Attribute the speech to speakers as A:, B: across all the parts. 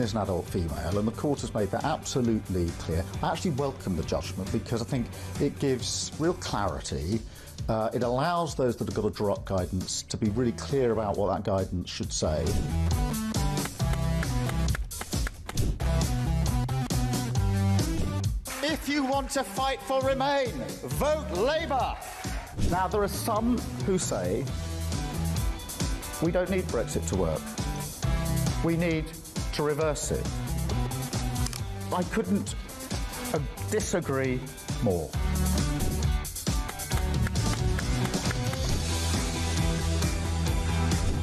A: is an adult female, and the court has made that absolutely clear. I actually welcome the judgment because I think it gives real clarity. It allows those that have got to draw up guidance to be really clear about what that guidance should say. If you want to fight for Remain, vote Labour. Now, there are some who say we don't need Brexit to work. We need to reverse it. I couldn't disagree more.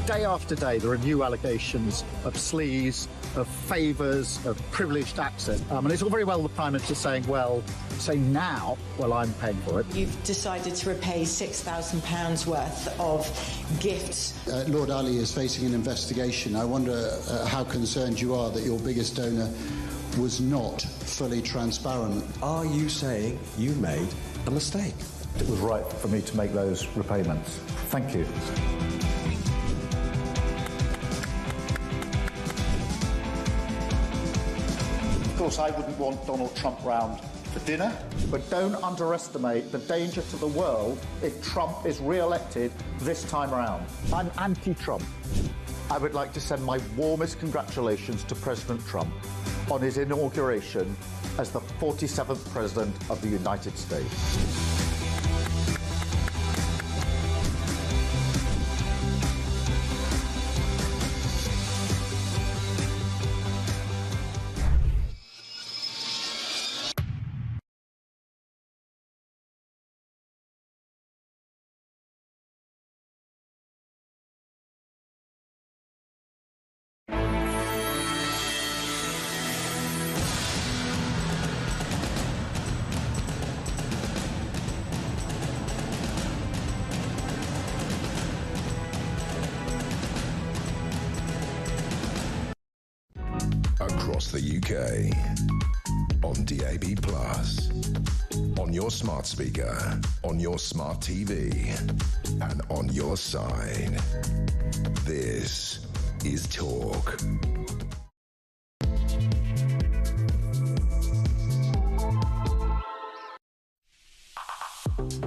A: Day after day, there are new allegations of sleaze, of favours, of privileged access. And it's all very well the Prime Minister saying, well, say now, well, I'm paying for it.
B: You've decided to repay £6,000 worth of gifts.
C: Lord Ali is facing an investigation. I wonder how concerned you are that your biggest donor was not fully transparent.
D: Are you saying you made a mistake?
A: It was right for me to make those repayments. Thank you. Of course, I wouldn't want Donald Trump round for dinner, but don't underestimate the danger to the world if Trump is re-elected this time around. I'm anti-Trump. I would like to send my warmest congratulations to President Trump on his inauguration as the 47th President of the United States.
E: Across the UK, on DAB+, on your smart speaker, on your smart TV, and on your side. This is Talk.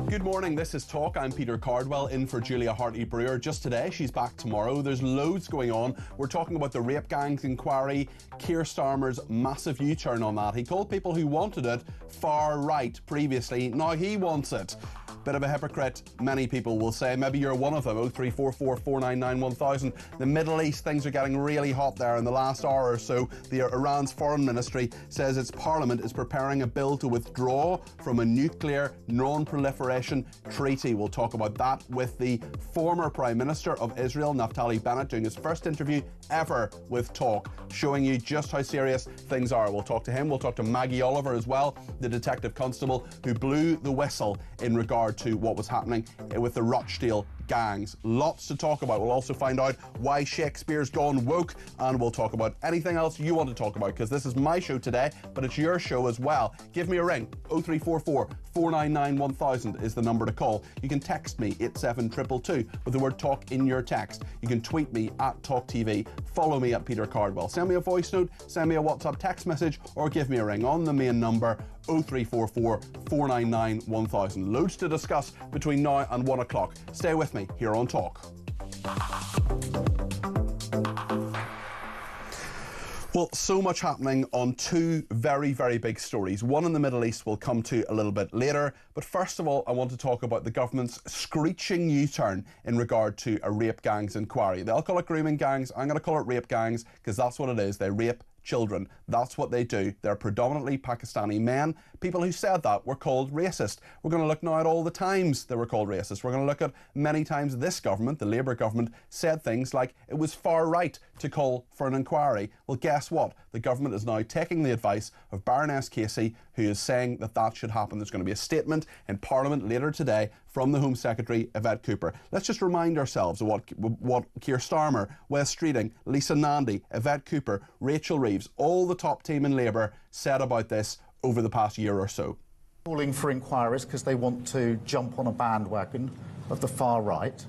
F: Good morning, this is Talk. I'm Peter Cardwell, in for Julia Hartley-Brewer. Just today, she's back tomorrow. There's loads going on. We're talking about the rape gangs inquiry, Keir Starmer's massive U-turn on that. He called people who wanted it far right previously. Now he wants it. Bit of a hypocrite, many people will say. Maybe you're one of them. 0344 499 1000. The Middle East, things are getting really hot there in the last hour or so. Iran's foreign ministry says its parliament is preparing a bill to withdraw from a nuclear non-proliferation treaty. We'll talk about that with the former Prime Minister of Israel, Naftali Bennett, doing his first interview ever with Talk, showing you just how serious things are. We'll talk to him. We'll talk to Maggie Oliver as well, the detective constable who blew the whistle in regard to what was happening with the Rochdale gangs. Lots to talk about. We'll also find out why Shakespeare's gone woke, and we'll talk about anything else you want to talk about, because this is my show today, but it's your show as well. Give me a ring. 0344 499 1000 is the number to call. You can text me 87222 with the word talk in your text. You can tweet me at talkTV. Follow me at Peter Cardwell. Send me a voice note, send me a WhatsApp text message, or give me a ring on the main number 0344 499 1000. Loads to discuss between now and 1 o'clock. Stay with me here on Talk. Well, so much happening on two very, very big stories. One in the Middle East we'll come to a little bit later. But first of all, I want to talk about the government's screeching U-turn in regard to a rape gangs inquiry. They'll call it grooming gangs. I'm going to call it rape gangs because that's what it is. They rape children. That's what they do. They're predominantly Pakistani men. People who said that were called racist. We're going to look now at all the times they were called racist. We're going to look at many times this government, the Labour government, said things like it was far right to call for an inquiry. Well, guess what? The government is now taking the advice of Baroness Casey, who is saying that that should happen. There's going to be a statement in Parliament later today from the Home Secretary, Yvette Cooper. Let's just remind ourselves of what Keir Starmer, Wes Streeting, Lisa Nandy, Yvette Cooper, Rachel Reeves, all the top team in Labour said about this over the past year or so.
A: Calling for inquiries because they want to jump on a bandwagon of the far right,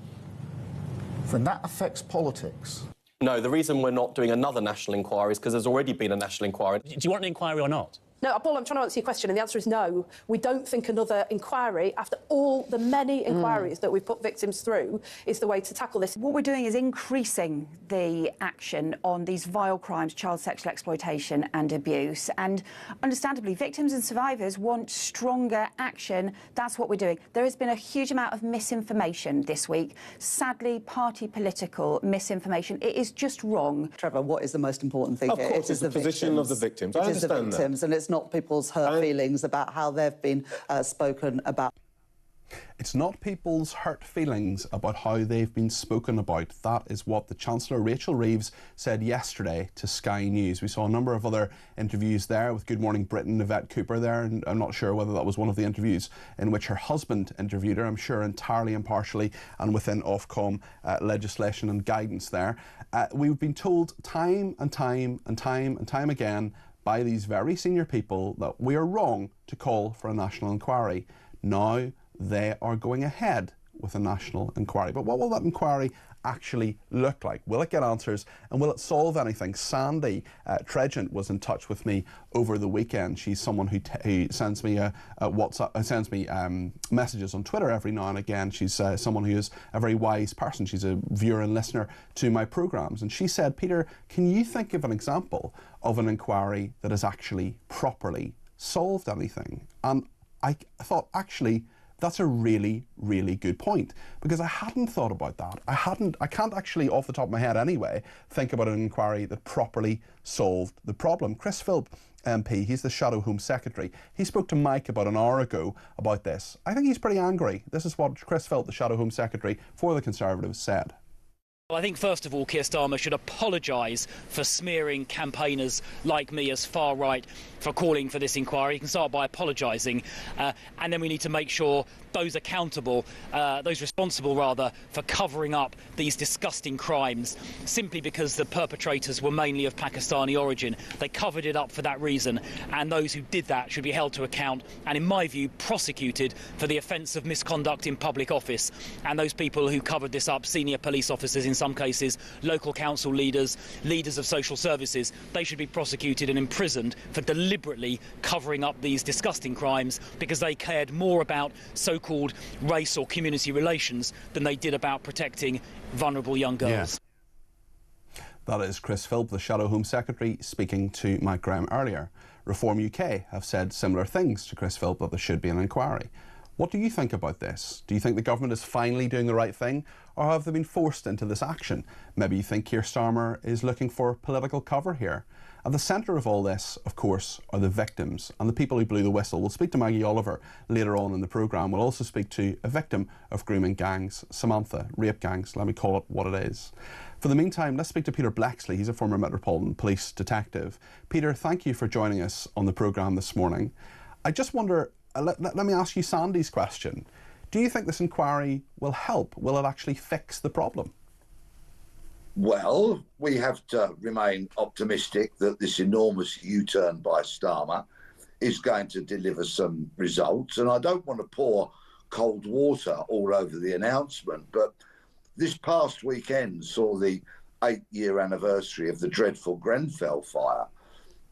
A: then that affects politics.
G: No, the reason we're not doing another national inquiry is because there's already been a national inquiry.
H: Do you want an inquiry or not?
I: No, Paul, I'm trying to answer your question, and the answer is no. We don't think another inquiry, after all the many inquiries that we've put victims through, is the way to tackle this.
J: What we're doing is increasing the action on these vile crimes, child sexual exploitation and abuse. And understandably, victims and survivors want stronger action. That's what we're doing. There has been a huge amount of misinformation this week. Sadly, party political misinformation. It is just wrong.
K: Trevor, what is the most important thing
D: Of
K: here?
D: course,
K: It is
D: it's the position of the victims. I
K: It is the
D: understand that.
K: victims, and it's not people's hurt feelings about how they've been spoken about.
F: It's not people's hurt feelings about how they've been spoken about. That is what the Chancellor, Rachel Reeves, said yesterday to Sky News. We saw a number of other interviews there with Good Morning Britain, Yvette Cooper there, and I'm not sure whether that was one of the interviews in which her husband interviewed her, I'm sure entirely impartially and within Ofcom legislation and guidance there. We've been told time and time again by these very senior people that we are wrong to call for a national inquiry. Now they are going ahead with a national inquiry. But what will that inquiry actually look like? Will it get answers, and will it solve anything? Sandy Tregent was in touch with me over the weekend. She's someone who sends me sends me messages on Twitter every now and again. She's someone who is a very wise person. She's a viewer and listener to my programmes, and she said, Peter, can you think of an example of an inquiry that has actually properly solved anything? And I thought, actually, that's a really, really good point, because I hadn't thought about that. I can't actually, off the top of my head anyway, think about an inquiry that properly solved the problem. Chris Philp, MP, he's the Shadow Home Secretary. He spoke to Mike about an hour ago about this. I think he's pretty angry. This is what Chris Philp, the Shadow Home Secretary for the Conservatives, said.
H: Well, I think, first of all, Keir Starmer should apologise for smearing campaigners like me as far right for calling for this inquiry. He can start by apologising, and then we need to make sure those accountable, those responsible rather, for covering up these disgusting crimes, simply because the perpetrators were mainly of Pakistani origin. They covered it up for that reason, and those who did that should be held to account and, in my view, prosecuted for the offence of misconduct in public office. And those people who covered this up, senior police officers in some cases, local council leaders, leaders of social services, they should be prosecuted and imprisoned for deliberately covering up these disgusting crimes because they cared more about so-called race or community relations than they did about protecting vulnerable young girls.
F: Yeah. That is Chris Philp, the Shadow Home Secretary, speaking to Mike Graham earlier. Reform UK have said similar things to Chris Philp, that there should be an inquiry. What do you think about this? Do you think the government is finally doing the right thing, or have they been forced into this action? Maybe you think Keir Starmer is looking for political cover here. At the centre of all this, of course, are the victims and the people who blew the whistle. We'll speak to Maggie Oliver later on in the programme. We'll also speak to a victim of grooming gangs, Samantha, rape gangs, let me call it what it is. For the meantime, let's speak to Peter Blexley. He's a former Metropolitan Police detective. Peter, thank you for joining us on the programme this morning. I just wonder, let me ask you Sandy's question. Do you think this inquiry will help? Will it actually fix the problem?
L: Well, we have to remain optimistic that this enormous U-turn by Starmer is going to deliver some results. And I don't want to pour cold water all over the announcement, but this past weekend saw the 8-year anniversary of the dreadful Grenfell fire,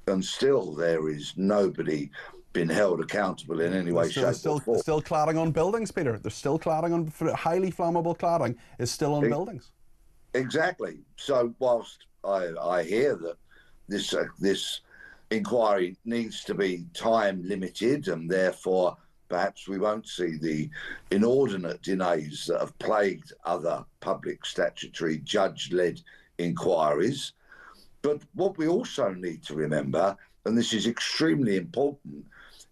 L: and still there is nobody been held accountable in any way, shape or form.
F: Still cladding on buildings, Peter. There's still cladding on, highly flammable cladding is still on buildings.
L: Exactly. So whilst I hear that this inquiry needs to be time limited, and therefore perhaps we won't see the inordinate delays that have plagued other public statutory judge-led inquiries. But what we also need to remember, and this is extremely important,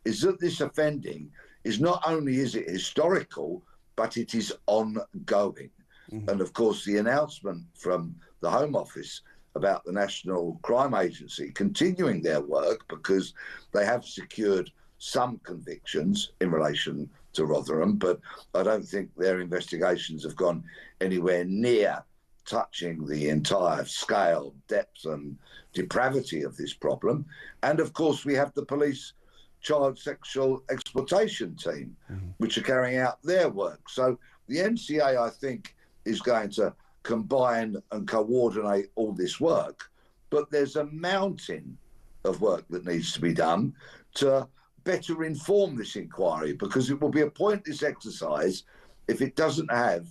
L: is that this offending is not only is it historical, but it is ongoing. And of course, the announcement from the Home Office about the National Crime Agency continuing their work, because they have secured some convictions in relation to Rotherham, but I don't think their investigations have gone anywhere near touching the entire scale, depth and depravity of this problem. And of course, we have the police child sexual exploitation team, which are carrying out their work. So the NCA, I think, is going to combine and coordinate all this work, but there's a mountain of work that needs to be done to better inform this inquiry, because it will be a pointless exercise if it doesn't have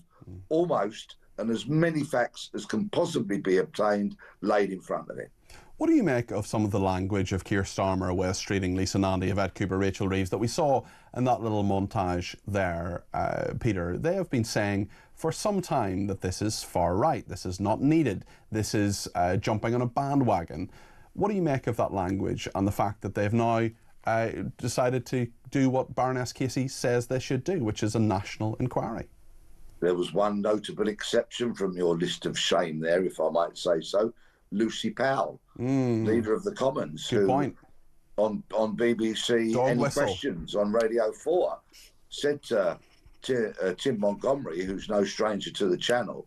L: almost and as many facts as can possibly be obtained laid in front of it.
F: What do you make of some of the language of Keir Starmer, Wes Streeting, Lisa Nandy, Yvette Cooper, Rachel Reeves that we saw in that little montage there, Peter? They have been saying for some time that this is far right, this is not needed, this is jumping on a bandwagon. What do you make of that language and the fact that they've now decided to do what Baroness Casey says they should do, which is a national inquiry?
L: There was one notable exception from your list of shame there, if I might say so. Lucy Powell, leader of the Commons,
F: Good point.
L: On BBC
F: Dog
L: Any
F: whistle.
L: Questions on Radio 4 said to Tim Montgomery, who's no stranger to the channel,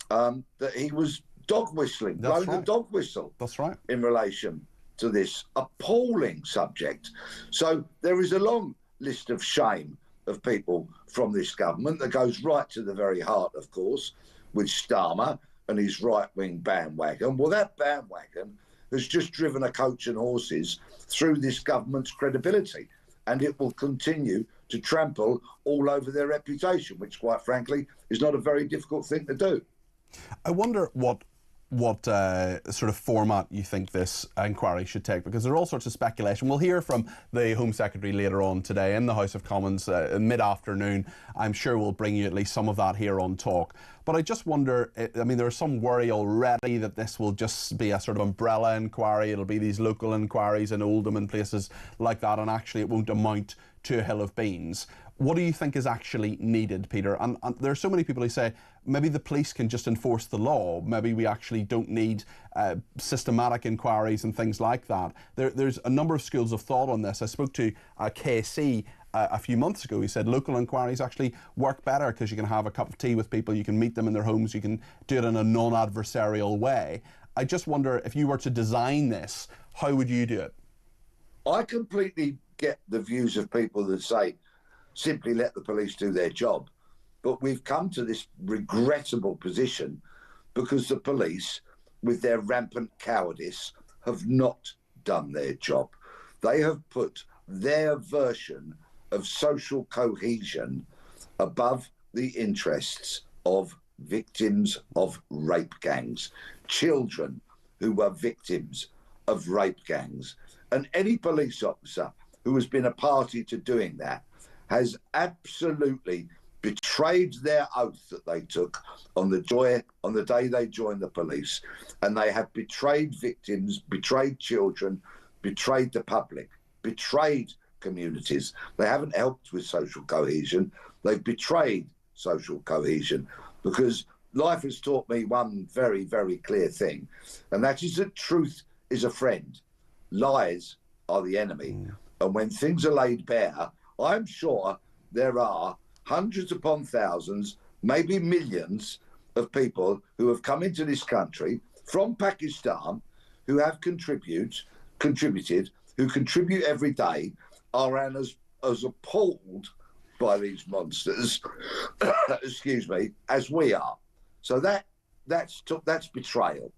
L: that he was dog whistling, blowing the dog whistle.
F: That's right.
L: In relation to this appalling subject. So there is a long list of shame of people from this government that goes right to the very heart, of course, with Starmer and his right-wing bandwagon. Well, that bandwagon has just driven a coach and horses through this government's credibility, and it will continue to trample all over their reputation, which, quite frankly, is not a very difficult thing to do.
F: I wonder what sort of format you think this inquiry should take, because there are all sorts of speculation. We'll hear from the Home Secretary later on today in the House of Commons mid-afternoon. I'm sure we'll bring you at least some of that here on Talk. But I just wonder, I mean, there's some worry already that this will just be a sort of umbrella inquiry. It'll be these local inquiries in Oldham and places like that, and actually it won't amount to a hill of beans. What do you think is actually needed, Peter? And there are so many people who say maybe the police can just enforce the law. Maybe we actually don't need systematic inquiries and things like that. There's a number of schools of thought on this. I spoke to KC a few months ago. He said local inquiries actually work better because you can have a cup of tea with people, you can meet them in their homes, you can do it in a non-adversarial way. I just wonder, if you were to design this, how would you do it?
L: I completely get the views of people that say simply let the police do their job. But we've come to this regrettable position because the police, with their rampant cowardice, have not done their job. They have put their version of social cohesion above the interests of victims of rape gangs, children who were victims of rape gangs. And any police officer who has been a party to doing that has absolutely betrayed their oath that they took on the day they joined the police, and they have betrayed victims, betrayed children, betrayed the public, betrayed communities. They haven't helped with social cohesion. They've betrayed social cohesion, because life has taught me one very, very clear thing, and that is that truth is a friend. Lies are the enemy. And when things are laid bare, I'm sure there are hundreds upon thousands, maybe millions of people who have come into this country from Pakistan who have contributed, who contribute every day, are as appalled by these monsters, excuse me, as we are. So that's betrayal.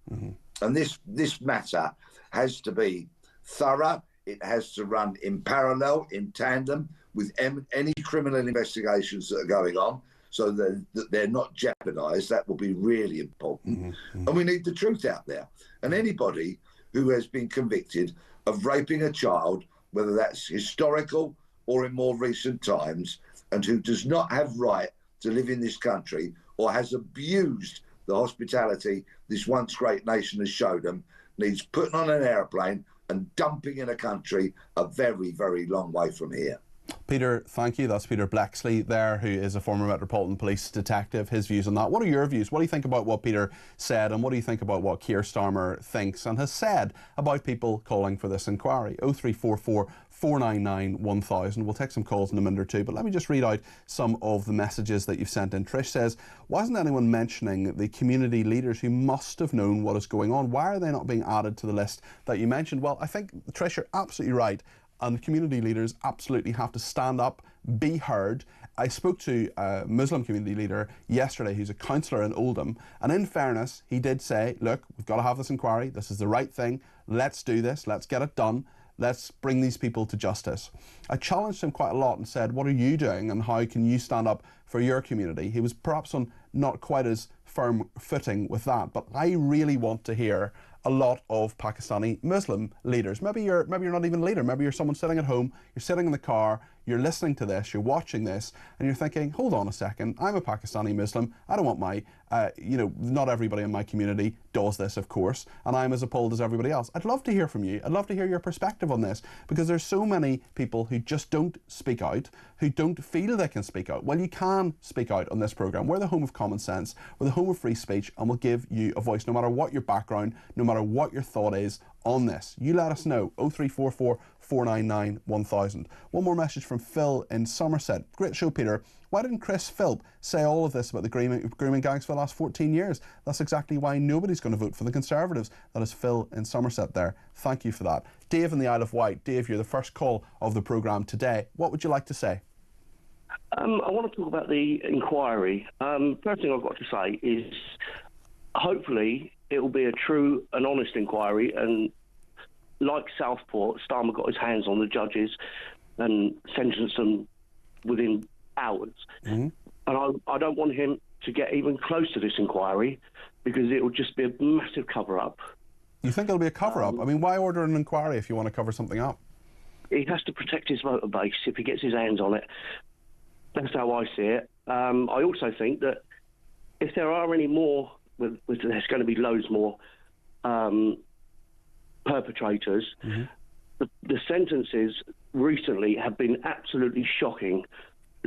L: And this matter has to be thorough. It has to run in parallel, in tandem with any criminal investigations that are going on, so that they're not jeopardised. That will be really important. And we need the truth out there. And anybody who has been convicted of raping a child, whether that's historical or in more recent times, and who does not have right to live in this country or has abused the hospitality this once great nation has showed them, needs putting on an aeroplane and dumping in a country a very, very long way from here.
F: Peter, thank you. That's Peter Blexley there, who is a former Metropolitan Police detective. His views on that. What are your views? What do you think about what Peter said, and what do you think about what Keir Starmer thinks and has said about people calling for this inquiry? 0344 499 1000. We'll take some calls in a minute or two, but let me just read out some of the messages that you've sent in. Trish says, why isn't anyone mentioning the community leaders who must have known what is going on? Why are they not being added to the list that you mentioned? Well, I think, Trish, you're absolutely right. And community leaders absolutely have to stand up be heard. I spoke to a Muslim community leader yesterday who's a councillor in Oldham, and in fairness, he did say, look, we've got to have this inquiry, this is the right thing, let's do this, let's get it done, let's bring these people to justice. I challenged him quite a lot and said, what are you doing and how can you stand up for your community? He was perhaps on not quite as firm footing with that, but I really want to hear a lot of Pakistani Muslim leaders. Maybe you're not even a leader, maybe you're someone sitting at home, you're sitting in the car, you're listening to this, you're watching this, and you're thinking, hold on a second, I'm a Pakistani Muslim, I don't want my, not everybody in my community does this, of course, and I'm as appalled as everybody else. I'd love to hear from you. I'd love to hear your perspective on this, because there's so many people who just don't speak out, who don't feel they can speak out. Well, you can speak out on this programme. We're the home of common sense, we're the home of free speech, and we'll give you a voice, no matter what your background, no matter what your thought is on this. You let us know, 0344 499 1000. One more message from Phil in Somerset. Great show, Peter. Why didn't Chris Philp say all of this about the grooming gangs for the last 14 years? That's exactly why nobody's going to vote for the Conservatives. That is Phil in Somerset there. Thank you for that. Dave in the Isle of Wight. Dave, you're the first call of the programme today. What would you like to say?
M: I want to talk about the inquiry. First thing I've got to say is hopefully it will be a true and honest inquiry, and like Southport, Starmer got his hands on the judges and sentenced them within hours. And I don't want him to get even close to this inquiry, because it will just be a massive cover-up.
F: You think it'll be a cover-up? I mean, why order an inquiry if you want to cover something up?
M: He has to protect his voter base if he gets his hands on it. That's how I see it. I also think that if there are any more, there's going to be loads more perpetrators. The sentences recently have been absolutely shocking,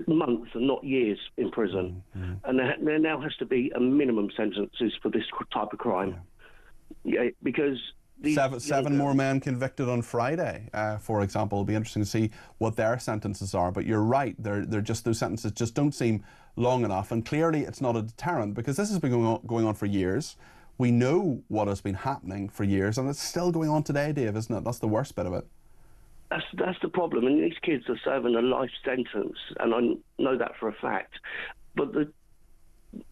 M: months and not years in prison. And there now has to be a minimum sentences for this type of crime. Because
F: seven more men convicted on Friday, for example. It'll be interesting to see what their sentences are. But you're right, they're just, those sentences just don't seem long enough. And clearly it's not a deterrent, because this has been going on for years. We know what has been happening for years, and it's still going on today, Dave, isn't it? That's the worst bit of it.
M: That's the problem. And these kids are serving a life sentence, and I know that for a fact. But the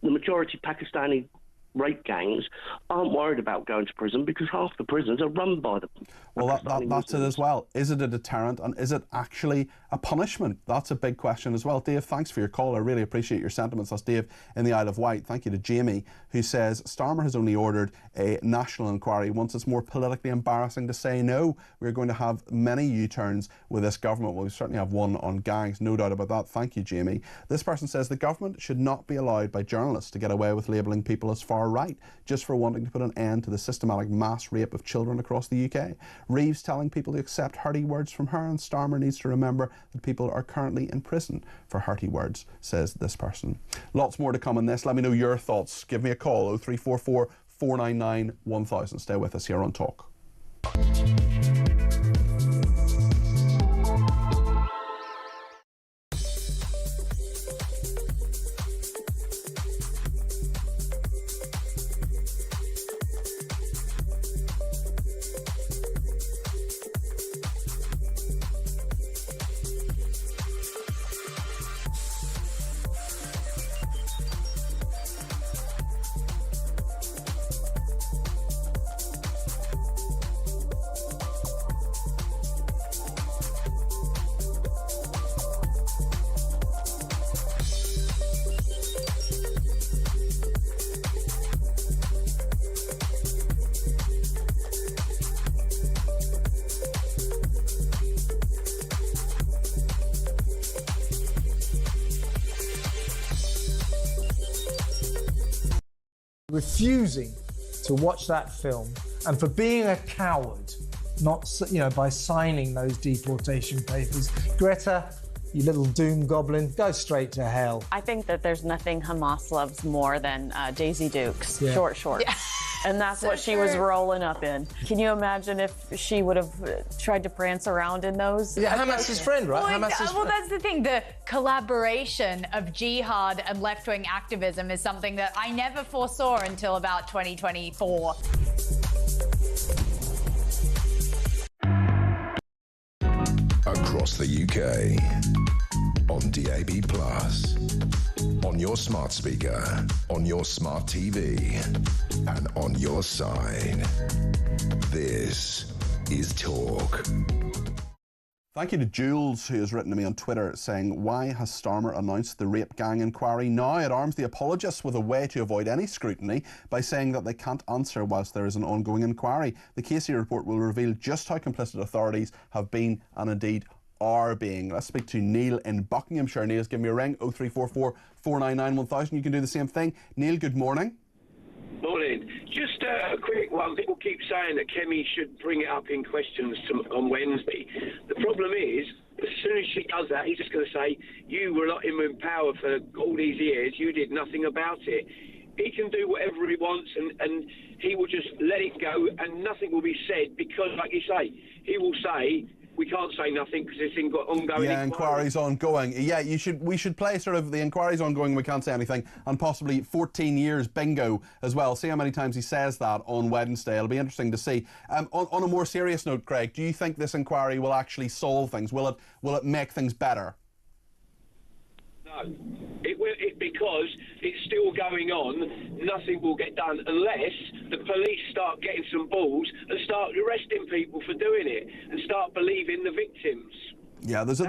M: majority Pakistani rape gangs aren't worried about going to prison, because half the prisons are run by the
F: Well, that's it as well. Is it a deterrent, and is it actually a punishment? That's a big question as well. Dave, thanks for your call. I really appreciate your sentiments. That's Dave in the Isle of Wight. Thank you to Jamie, who says Starmer has only ordered a national inquiry once it's more politically embarrassing to say no. We're going to have many U-turns with this government. Well, we certainly have one on gangs, no doubt about that. Thank you, Jamie. This person says the government should not be allowed by journalists to get away with labelling people as far right just for wanting to put an end to the systematic mass rape of children across the UK. Reeves telling people to accept hearty words from her, and Starmer needs to remember that people are currently in prison for hearty words, says this person. Lots more to come on this. Let me know your thoughts. Give me a call, 0344 499 1000. Stay with us here on Talk.
N: Refusing to watch that film, and for being a coward, not, by signing those deportation papers. Greta, you little doom goblin, go straight to hell.
O: I think that there's nothing Hamas loves more than Daisy Dukes, short shorts. Yeah. And that's what she was rolling up in. Can you imagine if she would have tried to prance around in those?
N: Yeah, Hamas's friend, right?
P: Well, that's the thing. The collaboration of jihad and left-wing activism is something that I never foresaw until about 2024.
E: Across the UK, on DAB+, on your smart speaker, on your smart TV, and on your side. This is Talk.
F: Thank you to Jules, who has written to me on Twitter saying, why has Starmer announced the rape gang inquiry now? It arms the apologists with a way to avoid any scrutiny by saying that they can't answer whilst there is an ongoing inquiry. The Casey report will reveal just how complicit authorities have been and indeed are being. Let's speak to Neil in Buckinghamshire. Neil's given me a ring, 0344 499 1000. You can do the same thing. Neil, good morning.
Q: Morning. Just a quick one. People keep saying that Kemi should bring it up in questions on Wednesday. The problem is, as soon as she does that, he's just going to say, you were not in power for all these years, you did nothing about it. He can do whatever he wants and he will just let it go and nothing will be said because, like you say, he will say, we can't say nothing because it's ongoing.
F: Yeah, inquiry's ongoing. Yeah, we should play sort of the inquiry's ongoing, we can't say anything, and possibly 14 years bingo as well. See how many times he says that on Wednesday. It'll be interesting to see. On a more serious note, Craig, do you think this inquiry will actually solve things? Will it make things better?
Q: No, it will, because it's still going on. Nothing will get done unless the police start getting some balls and start arresting people for doing it and start believing the victims.
F: Yeah, there's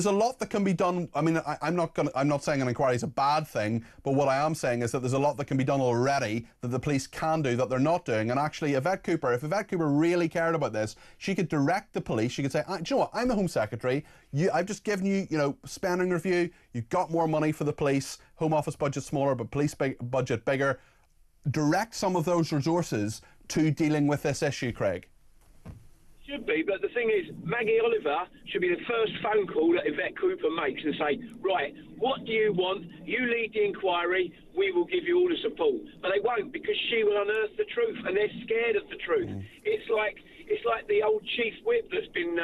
F: a lot that can be done. I mean, I'm not saying an inquiry is a bad thing, but what I am saying is that there's a lot that can be done already that the police can do that they're not doing. And actually, if Yvette Cooper really cared about this, she could direct the police. She could say, do you know what? I'm the Home Secretary. I've just given you, spending review. You've got more money for the police. Home Office budget smaller, but police budget bigger. Direct some of those resources to dealing with this issue, Craig.
Q: Should be, but the thing is, Maggie Oliver should be the first phone call that Yvette Cooper makes and say, right, what do you want? You lead the inquiry, we will give you all the support. But they won't, because she will unearth the truth, and they're scared of the truth. It's like the old chief whip that's been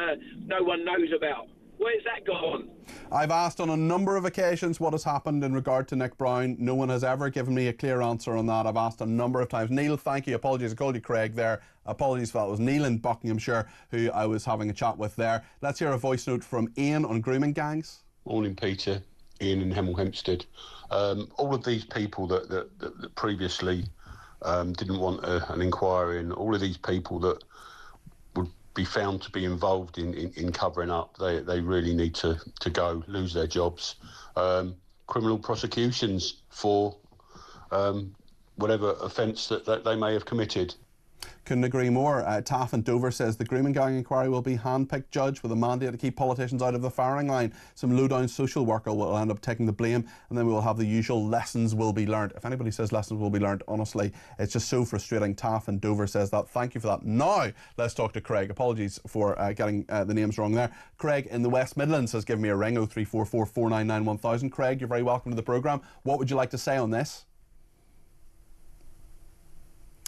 Q: no one knows about. Where's that gone?
F: I've asked on a number of occasions what has happened in regard to Nick Brown. No one has ever given me a clear answer on that. I've asked a number of times. Neil, thank you. Apologies, I called you Craig there. Apologies for that. It was Neil in Buckinghamshire who I was having a chat with there. Let's hear a voice note from Ian on grooming gangs.
R: Morning, Peter. Ian in Hemel Hempstead. All of these people that previously didn't want an inquiry, and all of these people that would be found to be involved in covering up, they really need to go, lose their jobs. Criminal prosecutions for whatever offence that they may have committed.
F: Couldn't agree more. Taff in Dover says the grooming gang inquiry will be hand-picked judge with a mandate to keep politicians out of the firing line. Some low-down social worker will end up taking the blame, and then we will have the usual lessons will be learned. If anybody says lessons will be learned, honestly, it's just so frustrating. Taff in Dover says that. Thank you for that. Now, let's talk to Craig. Apologies for getting the names wrong there. Craig in the West Midlands has given me a ring, 0344 499 1000. Craig, you're very welcome to the programme. What would you like to say on this?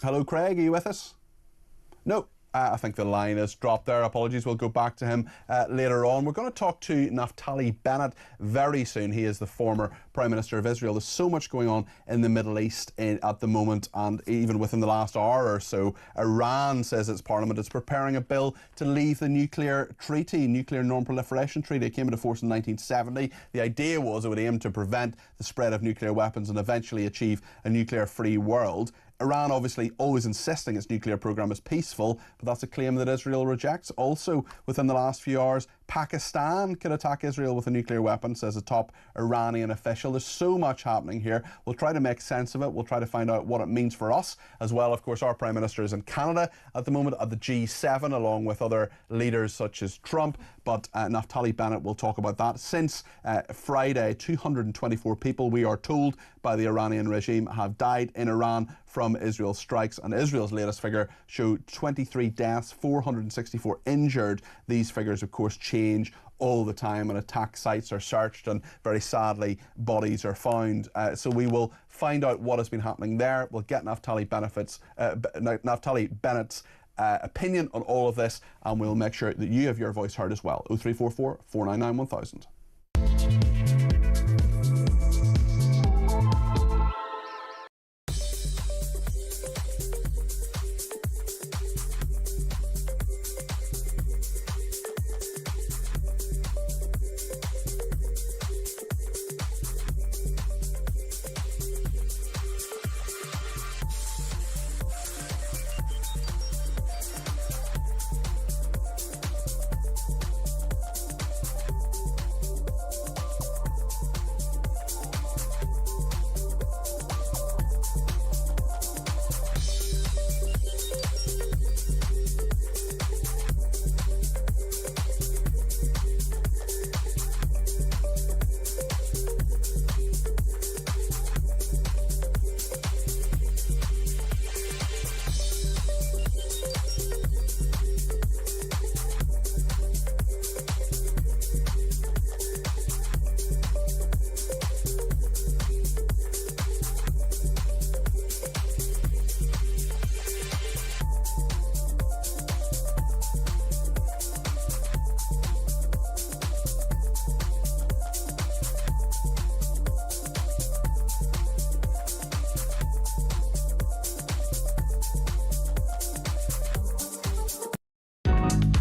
F: Hello, Craig, are you with us? No, I think the line is dropped there. Apologies, we'll go back to him later on. We're going to talk to Naftali Bennett very soon. He is the former Prime Minister of Israel. There's so much going on in the Middle East at the moment, and even within the last hour or so, Iran says its parliament is preparing a bill to leave the nuclear treaty, nuclear non-proliferation treaty. It came into force in 1970. The idea was it would aim to prevent the spread of nuclear weapons and eventually achieve a nuclear-free world. Iran obviously always insisting its nuclear program is peaceful, but that's a claim that Israel rejects. Also, within the last few hours, Pakistan could attack Israel with a nuclear weapon, says a top Iranian official. There's so much happening here. We'll try to make sense of it. We'll try to find out what it means for us as well. Of course, our Prime Minister is in Canada at the moment at the G7, along with other leaders such as Trump. But Naftali Bennett will talk about that. Since Friday, 224 people, we are told, by the Iranian regime have died in Iran from Israel's strikes, and Israel's latest figure showed 23 deaths, 464 injured. These figures, of course, change all the time, and attack sites are searched, and very sadly bodies are found. So we will find out what has been happening there. We'll get Naftali Bennett's opinion on all of this, and we'll make sure that you have your voice heard as well. 0344 499 1000.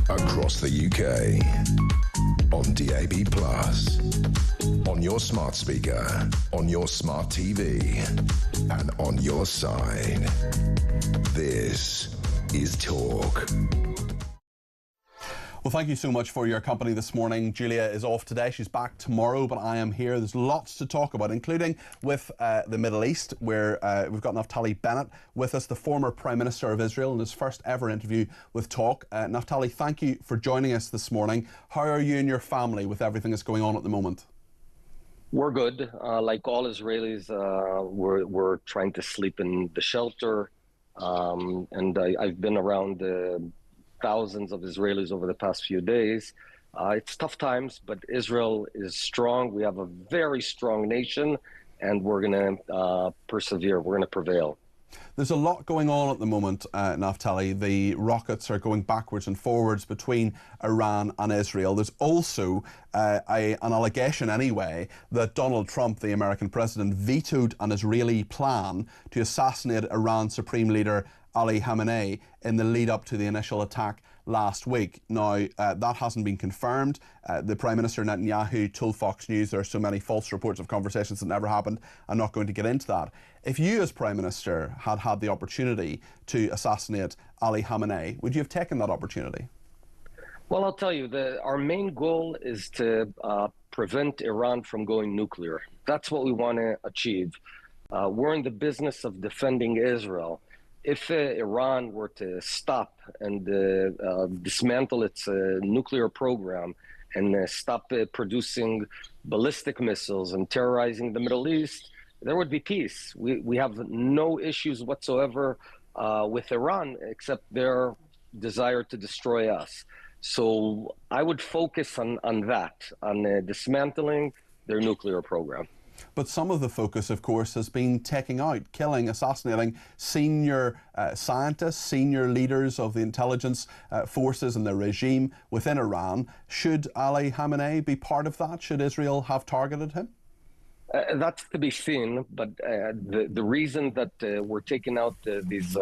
E: across the UK, on DAB+, on your smart speaker, on your smart TV, and on your side. This is Talk.
F: Well, thank you so much for your company this morning. Julia is off today. She's back tomorrow, but I am here. There's lots to talk about, including with the Middle East, where we've got Naftali Bennett with us, the former Prime Minister of Israel, in his first ever interview with Talk. Naftali, thank you for joining us this morning. How are you and your family with everything that's going on at the moment?
S: We're good. Like all Israelis, we're trying to sleep in the shelter. And I've been around thousands of Israelis over the past few days. It's tough times, but Israel is strong. We have a very strong nation, and we're going to persevere. We're going to prevail.
F: There's a lot going on at the moment, Naftali. The rockets are going backwards and forwards between Iran and Israel. There's also an allegation anyway that Donald Trump, the American president, vetoed an Israeli plan to assassinate Iran's Supreme Leader Ali Khamenei in the lead up to the initial attack last week. Now, that hasn't been confirmed. The Prime Minister Netanyahu told Fox News there are so many false reports of conversations that never happened. I'm not going to get into that. If you as Prime Minister had had the opportunity to assassinate Ali Khamenei, would you have taken that opportunity?
S: Well, I'll tell you, our main goal is to prevent Iran from going nuclear. That's what we want to achieve. We're in the business of defending Israel. If Iran were to stop and dismantle its nuclear program and stop producing ballistic missiles and terrorizing the Middle East, there would be peace. We have no issues whatsoever with Iran except their desire to destroy us. So I would focus on that, on dismantling their nuclear program.
F: But some of the focus, of course, has been taking out, killing, assassinating senior scientists, senior leaders of the intelligence forces and the regime within Iran. Should Ali Khamenei be part of that? Should Israel have targeted him?
S: That's to be seen, but the reason that we're taking out these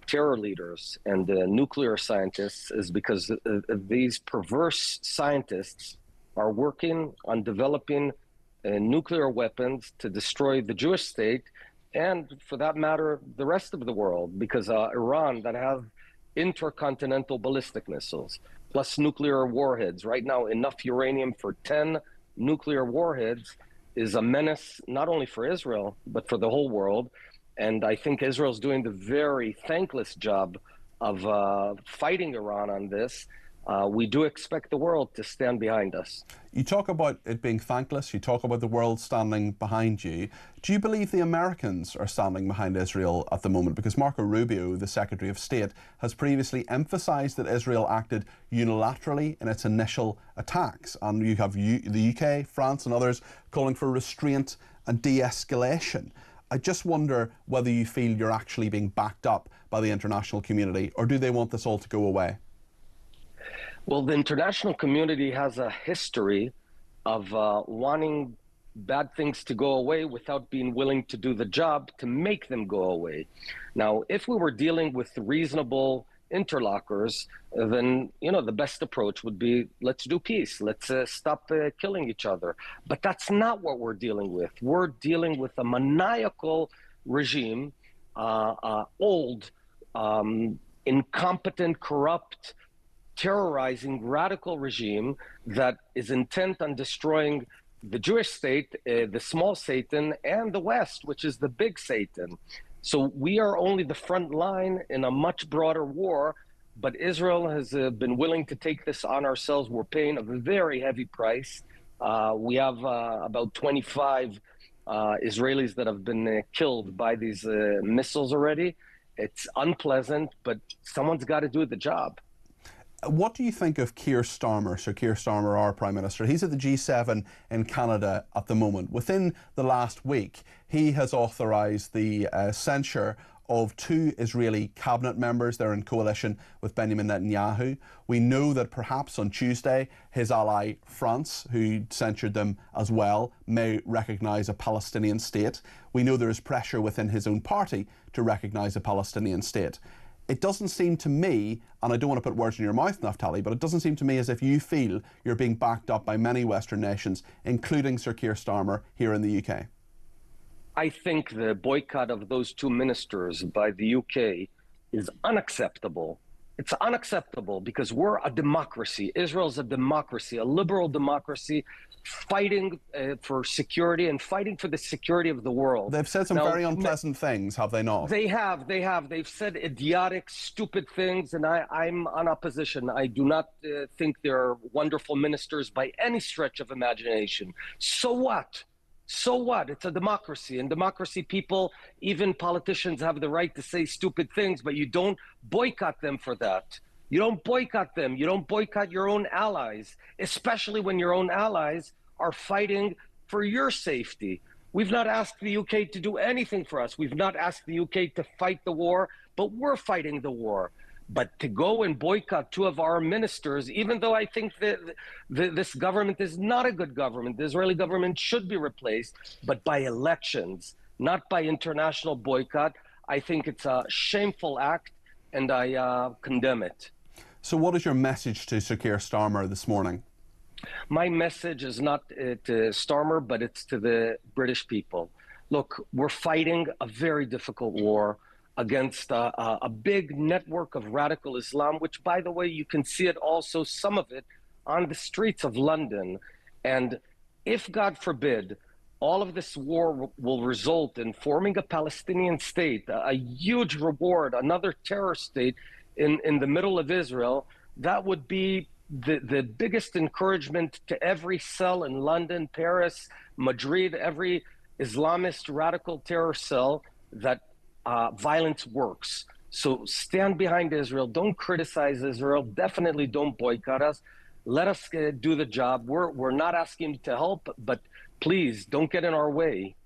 S: terror leaders and nuclear scientists is because these perverse scientists are working on developing nuclear weapons to destroy the Jewish state and, for that matter, the rest of the world, because Iran, that have intercontinental ballistic missiles, plus nuclear warheads. Right now, enough uranium for 10 nuclear warheads is a menace not only for Israel, but for the whole world. And I think Israel's doing the very thankless job of fighting Iran on this. We do expect the world to stand behind us.
F: You talk about it being thankless, you talk about the world standing behind you. Do you believe the Americans are standing behind Israel at the moment? Because Marco Rubio, the Secretary of State, has previously emphasised that Israel acted unilaterally in its initial attacks. And you have the UK, France and others calling for restraint and de-escalation. I just wonder whether you feel you're actually being backed up by the international community, or do they want this all to go away?
S: Well, the international community has a history of wanting bad things to go away without being willing to do the job to make them go away. Now, if we were dealing with reasonable interlocutors, then, the best approach would be, let's do peace. Let's stop killing each other. But that's not what we're dealing with. We're dealing with a maniacal regime, old, incompetent, corrupt, terrorizing radical regime that is intent on destroying the Jewish state, the small Satan, and the West, which is the big Satan. So we are only the front line in a much broader war, but Israel has been willing to take this on ourselves. We're paying a very heavy price. We have about 25 Israelis that have been killed by these missiles already. It's unpleasant, but someone's got to do the job.
F: What do you think of Keir Starmer? So Keir Starmer, our Prime Minister, he's at the G7 in Canada at the moment. Within the last week, he has authorised the censure of 2 Israeli cabinet members. They're in coalition with Benjamin Netanyahu. We know that perhaps on Tuesday, his ally France, who censured them as well, may recognise a Palestinian state. We know there is pressure within his own party to recognise a Palestinian state. It doesn't seem to me, and I don't want to put words in your mouth, Naftali, but it doesn't seem to me as if you feel you're being backed up by many Western nations, including Sir Keir Starmer here in the UK.
S: I think the boycott of those two ministers by the UK is unacceptable. It's unacceptable because we're a democracy. Israel's a democracy, a liberal democracy, fighting for security and fighting for the security of the world.
F: They've said some very unpleasant things, have they not?
S: They have. They've said idiotic, stupid things, and I'm on opposition. I do not think they're wonderful ministers by any stretch of imagination. So what? So what? It's a democracy. In democracy, people, even politicians, have the right to say stupid things, but you don't boycott them for that. You don't boycott them. You don't boycott your own allies, especially when your own allies are fighting for your safety. We've not asked the UK to do anything for us. We've not asked the UK to fight the war, but we're fighting the war. But to go and boycott two of our ministers, even though I think that this government is not a good government, the Israeli government should be replaced, but by elections, not by international boycott, I think it's a shameful act, and I condemn it.
F: So what is your message to Sir Keir Starmer this morning?
S: My message is not to Starmer, but it's to the British people. Look, we're fighting a very difficult war against a big network of radical Islam, which, by the way, you can see it also, some of it, on the streets of London. And if, God forbid, all of this war will result in forming a Palestinian state, a huge reward, another terror state in the middle of Israel, that would be the biggest encouragement to every cell in London, Paris, Madrid, every Islamist radical terror cell that violence works. So stand behind Israel. Don't criticize Israel. Definitely don't boycott us. Let us do the job. We're not asking you to help, but please don't get in our way.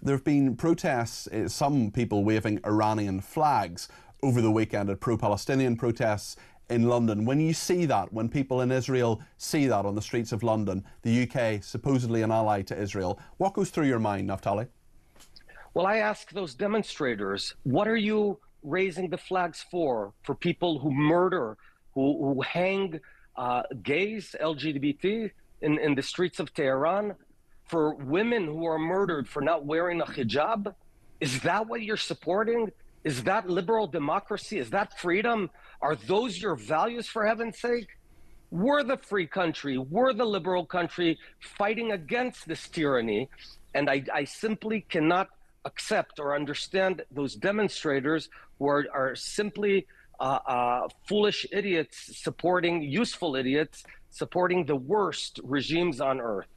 F: There have been protests, some people waving Iranian flags over the weekend at pro-Palestinian protests in London. When you see that, when people in Israel see that on the streets of London, the UK, supposedly an ally to Israel, what goes through your mind, Naftali?
S: Well, I ask those demonstrators, what are you raising the flags for? For people who murder, who hang gays, LGBT in the streets of Tehran? For women who are murdered for not wearing a hijab? Is that what you're supporting? Is that liberal democracy? Is that freedom? Are those your values, for heaven's sake? We're the free country. We're the liberal country fighting against this tyranny. And I simply cannot accept or understand those demonstrators who are simply foolish idiots supporting useful idiots, supporting the worst regimes on earth.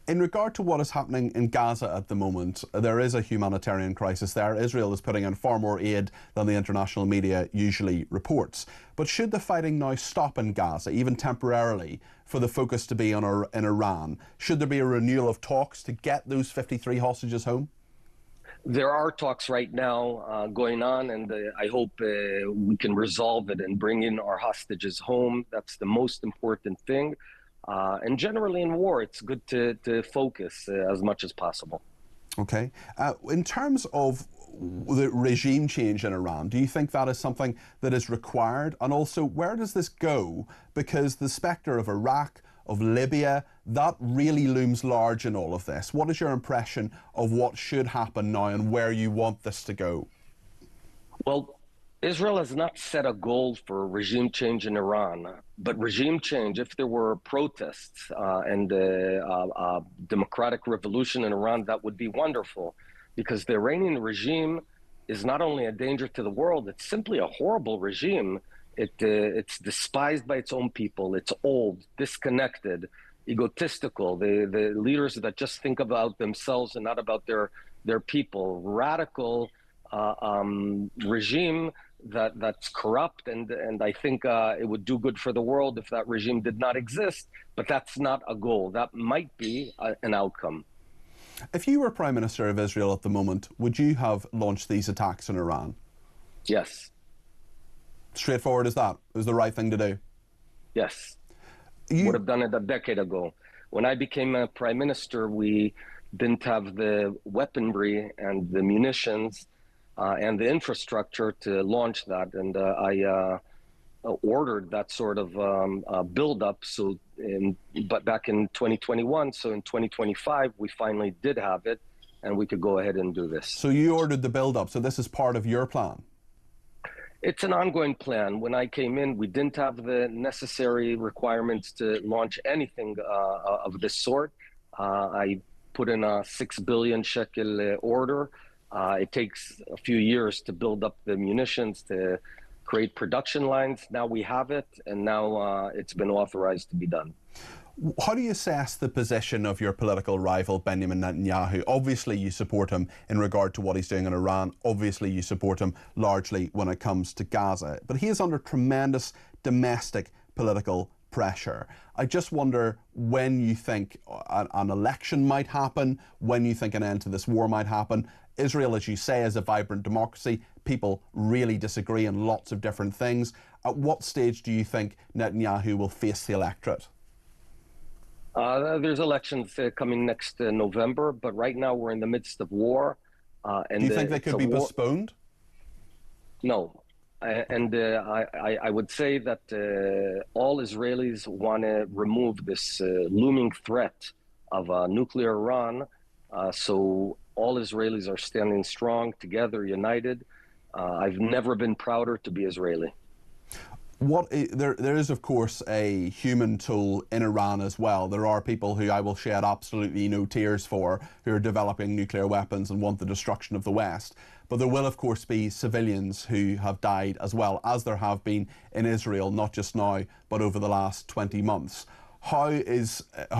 F: In regard to what is happening in Gaza at the moment, there is a humanitarian crisis there. Israel is putting in far more aid than the international media usually reports. But should the fighting now stop in Gaza, even temporarily, for the focus to be in Iran? Should there be a renewal of talks to get those 53 hostages home?
S: There are talks right now going on, and I hope we can resolve it and bring in our hostages home. That's the most important thing. And generally in war, it's good to focus as much as possible.
F: Okay. In terms of the regime change in Iran, do you think that is something that is required? And also, where does this go? Because the spectre of Iraq, of Libya, that really looms large in all of this. What is your impression of what should happen now and where you want this to go?
S: Well, Israel has not set a goal for regime change in Iran, but regime change, if there were protests and a democratic revolution in Iran, that would be wonderful, because the Iranian regime is not only a danger to the world, it's simply a horrible regime. It's despised by its own people. It's old, disconnected, egotistical. The leaders that just think about themselves and not about their people. Radical regime that's corrupt, and I think it would do good for the world if that regime did not exist, but that's not a goal. That might be an outcome.
F: If you were Prime Minister of Israel at the moment, would you have launched these attacks in Iran?
S: Yes.
F: Straightforward as that? It was the right thing to do?
S: Yes. Would have done it a decade ago. When I became a Prime Minister, we didn't have the weaponry and the munitions and the infrastructure to launch that. And I ordered that sort of build-up. But back in 2021, so in 2025, we finally did have it, and we could go ahead and do this.
F: So you ordered the build-up. So this is part of your plan.
S: It's an ongoing plan. When I came in, we didn't have the necessary requirements to launch anything of this sort. I put in a 6 billion shekel order. It takes a few years to build up the munitions, to create production lines. Now we have it, and now it's been authorized to be done.
F: How do you assess the position of your political rival, Benjamin Netanyahu? Obviously, you support him in regard to what he's doing in Iran. Obviously, you support him largely when it comes to Gaza. But he is under tremendous domestic political pressure. I just wonder when you think an election might happen, when you think an end to this war might happen. Israel, as you say, is a vibrant democracy. People really disagree on lots of different things. At what stage do you think Netanyahu will face the electorate?
S: There's elections coming next November, but right now we're in the midst of war. And
F: do you think they could be postponed?
S: No. I would say that all Israelis want to remove this looming threat of nuclear Iran. So all Israelis are standing strong, together, united. I've never been prouder to be Israeli.
F: There is, of course, a human toll in Iran as well. There are people who I will shed absolutely no tears for, who are developing nuclear weapons and want the destruction of the West. But there will, of course, be civilians who have died as well, as there have been in Israel, not just now, but over the last 20 months. How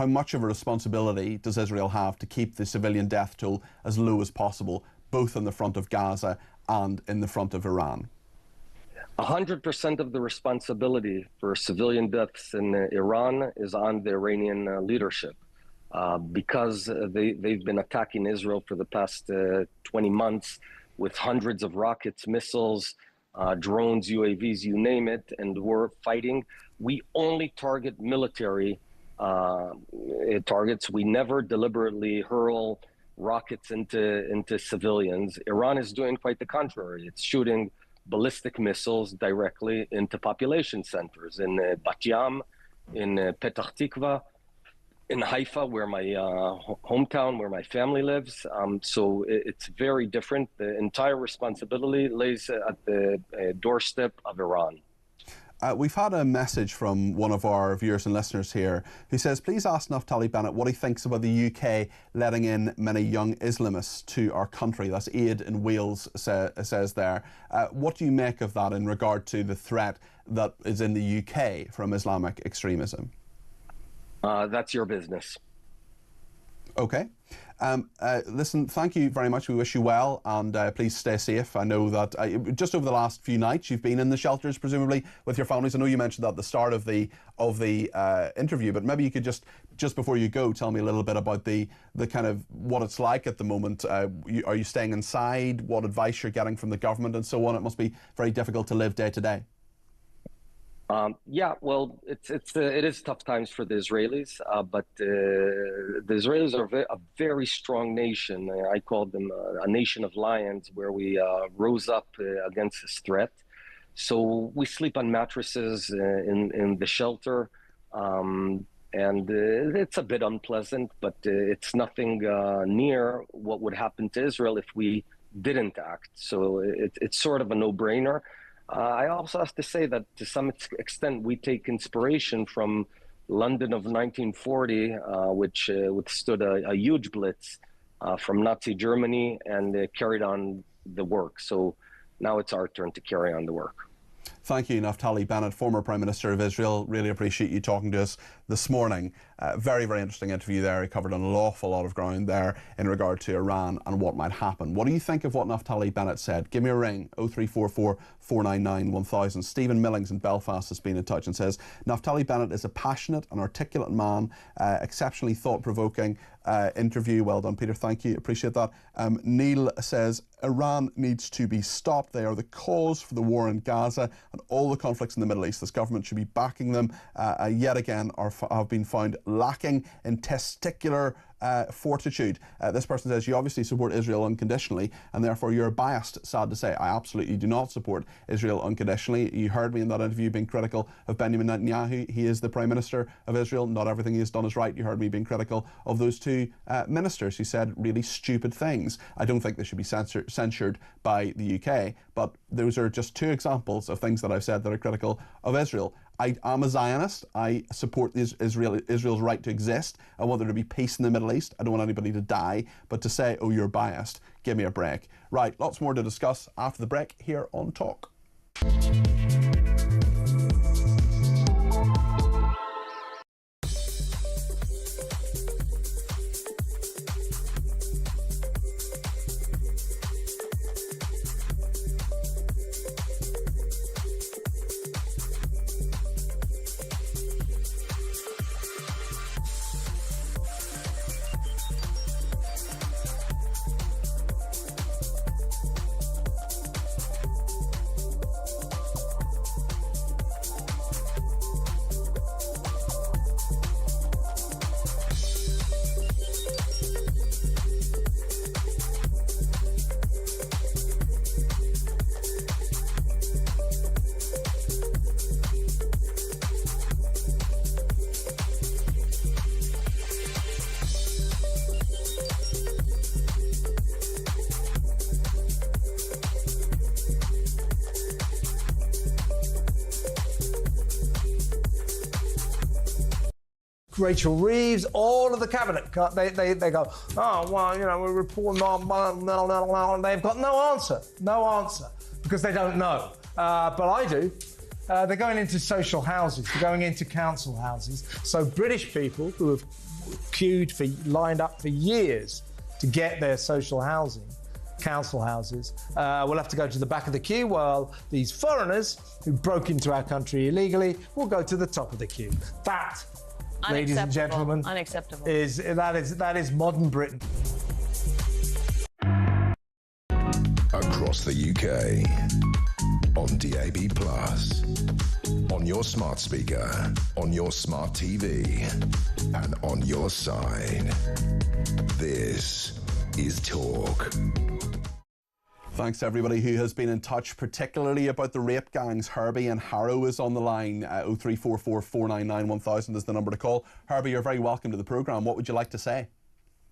F: much of a responsibility does Israel have to keep the civilian death toll as low as possible, both in the front of Gaza and in the front of Iran?
S: 100% of the responsibility for civilian deaths in Iran is on the Iranian leadership, because they've been attacking Israel for the past 20 months with hundreds of rockets, missiles, drones, UAVs, you name it, and we're fighting. We only target military targets. We never deliberately hurl rockets into civilians. Iran is doing quite the contrary. It's shooting ballistic missiles directly into population centers in Bat Yam, in Petah Tikva, in Haifa, where my hometown, where my family lives. So it's very different. The entire responsibility lays at the doorstep of Iran.
F: We've had a message from one of our viewers and listeners here who says, please ask Naftali Bennett what he thinks about the UK letting in many young Islamists to our country. That's Aid in Wales says there. What do you make of that in regard to the threat that is in the UK from Islamic extremism?
S: That's your business.
F: Okay. Listen, thank you very much. We wish you well, and please stay safe. I know that just over the last few nights you've been in the shelters, presumably with your families. I know you mentioned that at the start of the interview, but maybe you could just before you go tell me a little bit about the kind of what it's like at the moment. Are you staying inside? What advice you're getting from the government and so on? It must be very difficult to live day to day.
S: Yeah, well, it is tough times for the Israelis, but the Israelis are a very strong nation. I call them a nation of lions, where we rose up against this threat. So we sleep on mattresses in the shelter, and it's a bit unpleasant, but it's nothing near what would happen to Israel if we didn't act. So it's sort of a no-brainer. I also have to say that to some extent we take inspiration from London of 1940, which withstood a huge blitz from Nazi Germany and carried on the work. So now it's our turn to carry on the work.
F: Thank you, Naftali Bennett, former Prime Minister of Israel. Really appreciate you talking to us this morning. Very, very interesting interview there. He covered an awful lot of ground there in regard to Iran and what might happen. What do you think of what Naftali Bennett said? Give me a ring, 0344 499 1000. Stephen Millings in Belfast has been in touch and says, Naftali Bennett is a passionate and articulate man, exceptionally thought-provoking interview. Well done, Peter. Thank you. Appreciate that. Neil says, Iran needs to be stopped. They are the cause for the war in Gaza and all the conflicts in the Middle East. This government should be backing them. Yet again, have been found lacking in testicular fortitude. This person says, you obviously support Israel unconditionally and therefore you're biased. Sad to say, I absolutely do not support Israel unconditionally. You heard me in that interview being critical of Benjamin Netanyahu. He is the Prime Minister of Israel. Not everything he has done is right. You heard me being critical of those two ministers who said really stupid things. I don't think they should be censured by the UK, but those are just two examples of things that I've said that are critical of Israel. I am a Zionist. I support Israel's right to exist. I want there to be peace in the Middle East. I don't want anybody to die. But to say, oh, you're biased, give me a break. Right, lots more to discuss after the break here on Talk.
N: Rachel Reeves, all of the cabinet, they go, oh, well, you know, we're reporting on, they've got no answer, because they don't know. But I do. They're going into social houses, they're going into council houses. So British people who have lined up for years to get their social housing, council houses, will have to go to the back of the queue, while these foreigners who broke into our country illegally will go to the top of the queue. That, ladies and gentlemen,
O: unacceptable.
N: That is modern Britain.
E: Across the UK, on DAB+, on your smart speaker, on your smart TV, and on your side. This is Talk.
F: Thanks to everybody who has been in touch, particularly about the rape gangs. Herbie and Harrow is on the line. 0344 499 1000 is the number to call. Herbie, you're very welcome to the programme. What would you like to say?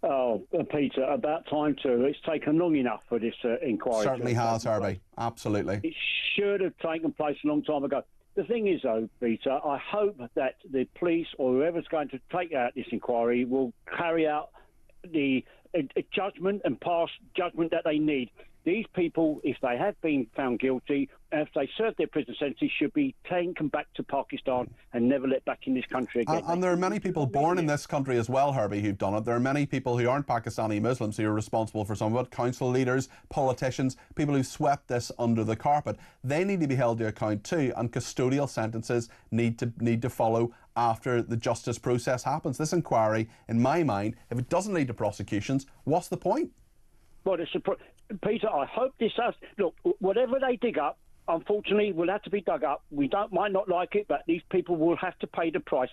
T: Oh, Peter, about time too. It's taken long enough for this inquiry.
F: Certainly has, Herbie. Absolutely.
T: It should have taken place a long time ago. The thing is, though, Peter, I hope that the police or whoever's going to take out this inquiry will carry out the judgment and pass judgment that they need. These people, if they have been found guilty, if they serve their prison sentences, should be taken back to Pakistan and never let back in this country again.
F: And there are many people born in this country as well, Herbie, who've done it. There are many people who aren't Pakistani Muslims who are responsible for some of it. Council leaders, politicians, people who swept this under the carpet. They need to be held to account too, and custodial sentences need to follow after the justice process happens. This inquiry, in my mind, if it doesn't lead to prosecutions, what's the point?
T: Well, Peter, I hope this has... Look, whatever they dig up, unfortunately, will have to be dug up. We might not like it, but these people will have to pay the price.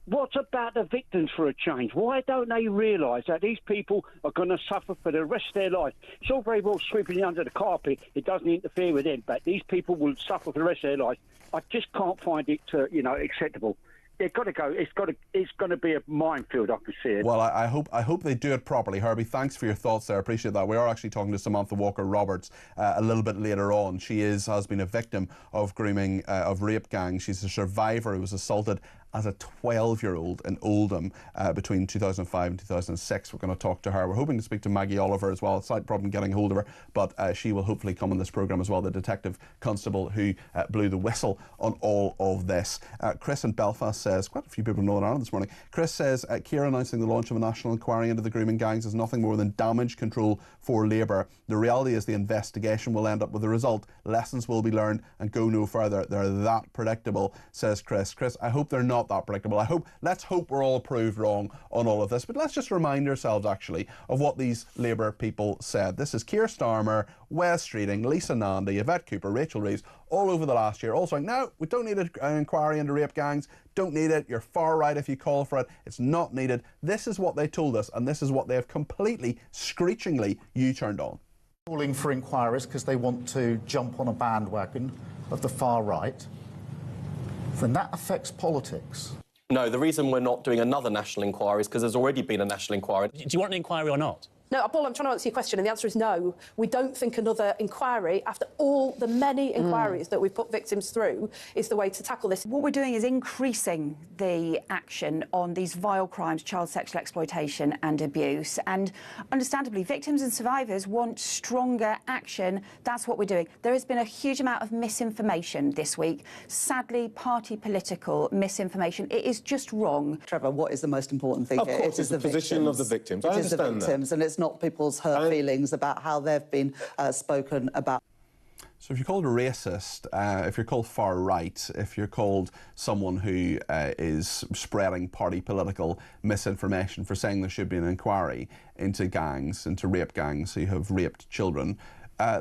T: What about the victims for a change? Why don't they realise that these people are going to suffer for the rest of their life? It's all very well sweeping it under the carpet. It doesn't interfere with them, but these people will suffer for the rest of their life. I just can't find it, acceptable. They've got to go. It's going to be a minefield. I can see it.
F: Well, I hope they do it properly. Herbie, thanks for your thoughts there. I appreciate that. We are actually talking to Samantha Walker-Roberts a little bit later on. She has been a victim of grooming, of rape gangs. She's a survivor who was assaulted as a 12-year-old in Oldham between 2005 and 2006. We're going to talk to her. We're hoping to speak to Maggie Oliver as well. Slight problem getting hold of her, but she will hopefully come on this programme as well, the detective constable who blew the whistle on all of this. Chris in Belfast says, quite a few people in Northern Ireland this morning, Chris says, Keir announcing the launch of a national inquiry into the grooming gangs is nothing more than damage control for Labour. The reality is the investigation will end up with a result. Lessons will be learned and go no further. They're that predictable, says Chris. Chris, I hope they're not not that predictable. Let's hope we're all proved wrong on all of this. But let's just remind ourselves, actually, of what these Labour people said. This is Keir Starmer, Wes Streeting, Lisa Nandy, Yvette Cooper, Rachel Reeves, all over the last year, all saying, no, we don't need an inquiry into rape gangs. Don't need it. You're far right if you call for it. It's not needed. This is what they told us, and this is what they have completely, screechingly U-turned on.
A: Calling for inquiries because they want to jump on a bandwagon of the far right, then that affects politics.
G: No, the reason we're not doing another national inquiry is because there's already been a national inquiry.
U: Do you want an inquiry or not?
I: No, Paul, I'm trying to answer your question, and the answer is no. We don't think another inquiry, after all the many inquiries that we've put victims through, is the way to tackle this.
J: What we're doing is increasing the action on these vile crimes, child sexual exploitation and abuse. And understandably, victims and survivors want stronger action. That's what we're doing. There has been a huge amount of misinformation this week. Sadly, party political misinformation. It is just wrong.
K: Trevor, what is the most important thing
D: Of
K: here?
D: course,
K: It
D: it's
K: is
D: the position of the victims. I
K: It is the
D: understand that.
K: victims, and it's not people's hurt feelings about how they've been spoken about.
F: So if you're called a racist, if you're called far right, if you're called someone who is spreading party political misinformation for saying there should be an inquiry into gangs, into rape gangs who have raped children,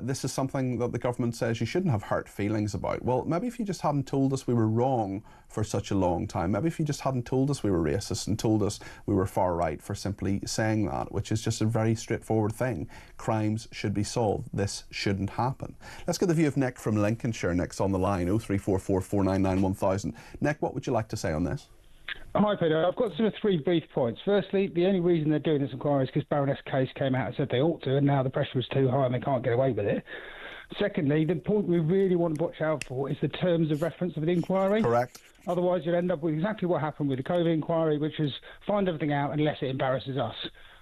F: this is something that the government says you shouldn't have hurt feelings about. Well, maybe if you just hadn't told us we were wrong for such a long time, maybe if you just hadn't told us we were racist and told us we were far right for simply saying that, which is just a very straightforward thing. Crimes should be solved. This shouldn't happen. Let's get the view of Nick from Lincolnshire. Nick's on the line, 0344 499 1000. Nick, what would you like to say on this?
V: Hi, Peter. I've got sort of three brief points. Firstly, the only reason they're doing this inquiry is because Baroness Case came out and said they ought to, and now the pressure is too high and they can't get away with it. Secondly, the point we really want to watch out for is the terms of reference of the inquiry.
F: Correct.
V: Otherwise, you'll end up with exactly what happened with the COVID inquiry, which is find everything out unless it embarrasses us.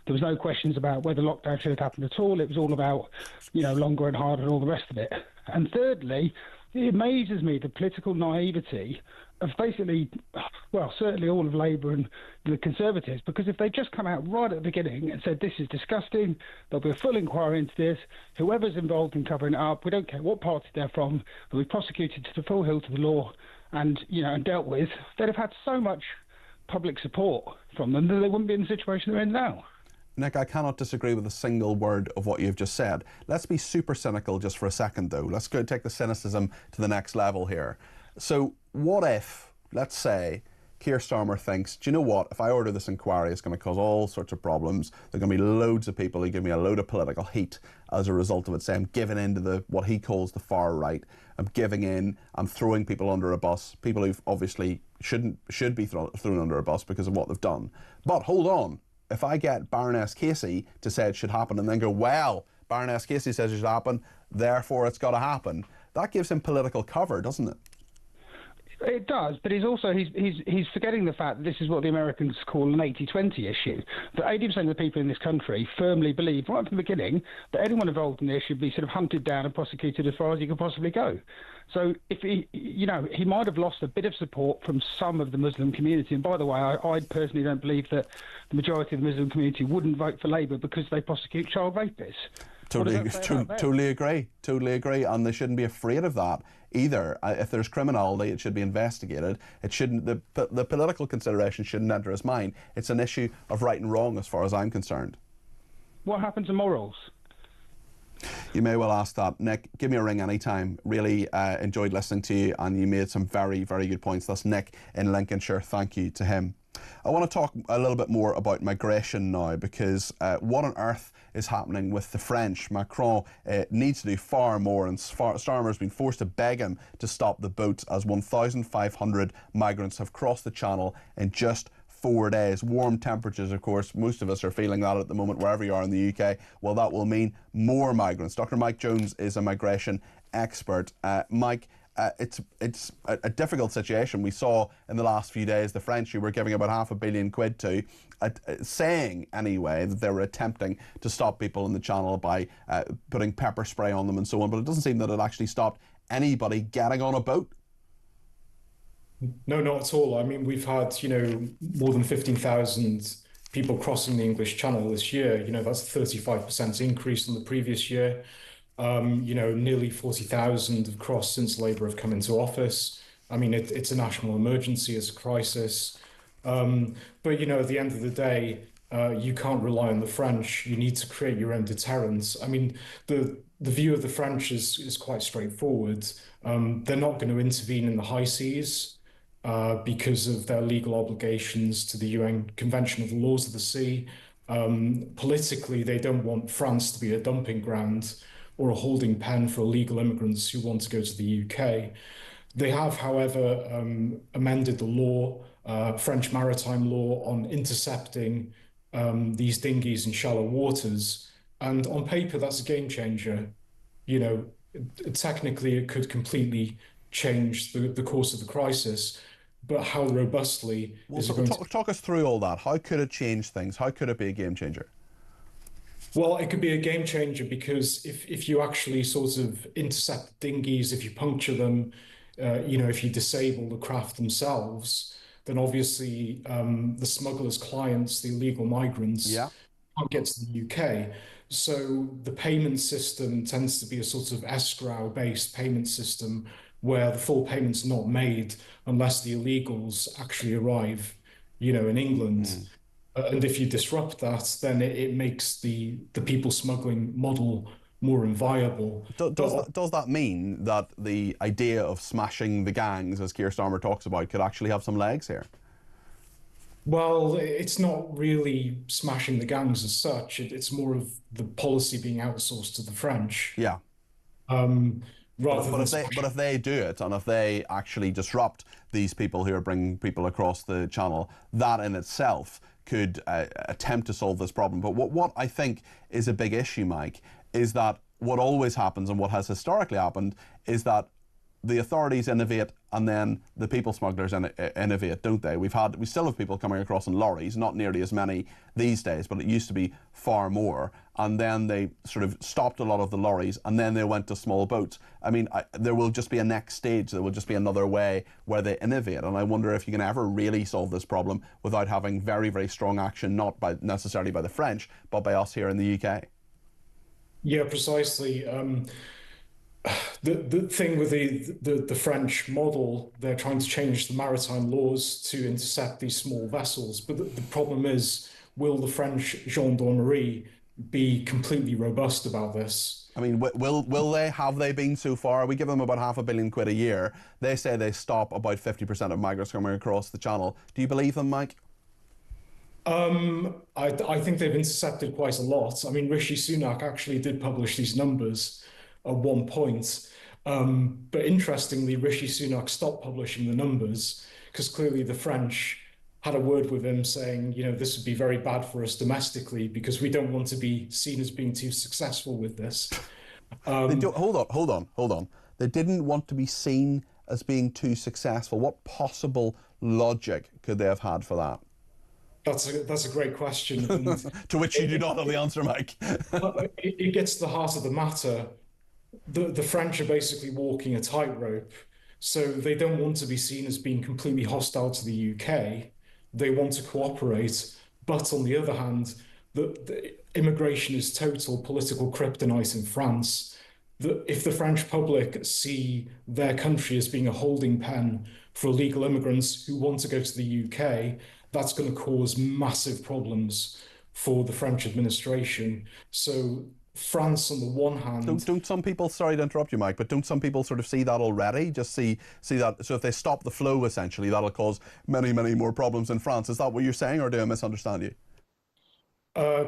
V: There was no questions about whether lockdown should have happened at all. It was all about, longer and harder and all the rest of it. And thirdly, it amazes me the political naivety of basically, well, certainly all of Labour and the Conservatives, because if they just come out right at the beginning and said this is disgusting, there'll be a full inquiry into this, whoever's involved in covering it up, we don't care what party they're from, they'll be prosecuted to the full hilt of the law and dealt with, they'd have had so much public support from them that they wouldn't be in the situation they're in now.
F: Nick, I cannot disagree with a single word of what you've just said. Let's be super cynical just for a second, though. Let's go take the cynicism to the next level here. So what if, let's say, Keir Starmer thinks, do you know what, if I order this inquiry, it's going to cause all sorts of problems. There are going to be loads of people who give me a load of political heat as a result of it, say I'm giving in to what he calls the far right. I'm giving in, I'm throwing people under a bus, people who obviously should be thrown under a bus because of what they've done. But hold on. If I get Baroness Casey to say it should happen and then go, well, Baroness Casey says it should happen, therefore it's got to happen, that gives him political cover, doesn't it?
V: It does, but he's forgetting the fact that this is what the Americans call an 80-20 issue. That 80% of the people in this country firmly believe, right from the beginning, that anyone involved in this should be sort of hunted down and prosecuted as far as he could possibly go. So if he might have lost a bit of support from some of the Muslim community. And by the way, I personally don't believe that the majority of the Muslim community wouldn't vote for Labour because they prosecute child rapists.
F: Totally agree, and they shouldn't be afraid of that either. If there's criminality, it should be investigated. It shouldn't. The political consideration shouldn't enter his mind. It's an issue of right and wrong, as far as I'm concerned.
V: What happened to morals?
F: You may well ask that. Nick, give me a ring anytime. Really enjoyed listening to you, and you made some very, very good points. That's Nick in Lincolnshire. Thank you to him. I want to talk a little bit more about migration now, because what on earth is happening with the French? Macron needs to do far more, and Starmer's been forced to beg him to stop the boats as 1,500 migrants have crossed the Channel in just 4 days. Warm temperatures, of course, most of us are feeling that at the moment wherever you are in the UK. Well, that will mean more migrants. Dr. Mike Jones is a migration expert. Mike, it's a difficult situation. We saw in the last few days the French, who were giving about £500 million to, saying anyway that they were attempting to stop people in the Channel by putting pepper spray on them and so on, but it doesn't seem that it actually stopped anybody getting on a boat.
W: No, not at all. I mean, we've had, more than 15,000 people crossing the English Channel this year. That's a 35% increase on the previous year. Nearly 40,000 have crossed since Labour have come into office. I mean, it's a national emergency, it's a crisis. But, you know, at the end of the day, you can't rely on the French. You need to create your own deterrence. I mean, the view of the French is quite straightforward. They're not going to intervene in the high seas because of their legal obligations to the UN Convention of the Laws of the Sea. Politically, they don't want France to be a dumping ground or a holding pen for illegal immigrants who want to go to the UK. They have, however, amended the law, French maritime law, on intercepting these dinghies in shallow waters. And on paper, that's a game changer. You know, technically, it could completely change the course of the crisis. But how robustly is it going to...
F: Talk us through all that. How could it change things? How could it be a game changer?
W: Well, it could be a game changer because if you actually sort of intercept dinghies, if you puncture them, you know, if you disable the craft themselves, then obviously the smugglers' clients, the illegal migrants, can't get to the UK. So the payment system tends to be a sort of escrow-based payment system where the full payment's not made unless the illegals actually arrive, you know, in England. And if you disrupt that, then it makes the people smuggling model more inviable.
F: Does that mean that the idea of smashing the gangs, as Keir Starmer talks about, could actually have some legs here?
W: Well, it's not really smashing the gangs as such. It's more of the policy being outsourced to the French.
F: Yeah. But if they do it, and if they actually disrupt these people who are bringing people across the channel, that in itself could attempt to solve this problem. But what I think is a big issue, Mike, is that what always happens and what has historically happened is that the authorities innovate and then the people smugglers innovate, don't they? We still have people coming across in lorries, not nearly as many these days, but it used to be far more. And then they sort of stopped a lot of the lorries and then they went to small boats. I mean, there will just be a next stage. There will just be another way where they innovate. And I wonder if you can ever really solve this problem without having very, very strong action, not necessarily by the French, but by us here in the UK.
W: Yeah, precisely. The thing with the French model, they're trying to change the maritime laws to intercept these small vessels. But the problem is, will the French gendarmerie be completely robust about this?
F: I mean, will they? Have they been so far? We give them about £500 million a year. They say they stop about 50% of migrants coming across the channel. Do you believe them, Mike?
W: I think they've intercepted quite a lot. I mean, Rishi Sunak actually did publish these numbers at one point. But interestingly, Rishi Sunak stopped publishing the numbers because clearly the French had a word with him saying, you know, this would be very bad for us domestically because we don't want to be seen as being too successful with this.
F: Hold on. They didn't want to be seen as being too successful. What possible logic could they have had for that?
W: That's a great question. And
F: to which you do not have the answer, Mike.
W: It gets to the heart of the matter. The French are basically walking a tightrope. So they don't want to be seen as being completely hostile to the UK. They want to cooperate. But on the other hand, the immigration is total political kryptonite in France. If the French public see their country as being a holding pen for illegal immigrants who want to go to the UK, that's going to cause massive problems for the French administration. So France, on the one hand...
F: Don't some people, sorry to interrupt you, Mike, but don't some people sort of see that already? Just see that, so if they stop the flow, essentially, that'll cause many, many more problems in France. Is that what you're saying, or do I misunderstand you?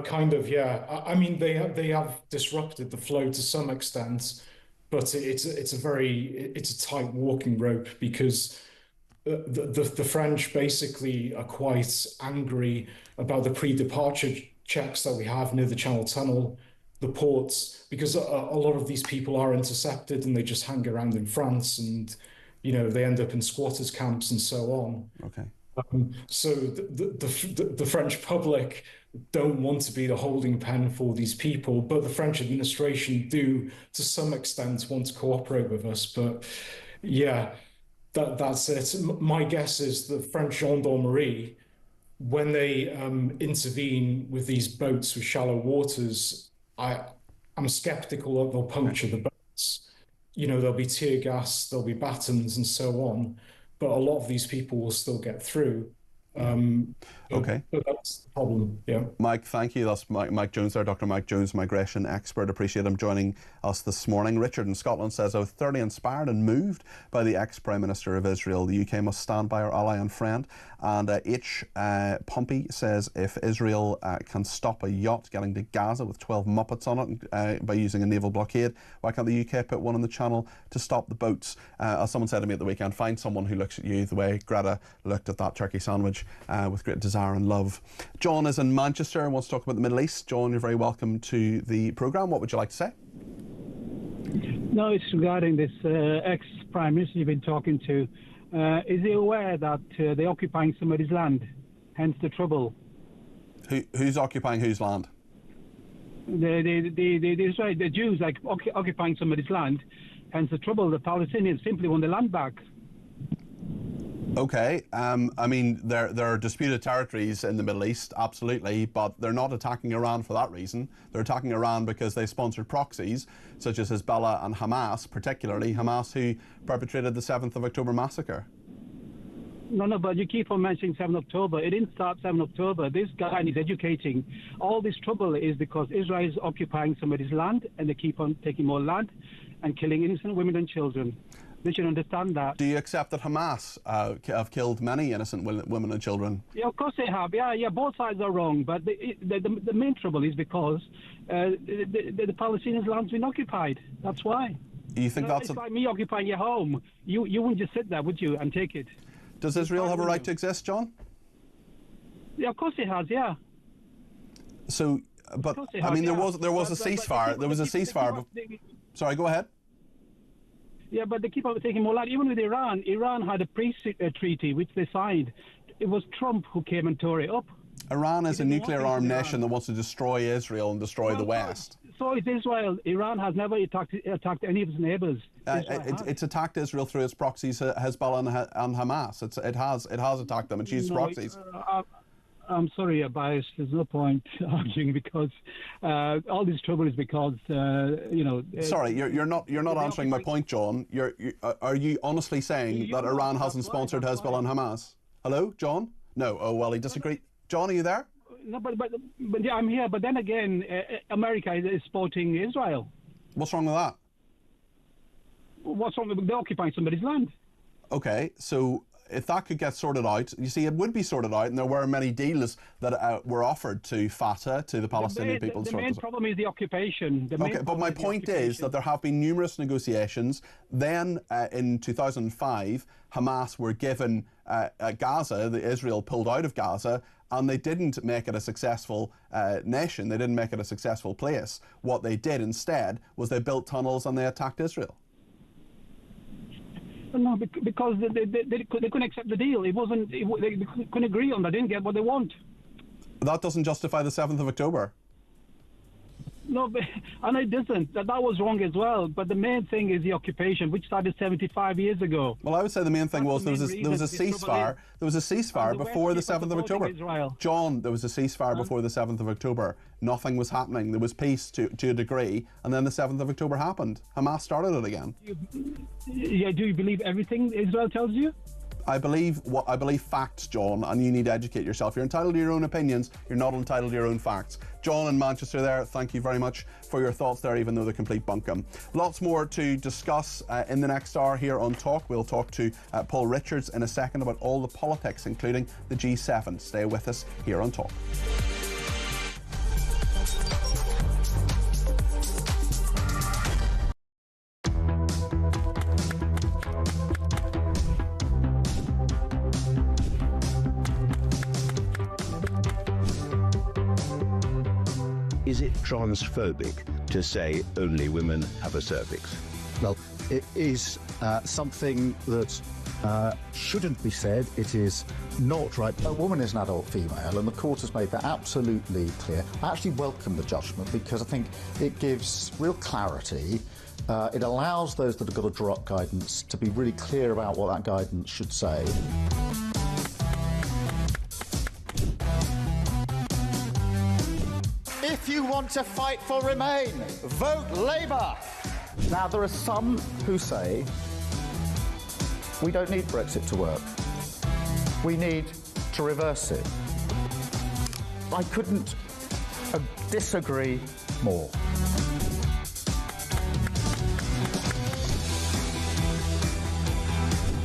W: Kind of, yeah. I mean, they have disrupted the flow to some extent, but it's a tight walking rope because the French basically are quite angry about the pre-departure checks that we have near the Channel Tunnel, the ports, because a lot of these people are intercepted and they just hang around in France and, you know, they end up in squatters camps and so on.
F: Okay.
W: So the French public don't want to be the holding pen for these people, but the French administration do, to some extent, want to cooperate with us. But yeah, that's it. My guess is the French gendarmerie, when they intervene with these boats with shallow waters, I'm skeptical that they'll puncture the boats. You know, there'll be tear gas, there'll be batons and so on. but a lot of these people will still get through.
F: Okay.
W: But that's the problem, yeah.
F: Mike, thank you. That's Mike Jones there, Dr. Mike Jones, migration expert. Appreciate him joining us this morning. Richard in Scotland says, I was thoroughly inspired and moved by the ex-Prime Minister of Israel. The UK must stand by our ally and friend. And Pompey says, if Israel can stop a yacht getting to Gaza with 12 Muppets on it by using a naval blockade, why can't the UK put one in the channel to stop the boats? As someone said to me at the weekend, find someone who looks at you the way Greta looked at that turkey sandwich with great desire and love. John is in Manchester and wants to talk about the Middle East. John, you're very welcome to the programme. What would you like to say?
B: No, it's regarding this ex-Prime Minister you've been talking to. Is he aware that they're occupying somebody's land, hence the trouble?
F: Who's occupying whose land?
B: The Jews like occupying somebody's land, hence the trouble. The Palestinians simply want the land back.
F: Okay, I mean, there are disputed territories in the Middle East, absolutely, but they're not attacking Iran for that reason. They're attacking Iran because they sponsored proxies, such as Hezbollah and Hamas, particularly Hamas, who perpetrated the 7th of October massacre.
B: No, but you keep on mentioning 7th October. It didn't start 7th October. This guy is educating. All this trouble is because Israel is occupying somebody's land, and they keep on taking more land and killing innocent women and children. They should understand that.
F: Do you accept that Hamas have killed many innocent women and children?
B: Yeah, of course they have. Yeah, both sides are wrong. But the main trouble is because the Palestinians' land's been occupied. That's why.
F: You think that's
B: it's like me occupying your home. You wouldn't just sit there, would you, and take it?
F: Does Israel have a right to exist, John?
B: Yeah, of course it has. Yeah.
F: So, but I mean, there was a ceasefire. There was a ceasefire. Sorry, go ahead.
B: Yeah, but they keep on taking more land. Even with Iran, Iran had a peace treaty which they signed. It was Trump who came and tore it up.
F: Iran is a nuclear-armed nation that wants to destroy Israel and destroy the West.
B: So is Israel. Iran has never attacked any of its neighbours.
F: It's attacked Israel through its proxies, Hezbollah and Hamas. It has attacked them and used proxies.
B: I'm sorry, you're biased. There's no point arguing because all this trouble is because
F: Sorry, you're not answering my point, John. Are you honestly saying that Iran hasn't sponsored Hezbollah and Hamas? Hello, John? No. Oh well, he disagreed. John, are you there?
B: No, but yeah, I'm here. But then again, America is supporting Israel.
F: What's wrong with that?
B: What's wrong with they're occupying somebody's land?
F: Okay, so if that could get sorted out, you see, it would be sorted out, and there were many deals that were offered to Fatah, to the Palestinian people.
B: The main problem is the occupation.
F: But my point is that there have been numerous negotiations. Then, in 2005, Hamas were given Gaza. Israel pulled out of Gaza, and they didn't make it a successful nation. They didn't make it a successful place. What they did instead was they built tunnels and they attacked Israel.
B: No, because they couldn't accept the deal. They couldn't agree on that. They didn't get what they want.
F: That doesn't justify the 7th of October.
B: No, and it doesn't. That was wrong as well. But the main thing is the occupation, which started 75 years ago.
F: Well, I would say the main thing was there was a ceasefire. There was a ceasefire before the 7th of October.
B: Israel.
F: John, there was a ceasefire before the 7th of October. Nothing was happening. There was peace to a degree, and then the 7th of October happened. Hamas started it again.
B: Yeah, do you believe everything Israel tells you?
F: I believe facts, John, and you need to educate yourself. You're entitled to your own opinions. You're not entitled to your own facts. John in Manchester there, thank you very much for your thoughts there, even though they're complete bunkum. Lots more to discuss in the next hour here on Talk. We'll talk to Paul Richards in a second about all the politics, including the G7. Stay with us here on Talk.
C: Is it transphobic to say only women have a cervix?
A: Well, it is something that shouldn't be said. It is not right. A woman is an adult female, and the court has made that absolutely clear. I actually welcome the judgment because I think it gives real clarity. It allows those that have got to draw up guidance to be really clear about what that guidance should say. If you want to fight for Remain, vote Labour. Now, there are some who say We don't need Brexit to work. We need to reverse it. I couldn't disagree more.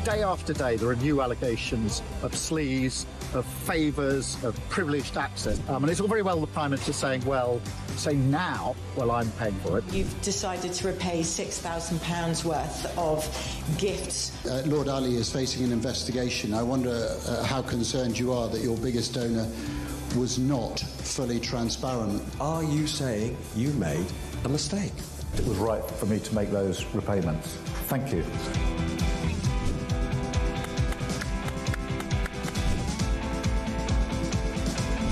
A: Day after day, there are new allegations of sleaze, of favours, of privileged access. And it's all very well the Prime Minister saying, well, say now, well, I'm paying for it.
H: You've decided to repay £6,000 worth of gifts.
L: Lord Ali is facing an investigation. I wonder how concerned you are that your biggest donor was not fully transparent.
D: Are you saying you made a mistake?
A: It was right for me to make those repayments. Thank you.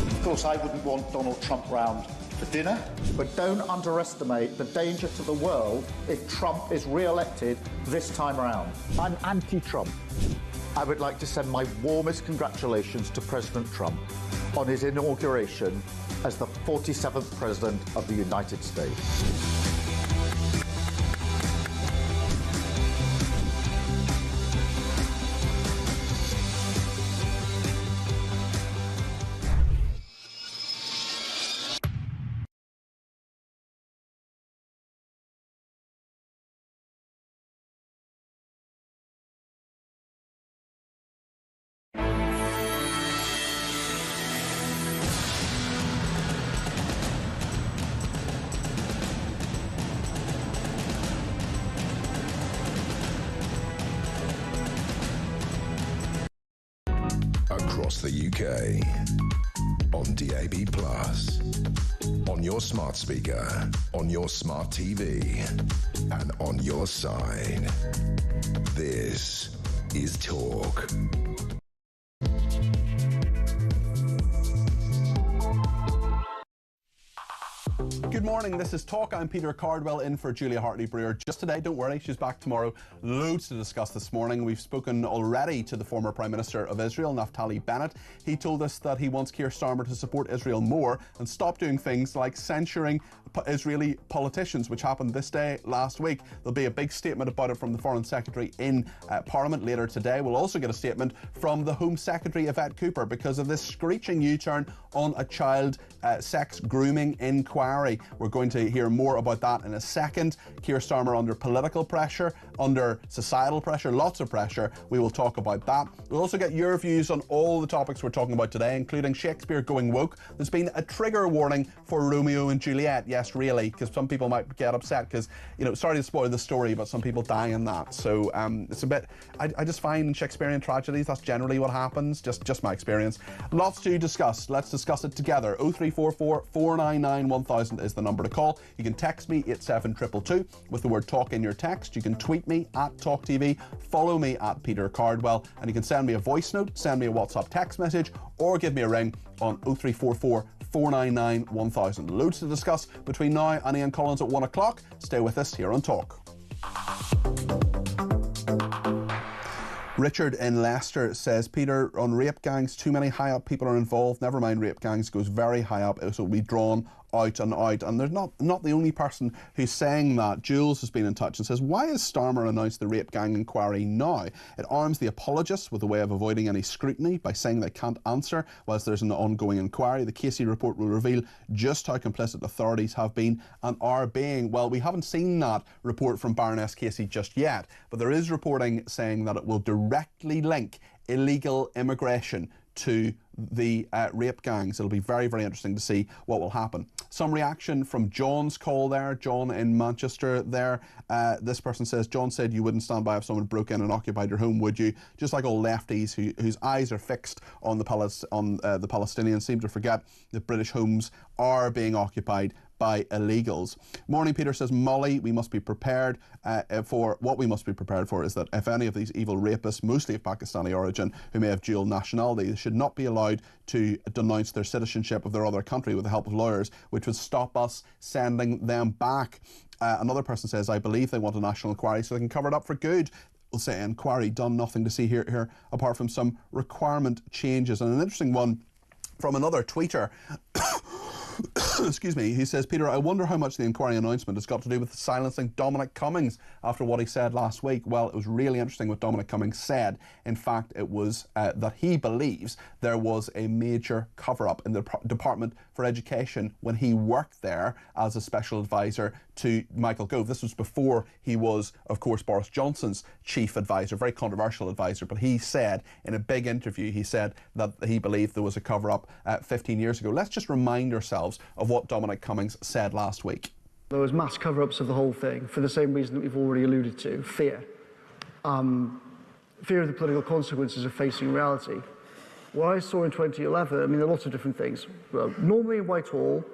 A: Of course, I wouldn't want Donald Trump round for dinner, but don't underestimate the danger to the world if Trump is re-elected this time around. I'm anti-Trump. I would like to send my warmest congratulations to President Trump on his inauguration as the 47th President of the United States.
E: Across the UK, on DAB+, on your smart speaker, on your smart TV, and on your side. This is Talk.
F: Good morning, this is Talk. I'm Peter Cardwell in for Julia Hartley-Brewer. Just today, don't worry, she's back tomorrow. Loads to discuss this morning. We've spoken already to the former Prime Minister of Israel, Naftali Bennett. He told us that he wants Keir Starmer to support Israel more and stop doing things like censuring Israeli politicians, which happened this day last week. There'll be a big statement about it from the Foreign Secretary in Parliament later today. We'll also get a statement from the Home Secretary, Yvette Cooper, because of this screeching U-turn on a child sex grooming inquiry. We're going to hear more about that in a second. Keir Starmer under political pressure, under societal pressure, lots of pressure. We will talk about that. We'll also get your views on all the topics we're talking about today, including Shakespeare going woke. There's been a trigger warning for Romeo and Juliet. Yes, really, because some people might get upset because, you know, sorry to spoil the story, but some people die in that. So it's a bit, I just find in Shakespearean tragedies, that's generally what happens, just my experience. Lots to discuss. Let's discuss it together. 0344 499 1000 is the number to call. You can text me 87222 with the word talk in your text. You can tweet me at talkTV, follow me at Peter Cardwell, and you can send me a voice note, send me a WhatsApp text message, or give me a ring on 0344 499 1000. Loads to discuss between now and Ian Collins at 1 o'clock. Stay with us here on Talk. Richard in Leicester says, Peter, on rape gangs, too many high up people are involved. Never mind rape gangs, goes very high up, so it'll be drawn out and out. And there's not the only person who's saying that. Jules has been in touch and says, why has Starmer announced the rape gang inquiry now? It arms the apologists with a way of avoiding any scrutiny by saying they can't answer whilst there's an ongoing inquiry. The Casey report will reveal just how complicit authorities have been and are being. Well, we haven't seen that report from Baroness Casey just yet, but there is reporting saying that it will directly link illegal immigration to the rape gangs. It'll be very, very interesting to see what will happen. Some reaction from John's call there, John in Manchester there. This person says, John said you wouldn't stand by if someone broke in and occupied your home, would you? Just like all lefties whose eyes are fixed on the Palestinians seem to forget that British homes are being occupied by illegals. Morning Peter says, Molly, we must be prepared for what we must be prepared for is that if any of these evil rapists, mostly of Pakistani origin, who may have dual nationality, should not be allowed to denounce their citizenship of their other country with the help of lawyers, which would stop us sending them back. Another person says, I believe they want a national inquiry so they can cover it up for good. We'll say inquiry done, nothing to see here apart from some requirement changes. And an interesting one from another tweeter Excuse me. He says, Peter, I wonder how much the inquiry announcement has got to do with silencing Dominic Cummings after what he said last week. Well, it was really interesting what Dominic Cummings said. In fact, it was that he believes there was a major cover-up in the Department for Education when he worked there as a special advisor to Michael Gove. This was before he was, of course, Boris Johnson's chief advisor, very controversial advisor, but he said in a big interview, he said that he believed there was a cover-up 15 years ago. Let's just remind ourselves of what Dominic Cummings said last week.
M: There was mass cover-ups of the whole thing for the same reason that we've already alluded to, fear. Fear of the political consequences of facing reality. What I saw in 2011, I mean, there are lots of different things. Well, normally in Whitehall,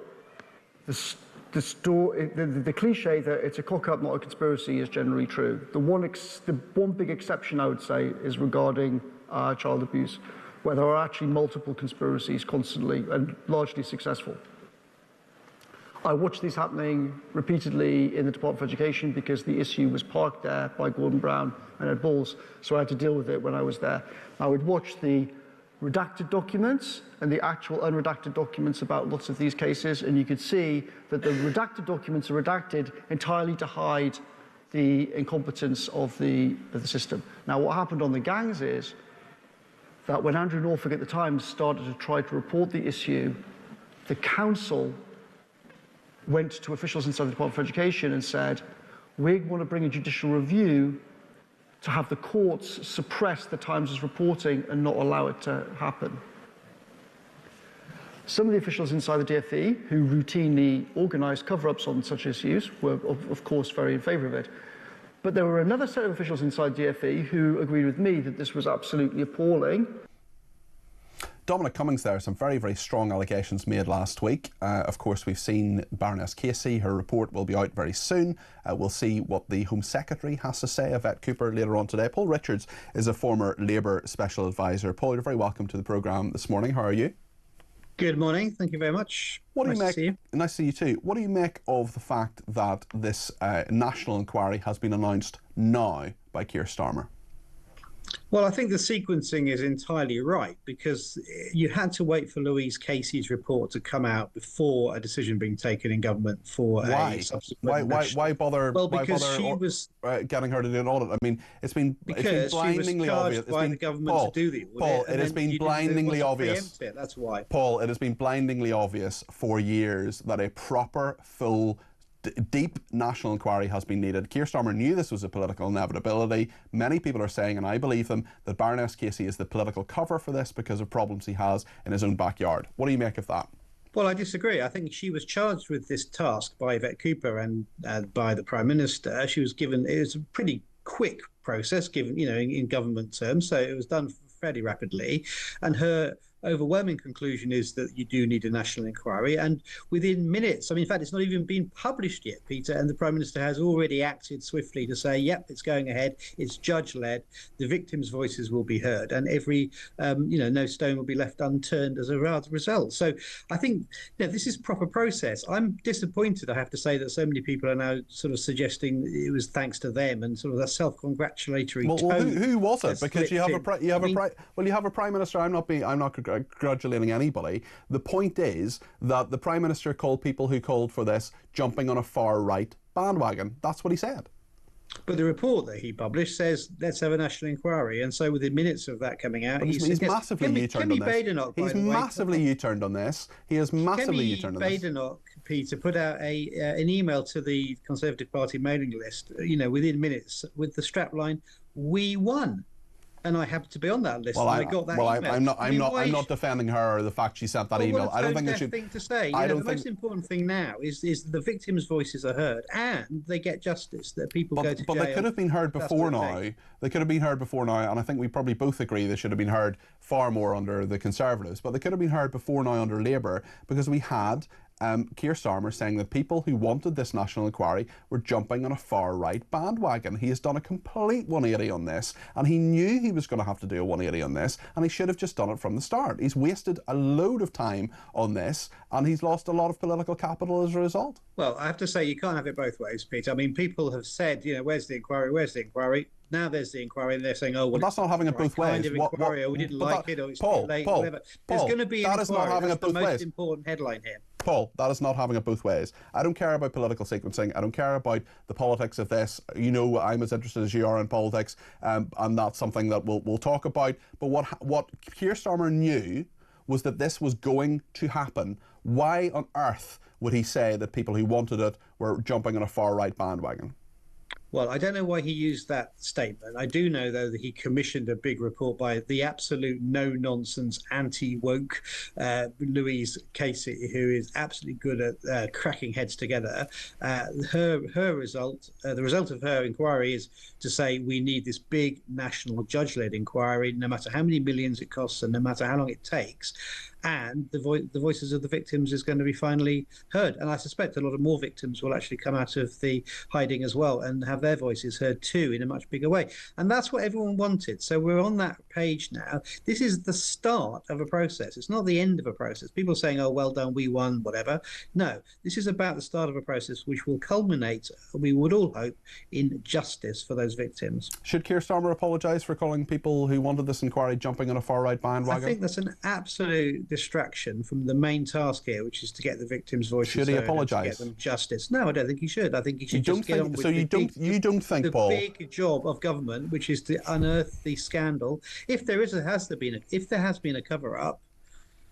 M: the cliche that it's a cock-up, not a conspiracy, is generally true. The one big exception, I would say, is regarding child abuse, where there are actually multiple conspiracies constantly and largely successful. I watched these happening repeatedly in the Department of Education because the issue was parked there by Gordon Brown and Ed Balls, so I had to deal with it when I was there. I would watch the redacted documents and the actual unredacted documents about lots of these cases, and you could see that the redacted documents are redacted entirely to hide the incompetence of the system. Now, what happened on the gangs is that when Andrew Norfolk at the time started to try to report the issue, the council went to officials inside the Department of Education and said, we want to bring a judicial review to have the courts suppress the Times' reporting and not allow it to happen. Some of the officials inside the DfE, who routinely organised cover-ups on such issues, were of course very in favour of it. But there were another set of officials inside DfE who agreed with me that this was absolutely appalling.
F: Dominic Cummings there, some very, very strong allegations made last week. Of course, we've seen Baroness Casey. Her report will be out very soon. We'll see what the Home Secretary has to say, Yvette Cooper, later on today. Paul Richards is a former Labour Special Advisor. Paul, you're very welcome to the programme this morning. How are you?
P: Good morning. Thank you very much.
F: What do you make?
P: To see you.
F: Nice to see you too. What do you make of the fact that this national inquiry has been announced now by Keir Starmer?
P: Well, I think the sequencing is entirely right, because you had to wait for Louise Casey's report to come out before a decision being taken in government for a subsequent
F: why bother?
P: Well, because
F: why bother
P: she was
F: getting her to do an audit. I mean, it's been blindingly obvious
P: by the government
F: Paul,
P: to do the audit.
F: Paul, it has been blindingly obvious.
P: That's why.
F: Paul, it has been blindingly obvious for years that a proper, full, deep national inquiry has been needed. Keir Starmer knew this was a political inevitability. Many people are saying, and I believe them, that Baroness Casey is the political cover for this because of problems he has in his own backyard. What do you make of that?
P: Well, I disagree. I think she was charged with this task by Yvette Cooper and by the Prime Minister. She was given, it was a pretty quick process, given, you know, in government terms, so it was done fairly rapidly. And her overwhelming conclusion is that you do need a national inquiry, and within minutes, I mean, in fact, it's not even been published yet, Peter, and the Prime Minister has already acted swiftly to say, yep, it's going ahead, it's judge-led, the victims' voices will be heard, and every, no stone will be left unturned as a result. So I think this is proper process. I'm disappointed, I have to say, that so many people are now sort of suggesting it was thanks to them, and sort of a self-congratulatory tone.
F: Well, who was it? Because you have a Prime Minister. I'm not congratulating anybody. The point is that the Prime Minister called people who called for this jumping on a far-right bandwagon. That's what he said.
P: But the report that he published says, let's have a national inquiry. And so within minutes of that coming out,
F: he's massively U-turned on this. He's massively U-turned on this. He has massively U-turned on this.
P: Badenoch, Peter, put out an email to the Conservative Party mailing list, within minutes with the strapline, "We won." And I happened to be on that list.
F: Well,
P: I got that email.
F: I'm not defending her or the fact she sent that email.
P: I don't think that should. Thing to say. The most important thing now is the victims' voices are heard and they get justice. That people go to jail.
F: But they could have been heard before now. They could have been heard before now, and I think we probably both agree they should have been heard far more under the Conservatives. But they could have been heard before now under Labour, because we had Keir Starmer saying that people who wanted this national inquiry were jumping on a far-right bandwagon. He has done a complete 180 on this, and he knew he was going to have to do a 180 on this, and he should have just done it from the start. He's wasted a load of time on this, and he's lost a lot of political capital as a result.
P: Well, I have to say, you can't have it both ways, Peter. I mean, people have said, where's the inquiry, where's the inquiry? Now there's the inquiry, and they're saying, oh, well,
F: that's not having it both ways.
P: Kind of inquiry, or we didn't like it, or it's too late, whatever. There's going to be an inquiry. That's the most important headline here.
F: Paul, that is not having it both ways. I don't care about political sequencing. I don't care about the politics of this. You know, I'm as interested as you are in politics, and that's something that we'll talk about. But what Keir Starmer knew was that this was going to happen. Why on earth would he say that people who wanted it were jumping on a far-right bandwagon?
P: Well, I don't know why he used that statement. I do know, though, that he commissioned a big report by the absolute no-nonsense, anti-woke Louise Casey, who is absolutely good at cracking heads together. Her result, the result of her inquiry is to say we need this big national judge-led inquiry, no matter how many millions it costs and no matter how long it takes. And the voices of the victims is going to be finally heard. And I suspect a lot of more victims will actually come out of the hiding as well and have their voices heard too in a much bigger way. And that's what everyone wanted. So we're on that page now. This is the start of a process. It's not the end of a process. People saying, oh, well done, we won, whatever. No, this is about the start of a process which will culminate, we would all hope, in justice for those victims.
F: Should Keir Starmer apologise for calling people who wanted this inquiry jumping on a far-right bandwagon?
P: I think that's an absolute distraction from the main task here, which is to get the victims' voices heard.
F: Should he apologise?
P: To get them justice. No, I don't think he should. I think he should just get on with
F: you don't think, Paul,
P: the big job of government, which is to unearth the scandal. If there has been a cover-up,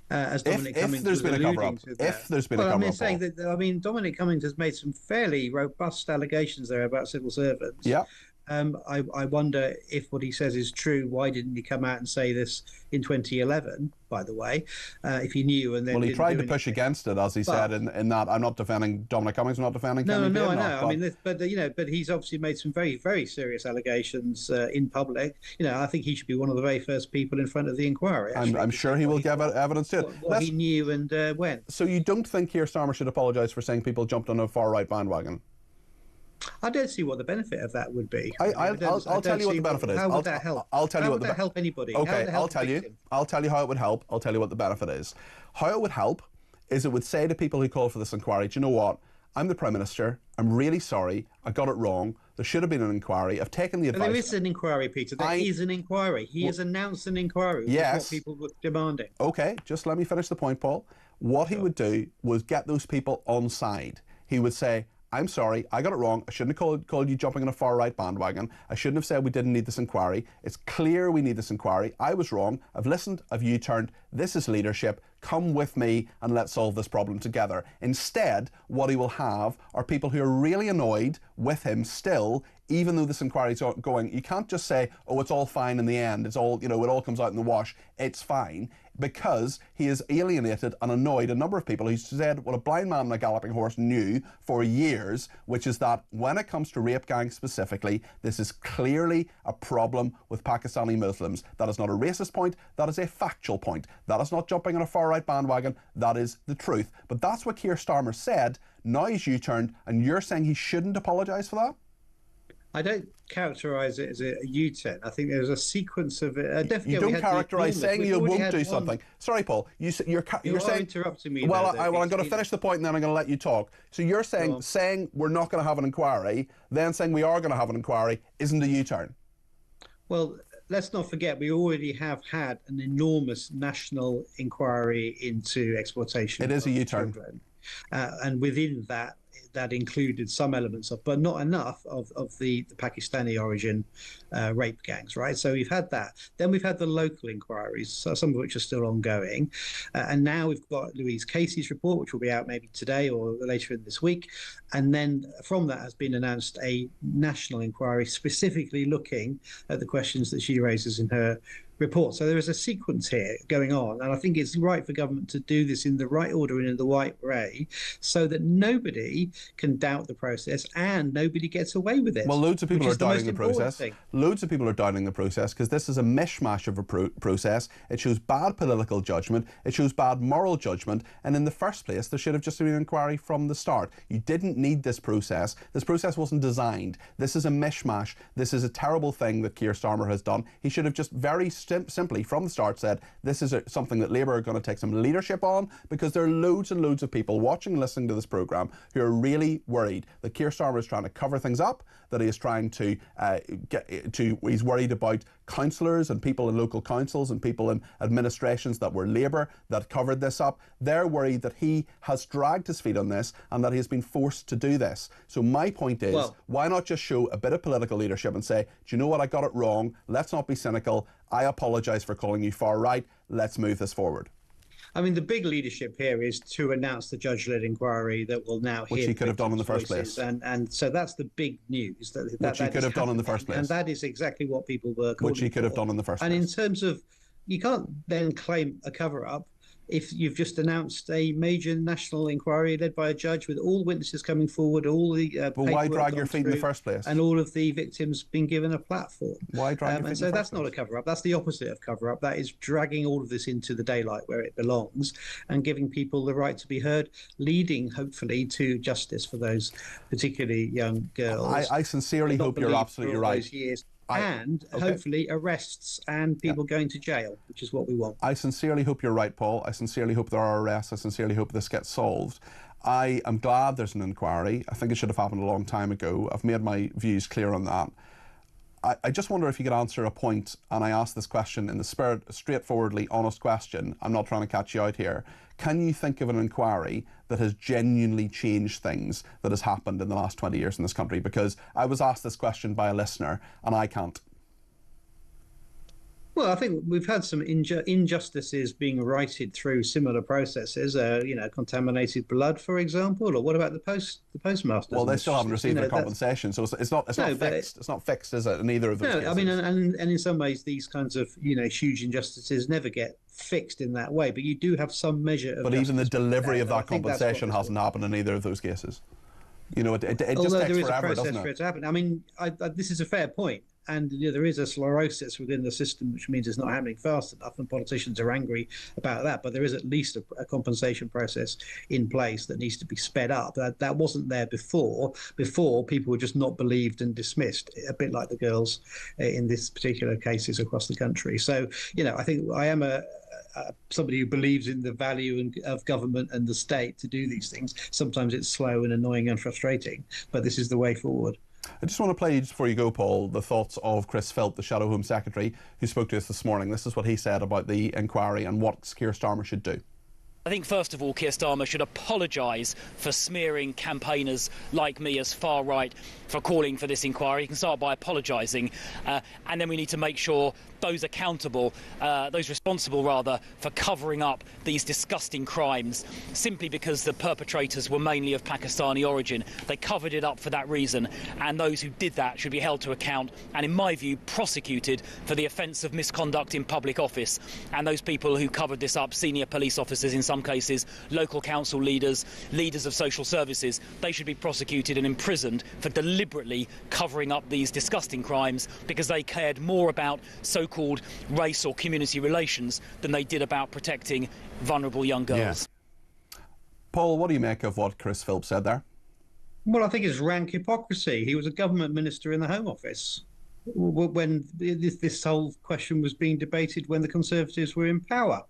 P: as Dominic Cummings was alluding to that.
F: If there's been a cover-up,
P: Dominic Cummings has made some fairly robust allegations there about civil servants.
F: Yeah.
P: I wonder if what he says is true. Why didn't he come out and say this in 2011, by the way, if he knew? And then
F: well, he tried to push against it, as he said in that. I'm not defending Dominic Cummings. I'm not defending
P: No,
F: Kevin
P: I
F: Bain,
P: know. But he's obviously made some very, very serious allegations in public. I think he should be one of the very first people in front of the inquiry.
F: I'm sure he will give evidence to it.
P: What he knew and when.
F: So you don't think Keir Starmer should apologise for saying people jumped on a far-right bandwagon?
P: I don't see what the benefit of that would be.
F: I'll tell you what the benefit is.
P: How would that help?
F: I'll tell you
P: how
F: what
P: would that help anybody?
F: Okay, I'll tell you how it would help. I'll tell you what the benefit is. How it would help is it would say to people who call for this inquiry, do you know what? I'm the Prime Minister. I'm really sorry. I got it wrong. There should have been an inquiry. I've taken the advice.
P: There is an inquiry, Peter. There is an inquiry. He has announced an inquiry, which is what people were demanding.
F: Okay, just let me finish the point, Paul. What he would do was get those people on side. He would say, I'm sorry, I got it wrong. I shouldn't have called you jumping on a far-right bandwagon. I shouldn't have said we didn't need this inquiry. It's clear we need this inquiry. I was wrong. I've listened. I've U-turned. This is leadership. Come with me and let's solve this problem together. Instead, what he will have are people who are really annoyed with him still, even though this inquiry is going. You can't just say, oh, it's all fine in the end. It's all, it all comes out in the wash. It's fine. Because he has alienated and annoyed a number of people. He said what a blind man on a galloping horse knew for years, which is that when it comes to rape gangs specifically, this is clearly a problem with Pakistani Muslims. That is not a racist point. That is a factual point. That is not jumping on a far-right bandwagon. That is the truth. But that's what Keir Starmer said. Now he's U-turned, and you're saying he shouldn't apologise for that?
P: I don't characterise it as a U-turn. I think there's a sequence of
F: you don't characterise saying you won't do something. Sorry, Paul. You're saying
P: interrupting me.
F: Well, I'm going to finish the point and then I'm going to let you talk. So you're saying we're not going to have an inquiry, then saying we are going to have an inquiry isn't a U-turn.
P: Well, let's not forget we already have had an enormous national inquiry into exploitation.
F: It is a U-turn,
P: and within that included some elements of, but not enough of the Pakistani origin rape gangs, right? So we've had that. Then we've had the local inquiries, some of which are still ongoing. And now we've got Louise Casey's report, which will be out maybe today or later in this week. And then from that has been announced a national inquiry specifically looking at the questions that she raises in her report. So there is a sequence here going on, and I think it's right for government to do this in the right order and in the right way so that nobody can doubt the process and nobody gets away with it.
F: Well, loads of people are doubting the process. Loads of people are doubting the process because this is a mishmash of a process. It shows bad political judgment. It shows bad moral judgment. And in the first place, there should have just been an inquiry from the start. You didn't need this process. This process wasn't designed. This is a mishmash. This is a terrible thing that Keir Starmer has done. He should have just very simply from the start said this is something that Labour are going to take some leadership on, because there are loads and loads of people watching and listening to this programme who are really worried that Keir Starmer is trying to cover things up, that he is trying to he's worried about councillors and people in local councils and people in administrations that were Labour that covered this up. They're worried that he has dragged his feet on this and that he has been forced to do this. So my point is, why not just show a bit of political leadership and say, do you know what, I got it wrong, let's not be cynical, I apologise for calling you far right, let's move this forward.
P: I mean, the big leadership here is to announce the judge-led inquiry that will now
F: which he could have done in the first place.
P: And so that's the big news.
F: Which he could have done in the first place.
P: And that is exactly what people were calling for.
F: Which he could have done in the first place.
P: And in terms of, you can't then claim a cover-up if you've just announced a major national inquiry led by a judge with all witnesses coming forward, all the
F: but why drag your feet in the first place?
P: And all of the victims being given a platform.
F: Why drag your feet
P: and so that's not a cover-up. That's the opposite of cover-up. That is dragging all of this into the daylight where it belongs and giving people the right to be heard, leading, hopefully, to justice for those particularly young girls.
F: I sincerely hope you're absolutely right.
P: And hopefully arrests and people going to jail, which is what we want.
F: I sincerely hope you're right, Paul. I sincerely hope there are arrests. I sincerely hope this gets solved. I am glad there's an inquiry. I think it should have happened a long time ago. I've made my views clear on that. I just wonder if you could answer a point, and I ask this question in the spirit, a straightforwardly honest question. I'm not trying to catch you out here. Can you think of an inquiry that has genuinely changed things that has happened in the last 20 years in this country? Because I was asked this question by a listener, and I can't.
P: Well, I think we've had some injustices being righted through similar processes. Contaminated blood, for example, or what about the postmasters?
F: Well, they still haven't received their compensation, so it's not fixed. It's not fixed, is it? In either of those cases.
P: I mean, and in some ways, these kinds of huge injustices never get fixed in that way. But you do have some measure of.
F: But even the delivery of that compensation hasn't happened in either of those cases. It just takes forever, doesn't it?
P: For it to happen. I mean, this is a fair point. And there is a sclerosis within the system, which means it's not happening fast enough, and politicians are angry about that. But there is at least a compensation process in place that needs to be sped up. That wasn't there before. Before, people were just not believed and dismissed, a bit like the girls in this particular cases across the country. So, I think I am somebody who believes in the value of government and the state to do these things. Sometimes it's slow and annoying and frustrating, but this is the way forward.
F: I just want to play, just before you go, Paul, the thoughts of Chris Philp, the Shadow Home Secretary, who spoke to us this morning. This is what he said about the inquiry and what Keir Starmer should do.
Q: I think, first of all, Keir Starmer should apologise for smearing campaigners like me as far right for calling for this inquiry. He can start by apologising, and then we need to make sure those accountable, those responsible rather, for covering up these disgusting crimes, simply because the perpetrators were mainly of Pakistani origin. They covered it up for that reason, and those who did that should be held to account and, in my view, prosecuted for the offence of misconduct in public office. And those people who covered this up, senior police officers in some cases, local council leaders, leaders of social services, they should be prosecuted and imprisoned for deliberately covering up these disgusting crimes because they cared more about so-called race or community relations than they did about protecting vulnerable young girls.
F: Yeah. Paul, what do you make of what Chris Philp said there?
P: Well, I think it's rank hypocrisy. He was a government minister in the Home Office when this whole question was being debated when the Conservatives were in power.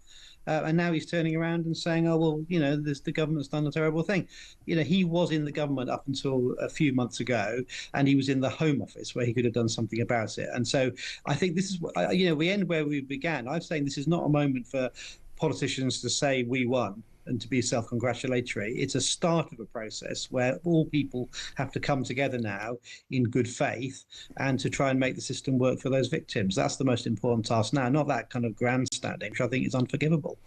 P: And now he's turning around and saying, oh, well, the government's done a terrible thing. He was in the government up until a few months ago, and he was in the Home Office where he could have done something about it. And so I think this is, we end where we began. I'm saying this is not a moment for politicians to say we won and to be self-congratulatory. It's a start of a process where all people have to come together now in good faith and to try and make the system work for those victims. That's the most important task now, not that kind of grandstanding, which I think is unforgivable.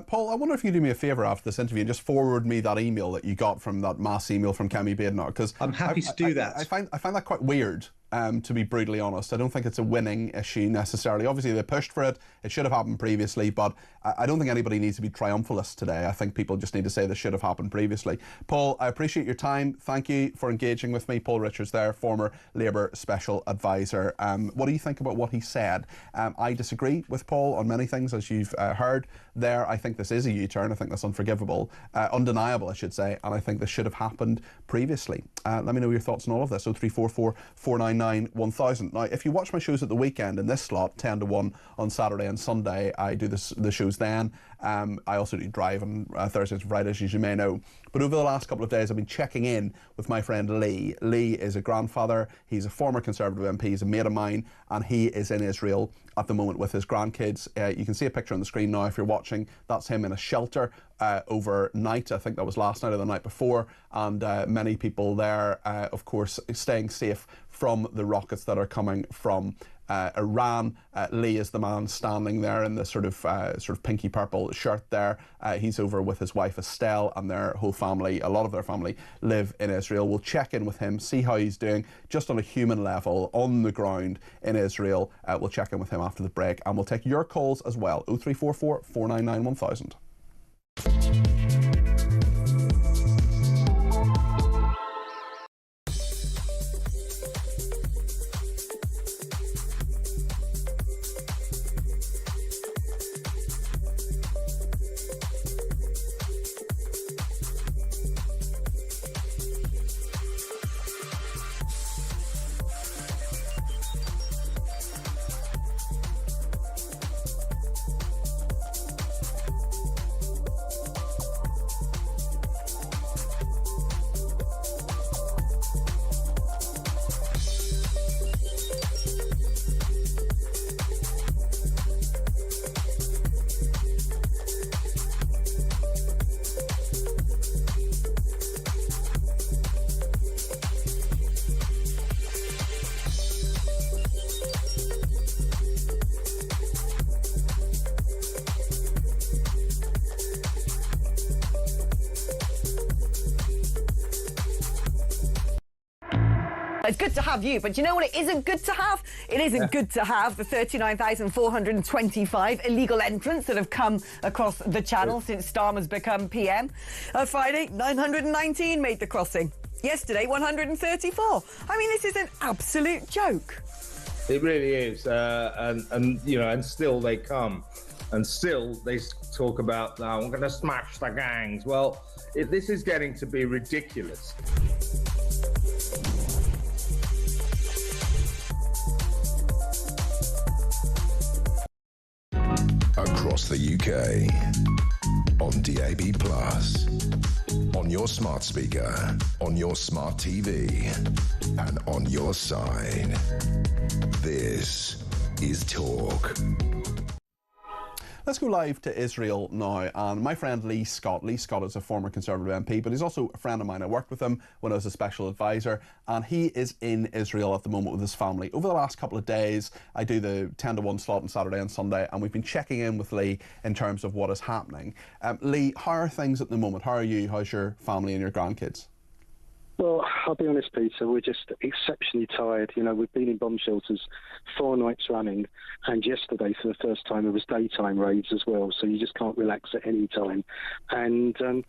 F: Paul, I wonder if you do me a favour after this interview and just forward me that email that you got from that mass email from Kemi Badenoch, because
P: I'm happy to do that.
F: I find that quite weird. To be brutally honest, I don't think it's a winning issue necessarily. Obviously, they pushed for it. It should have happened previously, but I don't think anybody needs to be triumphalist today. I think people just need to say this should have happened previously. Paul, I appreciate your time. Thank you for engaging with me. Paul Richards there, former Labour Special Advisor. What do you think about what he said? I disagree with Paul on many things, as you've heard there. I think this is a U-turn. I think that's unforgivable, undeniable, I should say, and I think this should have happened previously. Let me know your thoughts on all of this. 0344 499 1000. Now, if you watch my shows at the weekend in this slot, 10 to 1 on Saturday and Sunday, I do the shows then. I also do drive on Thursdays and Fridays, as you may know. But over the last couple of days, I've been checking in with my friend Lee. Lee is a grandfather. He's a former Conservative MP. He's a mate of mine, and he is in Israel at the moment with his grandkids. You can see a picture on the screen now if you're watching. That's him in a shelter overnight. I think that was last night or the night before. And many people there, of course, staying safe from the rockets that are coming from Iran. Lee is the man standing there in the sort of pinky purple shirt there. He's over with his wife Estelle, and their whole family, a lot of their family, live in Israel. We'll check in with him, see how he's doing, just on a human level, on the ground in Israel. We'll check in with him after the break, and we'll take your calls as well. 0344 499 1000.
R: It's good to have you, but do you know what it isn't good to have? It isn't good to have the 39,425 illegal entrants that have come across the channel since Starmer's become PM. Friday, 919 made the crossing. Yesterday, 134. I mean, this is an absolute joke.
S: It really is, and you know, and still they come, and still they talk about, "Oh, I'm going to smash the gangs." Well, this is getting to be ridiculous.
E: Across the UK, on DAB+, on your smart speaker, on your smart TV, and on your side. This is Talk.
F: Let's go live to Israel now, and my friend Lee Scott. Lee Scott is a former Conservative MP, but he's also a friend of mine. I worked with him when I was a special advisor, and he is in Israel at the moment with his family. Over the last couple of days, I do the 10 to 1 slot on Saturday and Sunday, and we've been checking in with Lee in terms of what is happening. Lee, how are things at the moment? How are you? How's your family and your grandkids?
U: Well, I'll be honest, Peter, we're just exceptionally tired. You know, we've been in bomb shelters 4 nights running, and yesterday, for the first time, it was daytime raids as well, so you just can't relax at any time. And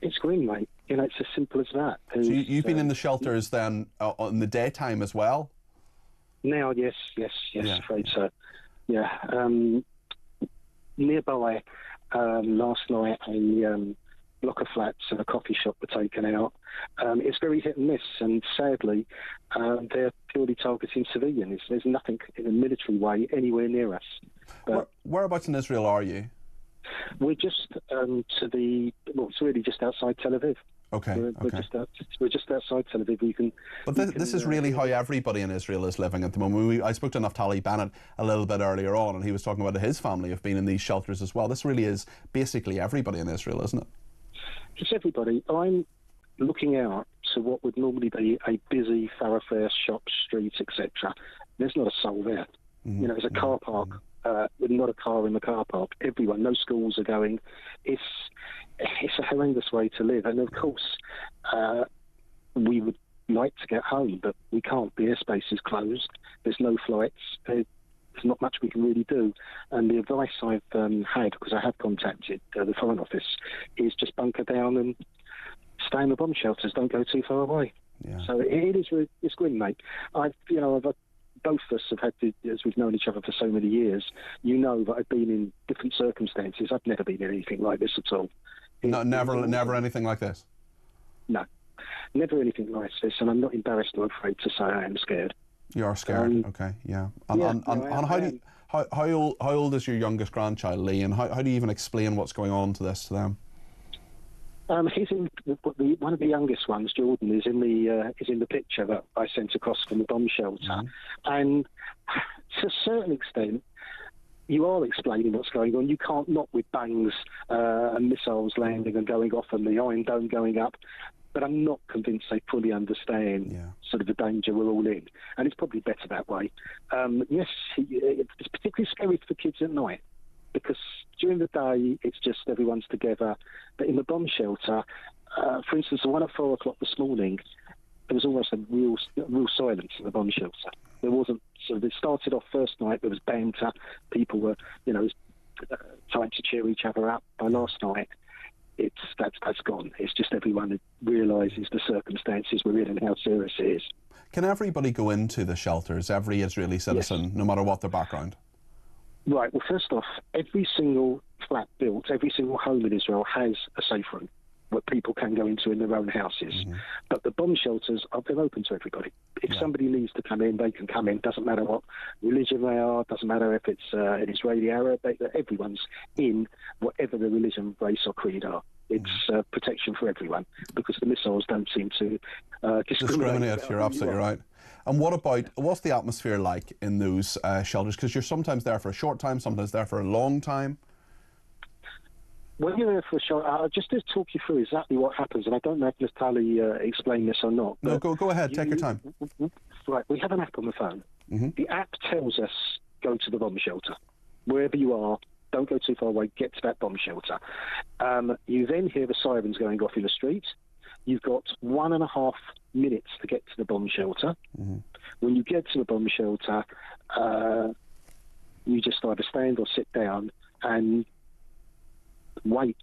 U: it's grim, mate. You know, it's as simple as that.
F: So you've been in the shelters then in the daytime as well?
U: Now, yes, afraid so. Yeah. Nearby, last night, a block of flats and a coffee shop were taken out. It's very hit and miss, and sadly, they're purely targeting civilians. There's nothing in a military way anywhere near us. But
F: whereabouts in Israel are you?
U: We're just it's really just outside Tel Aviv.
F: Okay.
U: We're just outside Tel Aviv.
F: But this is really how everybody in Israel is living at the moment. I spoke to Naftali Bennett a little bit earlier on, and he was talking about his family have been in these shelters as well. This really is basically everybody in Israel, isn't it?
U: It's everybody. I'm looking out to what would normally be a busy thoroughfare, shops, streets, etc. There's not a soul there. Mm-hmm. You know, there's a car park with not a car in the car park. Everyone, no schools are going. It's a horrendous way to live. And of course, we would like to get home, but we can't. The airspace is closed. There's no flights. There's not much we can really do. And the advice I've had, because I have contacted the Foreign Office, is just bunker down and stay in the bomb shelters. Don't go too far away.
F: Yeah.
U: So it's grim, mate. Both of us have had to, as we've known each other for so many years, you know that I've been in different circumstances. I've never been in anything like this at all.
F: No, never anything like this?
U: No, never anything like this, and I'm not embarrassed or afraid to say I am scared.
F: You are scared, okay, yeah. And How old is your youngest grandchild, Lee, and how do you even explain what's going on to them?
U: He's in one of the youngest ones. Jordan is in the picture that I sent across from the bomb shelter, and to a certain extent, you are explaining what's going on. You can't not with bangs and missiles landing and going off and the Iron Dome going up. But I'm not convinced they fully understand sort of the danger we're all in. And it's probably better that way. Yes, it's particularly scary for kids at night because during the day it's just everyone's together. But in the bomb shelter, for instance, the one at 4 o'clock this morning, there was almost a real silence in the bomb shelter. There wasn't. So it started off first night. There was banter. People were, trying to cheer each other up. By last night, that's gone. It's just everyone realises the circumstances we're in and how serious it is.
F: Can everybody go into the shelters? Every Israeli citizen, no matter what their background? Right.
U: Well, first off, every single flat built, every single home in Israel has a safe room where people can go into in their own houses. But the bomb shelters they're open to everybody. If somebody needs to come in, they can come in. Doesn't matter what religion they are. Doesn't matter if it's an Israeli Arab. Everyone's in, whatever the religion, race or creed are. It's protection for everyone because the missiles don't seem to discriminate.
F: You're absolutely right. And what's the atmosphere like in those shelters? Because you're sometimes there for a short time, sometimes there for a long time.
U: When you're there for a short, just to talk you through exactly what happens, and I don't know if Natalie explained this or not.
F: No, go ahead, take your time.
U: Right, we have an app on the phone. The app tells us, go to the bomb shelter. Wherever you are, don't go too far away, get to that bomb shelter. You then hear the sirens going off in the street. You've got 1.5 minutes to get to the bomb shelter. When you get to the bomb shelter, you just either stand or sit down and wait.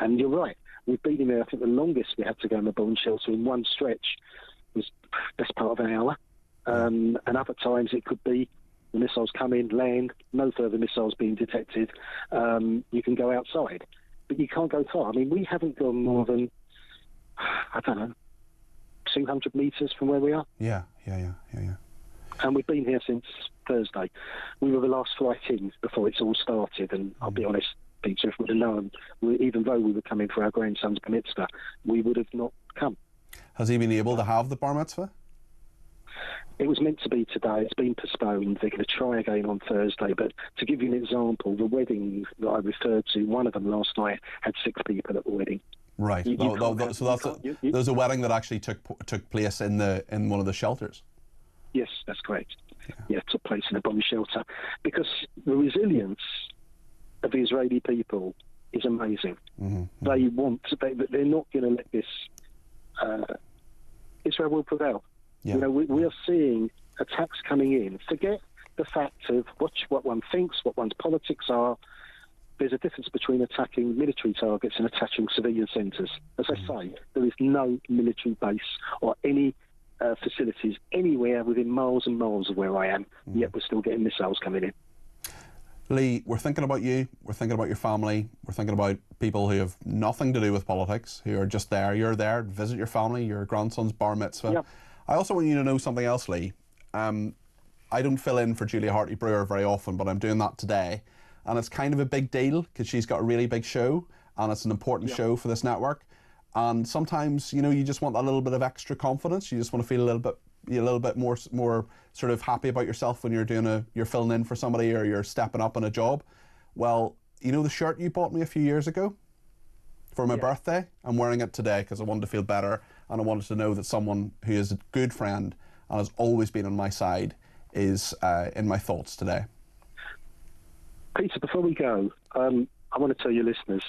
U: And you're right, we've been in there. I think the longest we had to go in the bomb shelter in one stretch was best part of an hour. And other times it could be the missiles come in, land, no further missiles being detected. You can go outside, but you can't go far. I mean, we haven't gone more than, I don't know, 200 metres from where we are. Yeah. And we've been here since Thursday. We were the last flight in before it's all started, and I'll be honest, Peter, if we'd have known, even though we were coming for our grandson's bar mitzvah, we would have not come.
F: Has he been able to have the bar mitzvah?
U: It was meant to be today. It's been postponed. They're going to try again on Thursday. But to give you an example, the wedding that I referred to, one of them last night had 6 people at the wedding.
F: Right. There's a wedding that actually took place in one of the shelters.
U: Yes, that's correct. Yeah, it took place in a bomb shelter because the resilience of the Israeli people is amazing. They're not going to let this. Israel will prevail. You know, we are seeing attacks coming in. Forget the fact of what one thinks, what one's politics are. There's a difference between attacking military targets and attacking civilian centres. As I say, there is no military base or any facilities anywhere within miles and miles of where I am, yet we're still getting missiles coming in.
F: Lee, we're thinking about you, we're thinking about your family, we're thinking about people who have nothing to do with politics, who are just there. You're there to visit your family, your grandson's bar mitzvah. Yep. I also want you to know something else, Lee. I don't fill in for Julia Hartley-Brewer very often, but I'm doing that today. And it's kind of a big deal because she's got a really big show and it's an important show for this network. And sometimes, you know, you just want that little bit of extra confidence. You just want to feel a little bit more sort of happy about yourself when you're filling in for somebody or you're stepping up in a job. Well, you know the shirt you bought me a few years ago for my birthday? I'm wearing it today because I wanted to feel better and I wanted to know that someone who is a good friend and has always been on my side is in my thoughts today.
U: Peter, before we go, I want to tell your listeners,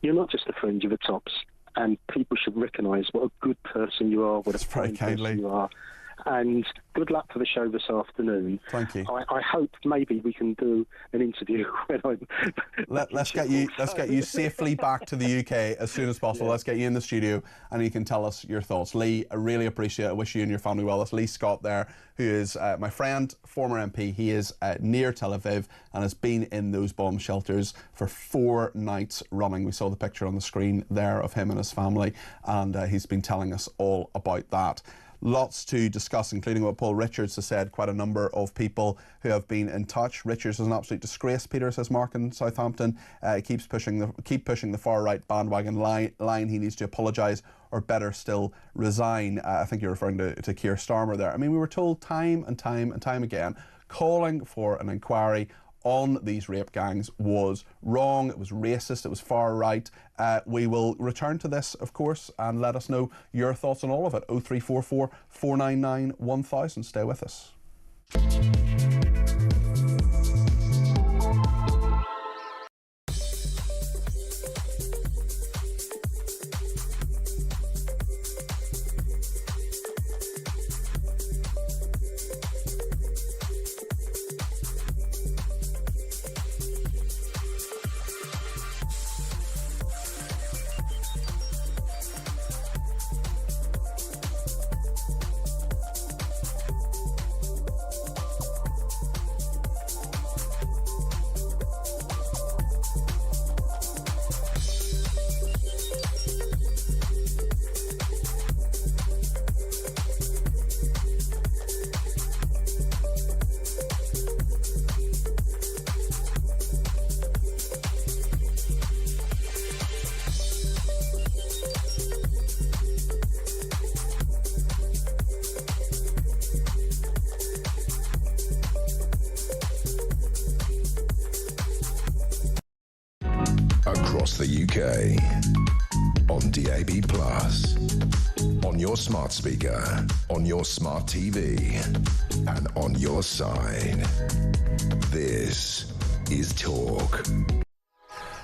U: you're not just a friend, you're the tops. And people should recognise what a good person you are, what a fine person you are. And good luck for the show this afternoon.
F: Thank you.
U: I hope maybe we can do an interview when I'm.
F: Let's get you safely back to the UK as soon as possible. Let's get you in the studio and you can tell us your thoughts. Lee, I really appreciate it. I wish you and your family well. That's Lee Scott there, who is my friend, former MP. He is near Tel Aviv and has been in those bomb shelters for 4 nights running. We saw the picture on the screen there of him and his family, and he's been telling us all about that. lots to discuss, including what Paul Richards has said, quite a number of people who have been in touch. Richards is an absolute disgrace, Peter, says Mark in Southampton. Keep pushing the far-right bandwagon line. He needs to apologise or better still resign. I think you're referring to Keir Starmer there. I mean, we were told time and time and time again, calling for an inquiry on these rape gangs was wrong, it was racist, it was far right. We will return to this, of course, and let us know your thoughts on all of it. 0344 499 1000. Stay with us.
E: Across the UK, on DAB+, on your smart speaker, on your smart TV, and on your side. This is Talk.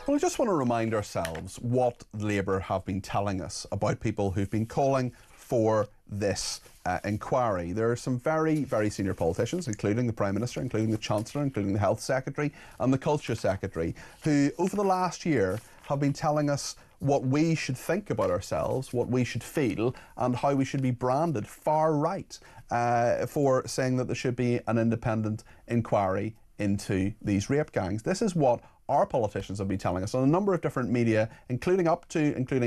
F: Well, I just want to remind ourselves what Labour have been telling us about people who've been calling for this inquiry. There are some very, very senior politicians, including the Prime Minister, including the Chancellor, including the Health Secretary and the Culture Secretary, who over the last year have been telling us what we should think about ourselves, what we should feel, and how we should be branded far right for saying that there should be an independent inquiry into these rape gangs. This is what our politicians have been telling us on a number of different media, including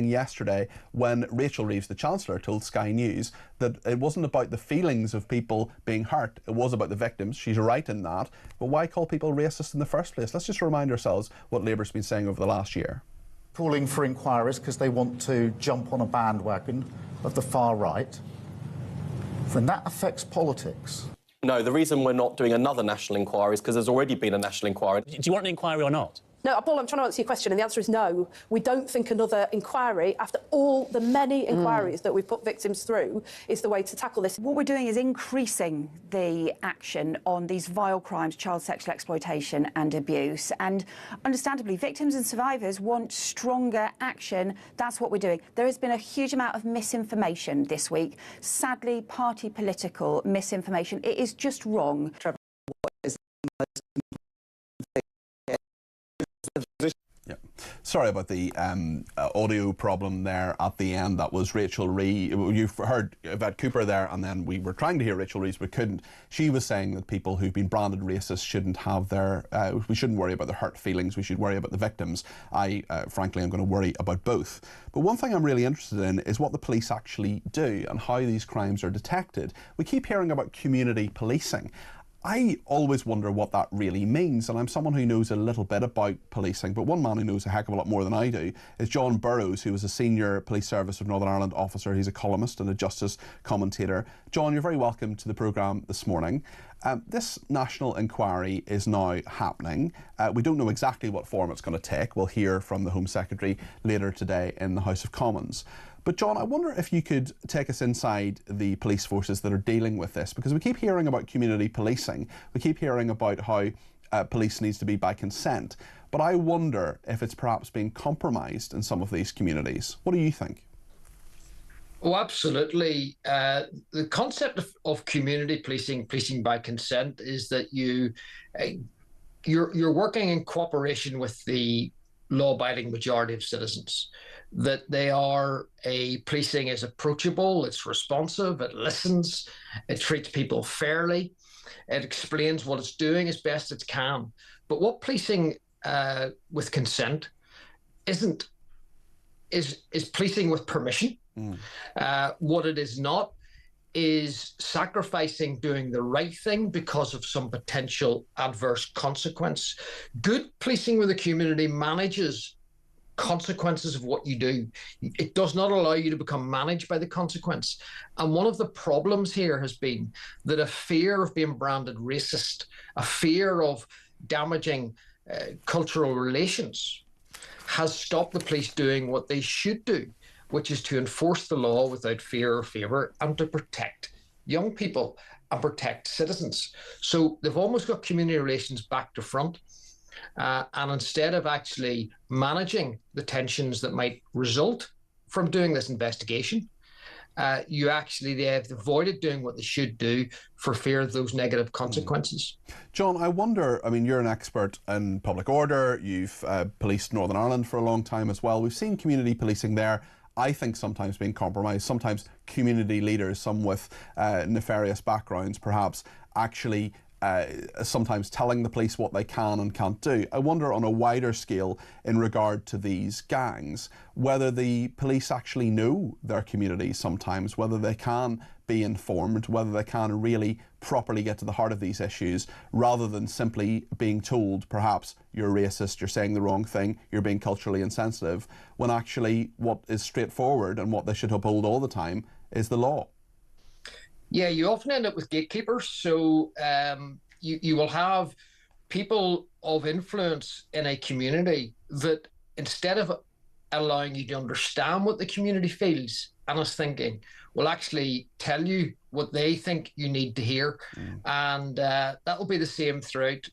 F: yesterday, when Rachel Reeves, the Chancellor, told Sky News that it wasn't about the feelings of people being hurt, it was about the victims. She's right in that. But why call people racist in the first place? Let's just remind ourselves what Labour's been saying over the last year.
A: Calling for inquiries because they want to jump on a bandwagon of the far right, then that affects politics.
G: No, the reason we're not doing another national inquiry is because there's already been a national inquiry.
N: Do you want an inquiry or not?
I: No, Paul, I'm trying to answer your question, and the answer is no. We don't think another inquiry, after all the many inquiries that we've put victims through, is the way to tackle this.
J: What we're doing is increasing the action on these vile crimes, child sexual exploitation and abuse. And understandably, victims and survivors want stronger action. That's what we're doing. There has been a huge amount of misinformation this week. Sadly, party political misinformation. It is just wrong.
F: Yeah. Sorry about the audio problem there at the end. That was Rachel Reeves. You've heard Yvette Cooper there, and then we were trying to hear Rachel Reeves, but couldn't. She was saying that people who've been branded racist shouldn't have their... we shouldn't worry about their hurt feelings. We should worry about the victims. Frankly, I'm going to worry about both. But one thing I'm really interested in is what the police actually do and how these crimes are detected. We keep hearing about community policing. I always wonder what that really means, and I'm someone who knows a little bit about policing, but one man who knows a heck of a lot more than I do is John Burrows, who was a senior Police Service of Northern Ireland officer. He's a columnist and a justice commentator. John, you're very welcome to the programme this morning. This national inquiry is now happening. We don't know exactly what form it's going to take. We'll hear from the Home Secretary later today in the House of Commons. But John, I wonder if you could take us inside the police forces that are dealing with this, because we keep hearing about community policing. We keep hearing about how police needs to be by consent. But I wonder if it's perhaps being compromised in some of these communities. What do you think?
O: Oh, absolutely. The concept of community policing by consent, is that you're working in cooperation with the law-abiding majority of citizens, that policing is approachable, it's responsive, it listens, it treats people fairly, it explains what it's doing as best it can. But what policing with consent isn't is policing with permission. What it is not is sacrificing doing the right thing because of some potential adverse consequence. Good policing with the community manages consequences of what you do. It does not allow you to become managed by the consequence. And one of the problems here has been that a fear of being branded racist, a fear of damaging cultural relations, has stopped the police doing what they should do, which is to enforce the law without fear or favour and to protect young people and protect citizens. So they've almost got community relations back to front. And instead of actually managing the tensions that might result from doing this investigation, they have avoided doing what they should do for fear of those negative consequences.
F: John, I wonder, I mean, you're an expert in public order, you've policed Northern Ireland for a long time as well. We've seen community policing there, I think, sometimes being compromised, sometimes community leaders, some with nefarious backgrounds perhaps, actually sometimes telling the police what they can and can't do. I wonder on a wider scale in regard to these gangs, whether the police actually know their communities sometimes, whether they can be informed, whether they can really properly get to the heart of these issues, rather than simply being told, perhaps, you're racist, you're saying the wrong thing, you're being culturally insensitive, when actually what is straightforward and what they should uphold all the time is the law.
O: Yeah, you often end up with gatekeepers. So you will have people of influence in a community that, instead of allowing you to understand what the community feels and is thinking, will actually tell you what they think you need to hear. And that will be the same throughout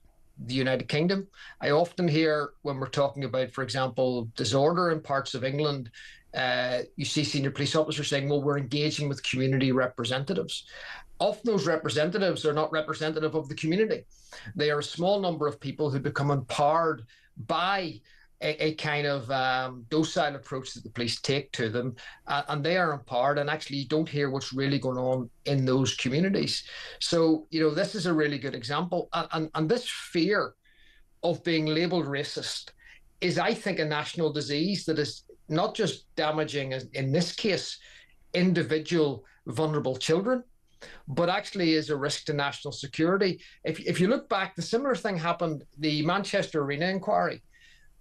O: the United Kingdom. I often hear, when we're talking about, for example, disorder in parts of England, you see senior police officers saying, well, we're engaging with community representatives. Often those representatives are not representative of the community. They are a small number of people who become empowered by a kind of docile approach that the police take to them, and they are empowered and actually don't hear what's really going on in those communities. So, you know, this is a really good example. And this fear of being labelled racist is, I think, a national disease that is not just damaging, in this case, individual vulnerable children, but actually is a risk to national security. If you look back, the similar thing happened, the Manchester Arena inquiry.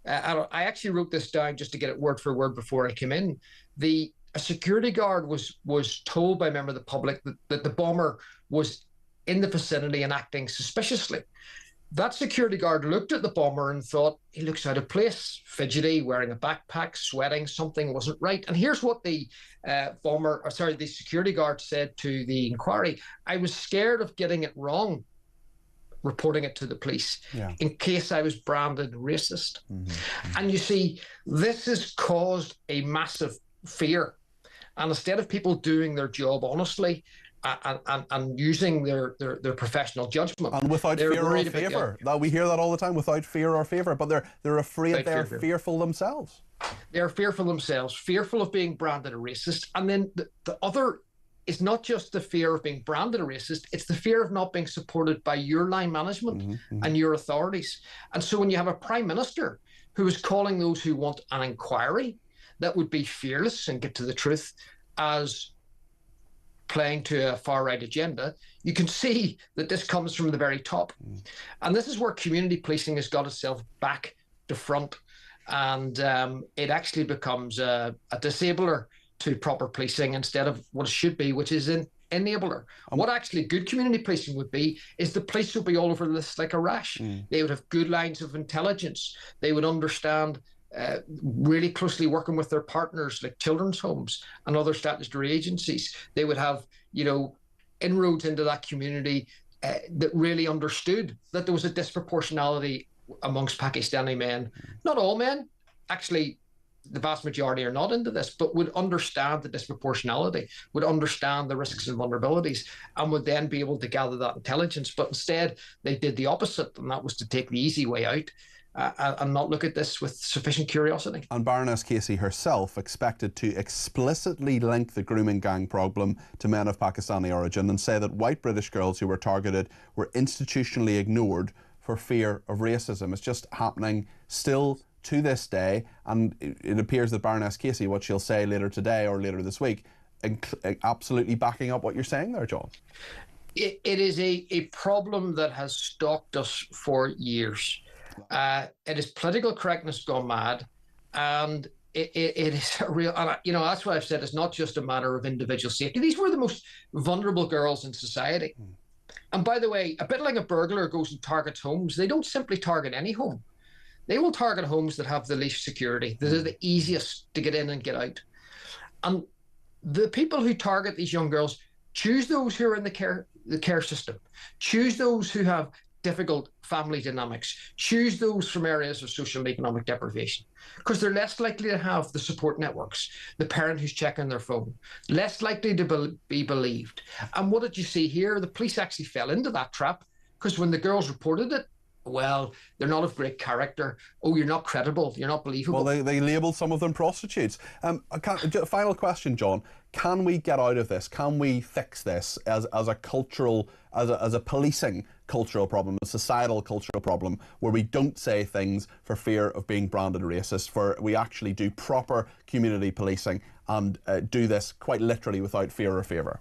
O: I actually wrote this down just to get it word for word before I came in. A security guard was told by a member of the public that the bomber was in the vicinity and acting suspiciously. That security guard looked at the bomber and thought, he looks out of place, fidgety, wearing a backpack, sweating, something wasn't right. And here's what the security guard said to the inquiry: I was scared of getting it wrong, reporting it to the police, in case I was branded racist. And you see, this has caused a massive fear. And instead of people doing their job honestly, and using their professional judgment,
F: and without fear or favour. We hear that all the time, without fear or favour, but they're afraid, they're fearful themselves.
O: They're fearful themselves, fearful of being branded a racist. And then the other is not just the fear of being branded a racist, it's the fear of not being supported by your line management and your authorities. And so when you have a Prime Minister who is calling those who want an inquiry that would be fearless and get to the truth as playing to a far-right agenda, you can see that this comes from the very top. And this is where community policing has got itself back to front. And it actually becomes a disabler to proper policing instead of what it should be, which is an enabler. What actually good community policing would be is the police would be all over this like a rash. They would have good lines of intelligence. They would understand, really closely working with their partners like children's homes and other statutory agencies. They would have, inroads into that community that really understood that there was a disproportionality amongst Pakistani men. Not all men, actually, the vast majority are not into this, but would understand the disproportionality, would understand the risks and vulnerabilities, and would then be able to gather that intelligence. But instead, they did the opposite, and that was to take the easy way out and not look at this with sufficient curiosity.
F: And Baroness Casey herself expected to explicitly link the grooming gang problem to men of Pakistani origin and say that white British girls who were targeted were institutionally ignored for fear of racism. It's just happening still to this day, and it appears that Baroness Casey, what she'll say later today or later this week, absolutely backing up what you're saying there, John?
O: It is a problem that has stalked us for years. It is political correctness gone mad, and it is a real, and that's why I've said it's not just a matter of individual safety. These were the most vulnerable girls in society. And by the way, a bit like a burglar goes and targets homes, they don't simply target any home. They will target homes that have the least security, that are the easiest to get in and get out. And the people who target these young girls choose those who are in the care system, choose those who have difficult family dynamics, choose those from areas of social and economic deprivation, because they're less likely to have the support networks, the parent who's checking their phone, less likely to be believed. And what did you see here? The police actually fell into that trap, because when the girls reported it, well, they're not of great character. Oh, you're not credible. You're not believable.
F: Well, they labelled some of them prostitutes. Final question, John. Can we get out of this? Can we fix this as a cultural, as a policing cultural problem, a societal cultural problem, where we don't say things for fear of being branded racist, where we actually do proper community policing and do this quite literally without fear or favour?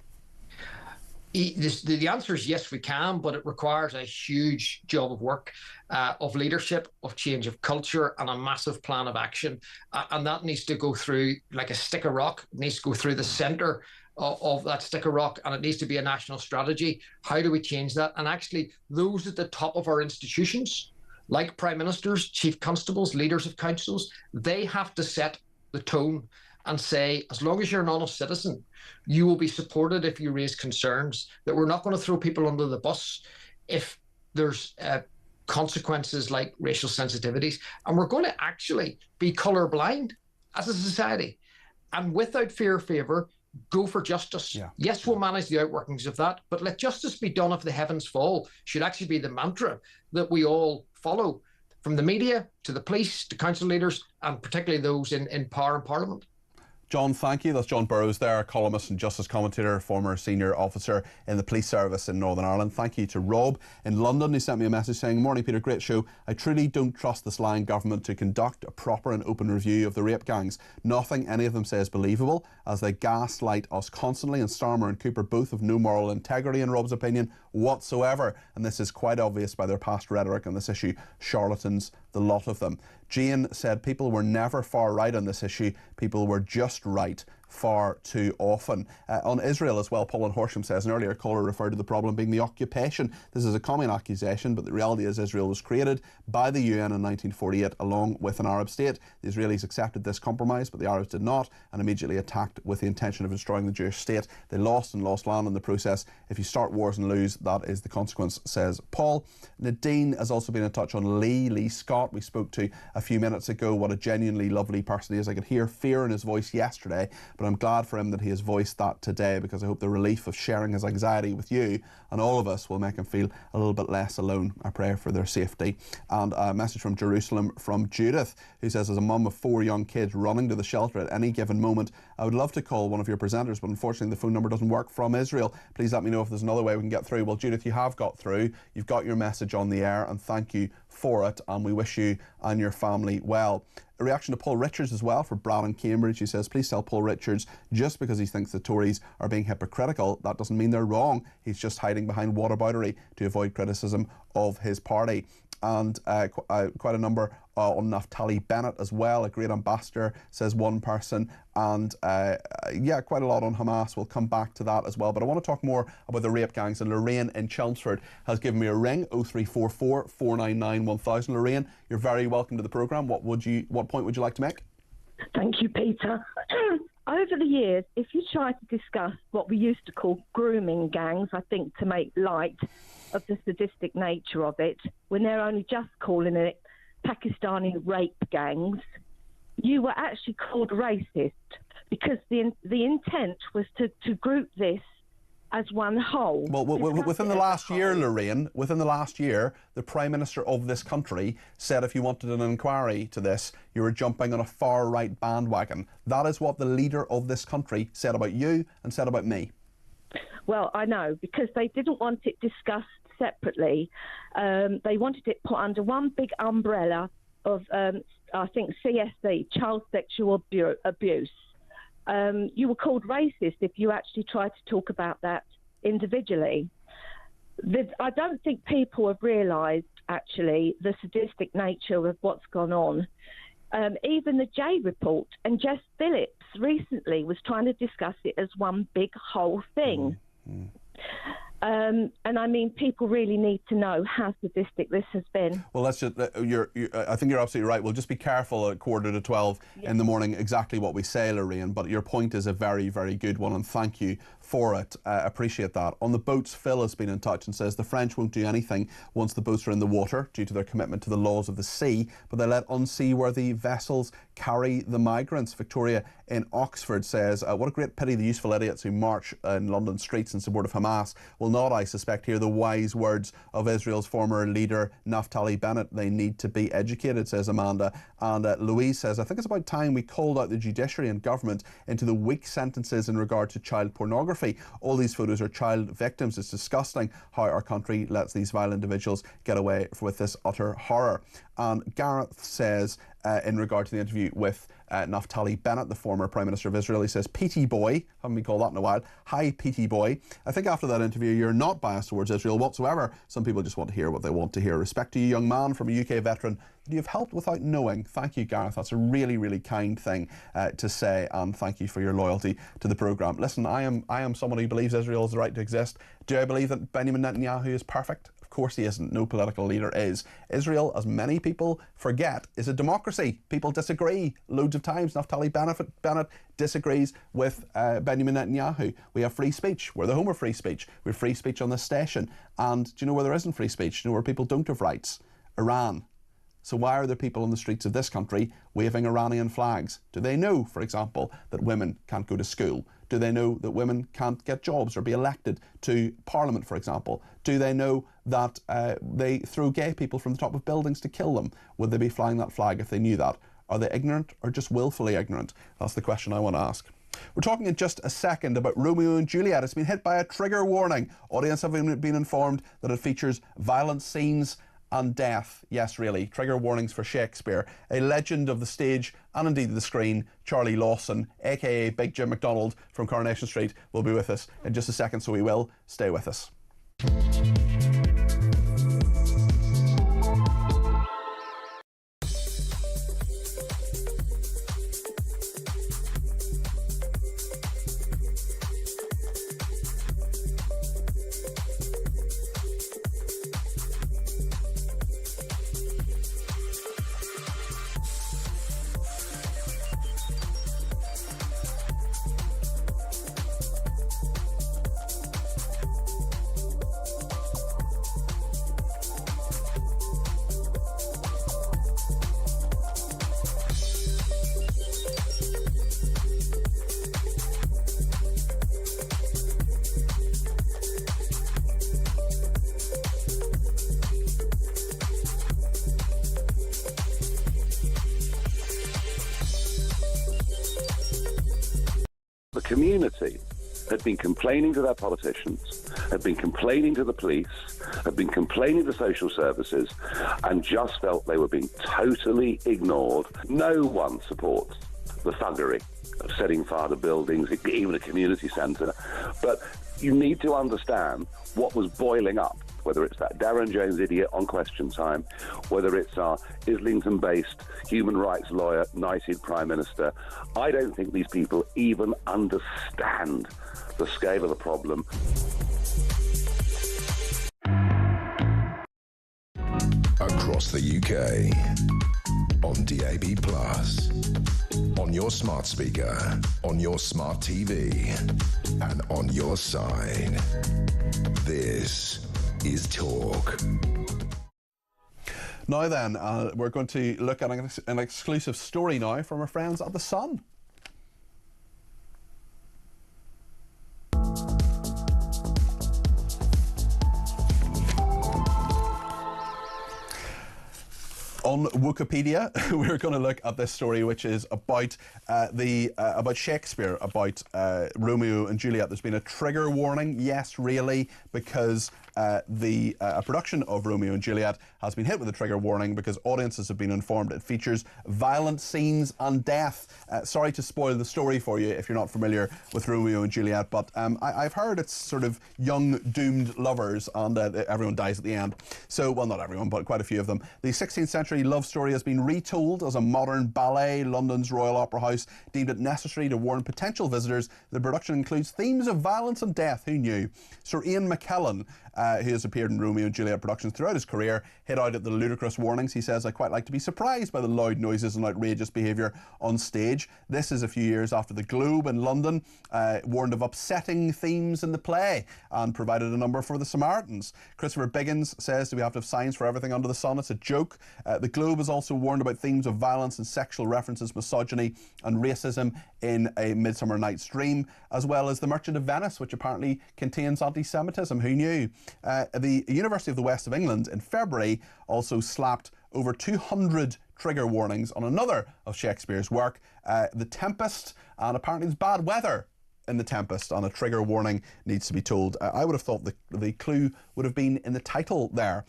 O: The answer is yes, we can, but it requires a huge job of work, of leadership, of change of culture, and a massive plan of action. And that needs to go through, like a stick of rock, it needs to go through the centre of that stick of rock, and it needs to be a national strategy. How do we change that? And actually, those at the top of our institutions, like prime ministers, chief constables, leaders of councils, they have to set the tone and say, as long as you're an honest citizen, you will be supported if you raise concerns, that we're not going to throw people under the bus if there's consequences like racial sensitivities. And we're going to actually be colourblind as a society. And without fear or favour, go for justice. Yeah. Yes, we'll manage the outworkings of that, but let justice be done if the heavens fall should actually be the mantra that we all follow, from the media to the police to council leaders, and particularly those in power and Parliament.
F: John, thank you. That's John Burrows there, columnist and justice commentator, former senior officer in the police service in Northern Ireland. Thank you to Rob in London, who sent me a message saying, "Morning Peter, great show. I truly don't trust this lying government to conduct a proper and open review of the rape gangs. Nothing any of them say is believable, as they gaslight us constantly, and Starmer and Cooper both have no moral integrity, in Rob's opinion, whatsoever. And this is quite obvious by their past rhetoric on this issue. Charlatans, the lot of them." Jane said people were never far right on this issue. People were just right far too often. On Israel as well, Paul in Horsham says, an earlier caller referred to the problem being the occupation. This is a common accusation, but the reality is Israel was created by the UN in 1948 along with an Arab state. The Israelis accepted this compromise, but the Arabs did not, and immediately attacked with the intention of destroying the Jewish state. They lost land in the process. If you start wars and lose, that is the consequence, says Paul. Nadine has also been in touch on Lee Scott, we spoke to a few minutes ago. What a genuinely lovely person he is. I could hear fear in his voice yesterday, but I'm glad for him that he has voiced that today, because I hope the relief of sharing his anxiety with you and all of us will make him feel a little bit less alone. I pray for their safety. And a message from Jerusalem from Judith, who says, as a mum of 4 young kids running to the shelter at any given moment, I would love to call one of your presenters, but unfortunately the phone number doesn't work from Israel. Please let me know if there's another way we can get through. Well, Judith, you have got through. You've got your message on the air, and thank you for it, and we wish you and your family well. A reaction to Paul Richards as well for Brad in Cambridge. He says, please tell Paul Richards, just because he thinks the Tories are being hypocritical, that doesn't mean they're wrong. He's just hiding behind whataboutery to avoid criticism of his party. And quite a number on Naftali Bennett as well, a great ambassador, says one person. And yeah, quite a lot on Hamas. We'll come back to that as well. But I want to talk more about the rape gangs. And Lorraine in Chelmsford has given me a ring, 0344 499 1000. Lorraine, you're very welcome to the programme. What point would you like to make?
K: Thank you, Peter. Over the years, if you try to discuss what we used to call grooming gangs, I think to make light of the sadistic nature of it, when they're only just calling it Pakistani rape gangs, you were actually called racist, because the intent was to group this as one whole.
F: Well, within the last year, Lorraine, within the last year, the Prime Minister of this country said if you wanted an inquiry to this, you were jumping on a far-right bandwagon. That is what the leader of this country said about you and said about me.
K: Well, I know, because they didn't want it discussed separately. They wanted it put under one big umbrella of, I think, CSE, child sexual abuse. you were called racist if you actually tried to talk about that individually. I don't think people have realised, actually, the sadistic nature of what's gone on. Even the J report, and Jess Phillips recently was trying to discuss it as one big whole thing. And I mean, people really need to know how sadistic this has been.
F: Well, let's just, I think you're absolutely right. We'll just be careful at 11:45 in the morning exactly what we say, Lorraine, but your point is a very, very good one, and thank you for it. Appreciate that. On the boats, Phil has been in touch and says the French won't do anything once the boats are in the water due to their commitment to the laws of the sea, but they let unseaworthy vessels carry the migrants. Victoria in Oxford says, what a great pity the useful idiots who march in London streets in support of Hamas will not, I suspect, hear the wise words of Israel's former leader Naftali Bennett. They need to be educated, says Amanda. And Louise says, I think it's about time we called out the judiciary and government into the weak sentences in regard to child pornography. All these photos are child victims. It's disgusting how our country lets these violent individuals get away with this utter horror. And Gareth says, in regard to the interview with Naftali Bennett, the former Prime Minister of Israel, he says, PT boy, haven't been called that in a while. Hi, PT boy. I think after that interview, you're not biased towards Israel whatsoever. Some people just want to hear what they want to hear. Respect to you, young man, from a UK veteran that you've helped without knowing. Thank you, Gareth. That's a really, really kind thing to say, and thank you for your loyalty to the programme. Listen, I am someone who believes Israel has the right to exist. Do I believe that Benjamin Netanyahu is perfect? Of course he isn't. No political leader is. Israel, as many people forget, is a democracy. People disagree loads of times. Naftali Bennett disagrees with Benjamin Netanyahu. We have free speech. We're the home of free speech. We have free speech on this station. And do you know where there isn't free speech? Do you know where people don't have rights? Iran. So why are there people on the streets of this country waving Iranian flags? Do they know, for example, that women can't go to school? Do they know that women can't get jobs or be elected to Parliament, for example? Do they know that they throw gay people from the top of buildings to kill them? Would they be flying that flag if they knew that? Are they ignorant or just willfully ignorant? That's the question I want to ask. We're talking in just a second about Romeo and Juliet. It's been hit by a trigger warning. Audience have been informed that it features violent scenes and death. Yes, really. Trigger warnings for Shakespeare. A legend of the stage and indeed the screen, Charlie Lawson, aka Big Jim McDonald from Coronation Street, will be with us in just a second, so he will. Stay with us.
N: The community had been complaining to their politicians, had been complaining to the police, had been complaining to social services, and just felt they were being totally ignored. No one supports the thuggery of setting fire to buildings, even a community centre. But you need to understand what was boiling up, whether it's that Darren Jones idiot on Question Time, whether it's our Islington-based human rights lawyer, knighted Prime Minister. I don't think these people even understand the scale of the problem.
E: Across the UK, on DAB+, on your smart speaker, on your smart TV, and on your side. This is Talk.
F: Now then, we're going to look at an exclusive story now from our friends at The Sun. On Wikipedia, we're going to look at this story, which is about about Shakespeare, about Romeo and Juliet. There's been a trigger warning, yes, really, because a production of Romeo and Juliet has been hit with a trigger warning because audiences have been informed it features violent scenes and death. Sorry to spoil the story for you if you're not familiar with Romeo and Juliet, but I've heard it's sort of young doomed lovers and everyone dies at the end. So, well, not everyone, but quite a few of them. The 16th century love story has been retold as a modern ballet. London's Royal Opera House deemed it necessary to warn potential visitors the production includes themes of violence and death. Who knew? Sir Ian McKellen, who has appeared in Romeo and Juliet productions throughout his career, hit out at the ludicrous warnings. He says, "I quite like to be surprised by the loud noises and outrageous behaviour on stage." This is a few years after the Globe in London warned of upsetting themes in the play and provided a number for the Samaritans. Christopher Biggins says, "Do we have to have signs for everything under the sun? It's a joke." The Globe has also warned about themes of violence and sexual references, misogyny and racism in A Midsummer Night's Dream, as well as The Merchant of Venice, which apparently contains anti-Semitism. Who knew? The University of the West of England in February also slapped over 200 trigger warnings on another of Shakespeare's work, The Tempest, and apparently there's bad weather in The Tempest, and a trigger warning needs to be told. I would have thought the clue would have been in the title there.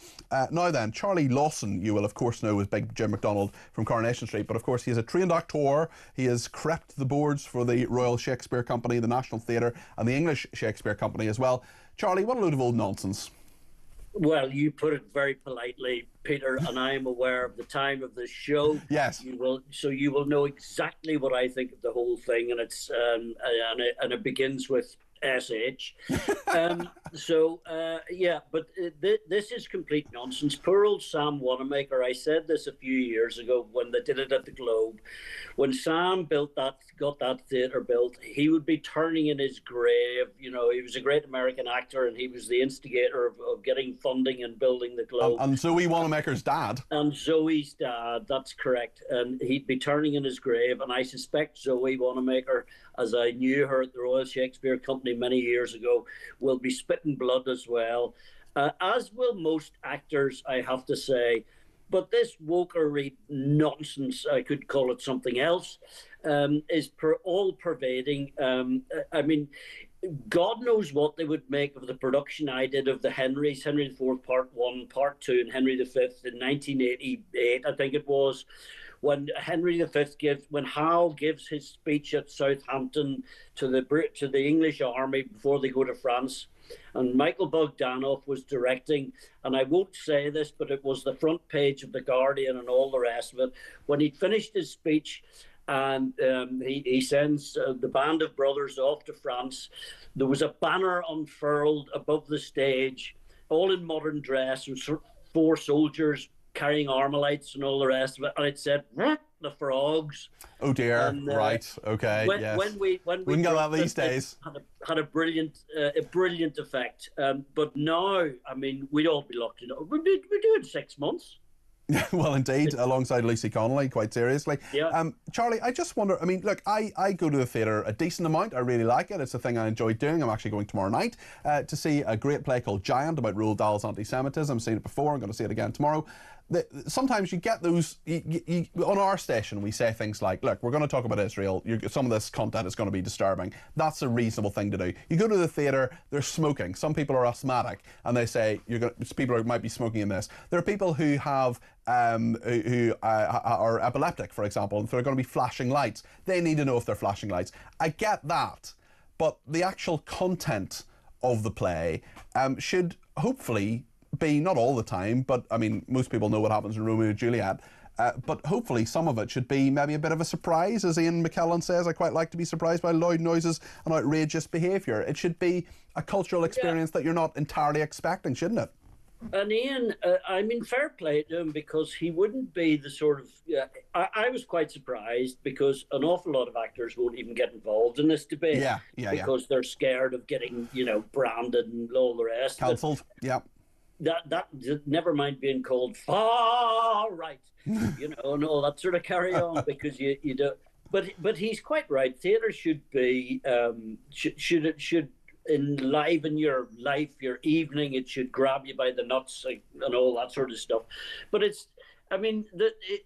F: Now then, Charlie Lawson, you will of course know as Big Jim MacDonald from Coronation Street, but of course he is a trained actor. He has crept the boards for the Royal Shakespeare Company, the National Theatre and the English Shakespeare Company as well. Charlie, what a load of old nonsense.
T: Well, you put it very politely, Peter, and I am aware of the time of this show.
F: Yes.
T: You will know exactly what I think of the whole thing, and it's and it begins with SH. Yeah, but this is complete nonsense. Poor old Sam Wanamaker. I said this a few years ago when they did it at the Globe. When Sam got that theatre built, he would be turning in his grave. You know, he was a great American actor, and he was the instigator of getting funding and building the Globe.
F: And Zoe Wanamaker's dad.
T: And Zoe's dad, that's correct. And he'd be turning in his grave. And I suspect Zoe Wanamaker, as I knew her at the Royal Shakespeare Company many years ago, will be spitting blood as well. As will most actors, I have to say. But this wokery nonsense, I could call it something else, is all-pervading. I mean, God knows what they would make of the production I did of the Henrys, Henry IV Part 1, Part 2, and Henry V in 1988, I think it was, when Henry V when Howe gives his speech at Southampton to the English army before they go to France. And Michael Bogdanov was directing, and I won't say this, but it was the front page of The Guardian and all the rest of it. When he'd finished his speech, and he sends the band of brothers off to France, there was a banner unfurled above the stage, all in modern dress, and 4 soldiers carrying Armalites and all the rest of it, and it said, "The frogs."
F: Oh dear! And, right? Okay.
T: When we
F: wouldn't get that these days.
T: Had a brilliant effect. But now, I mean, we'd all be locked in. We do it in 6 months.
F: Well, indeed, alongside Lucy Connolly, quite seriously.
T: Yeah.
F: Charlie, I just wonder, I mean, look, I go to the theatre a decent amount. I really like it. It's a thing I enjoy doing. I'm actually going tomorrow night to see a great play called Giant about Roald Dahl's anti-Semitism. I've seen it before. I'm going to see it again tomorrow. Sometimes you get those, on our station we say things like, look, we're going to talk about Israel, some of this content is going to be disturbing. That's a reasonable thing to do. You go to the theatre, they're smoking. Some people are asthmatic and they say people might be smoking in this. There are people who have who are epileptic, for example, and they're going to be flashing lights. They need to know if they're flashing lights. I get that, but the actual content of the play should hopefully be, not all the time, but I mean, most people know what happens in Romeo and Juliet, but hopefully some of it should be maybe a bit of a surprise. As Ian McKellen says, I quite like to be surprised by loud noises and outrageous behaviour. It should be a cultural experience that you're not entirely expecting, shouldn't it?
T: And Ian, I mean, fair play to him, because he wouldn't be the sort of... I was quite surprised, because an awful lot of actors won't even get involved in this debate. Because they're scared of getting, branded and all the rest.
F: Cancelled, yeah.
T: That never mind being called far right, and all that sort of carry on, because you don't. But he's quite right. Theatre should be should enliven your life, your evening. It should grab you by the nuts and all that sort of stuff. But I mean,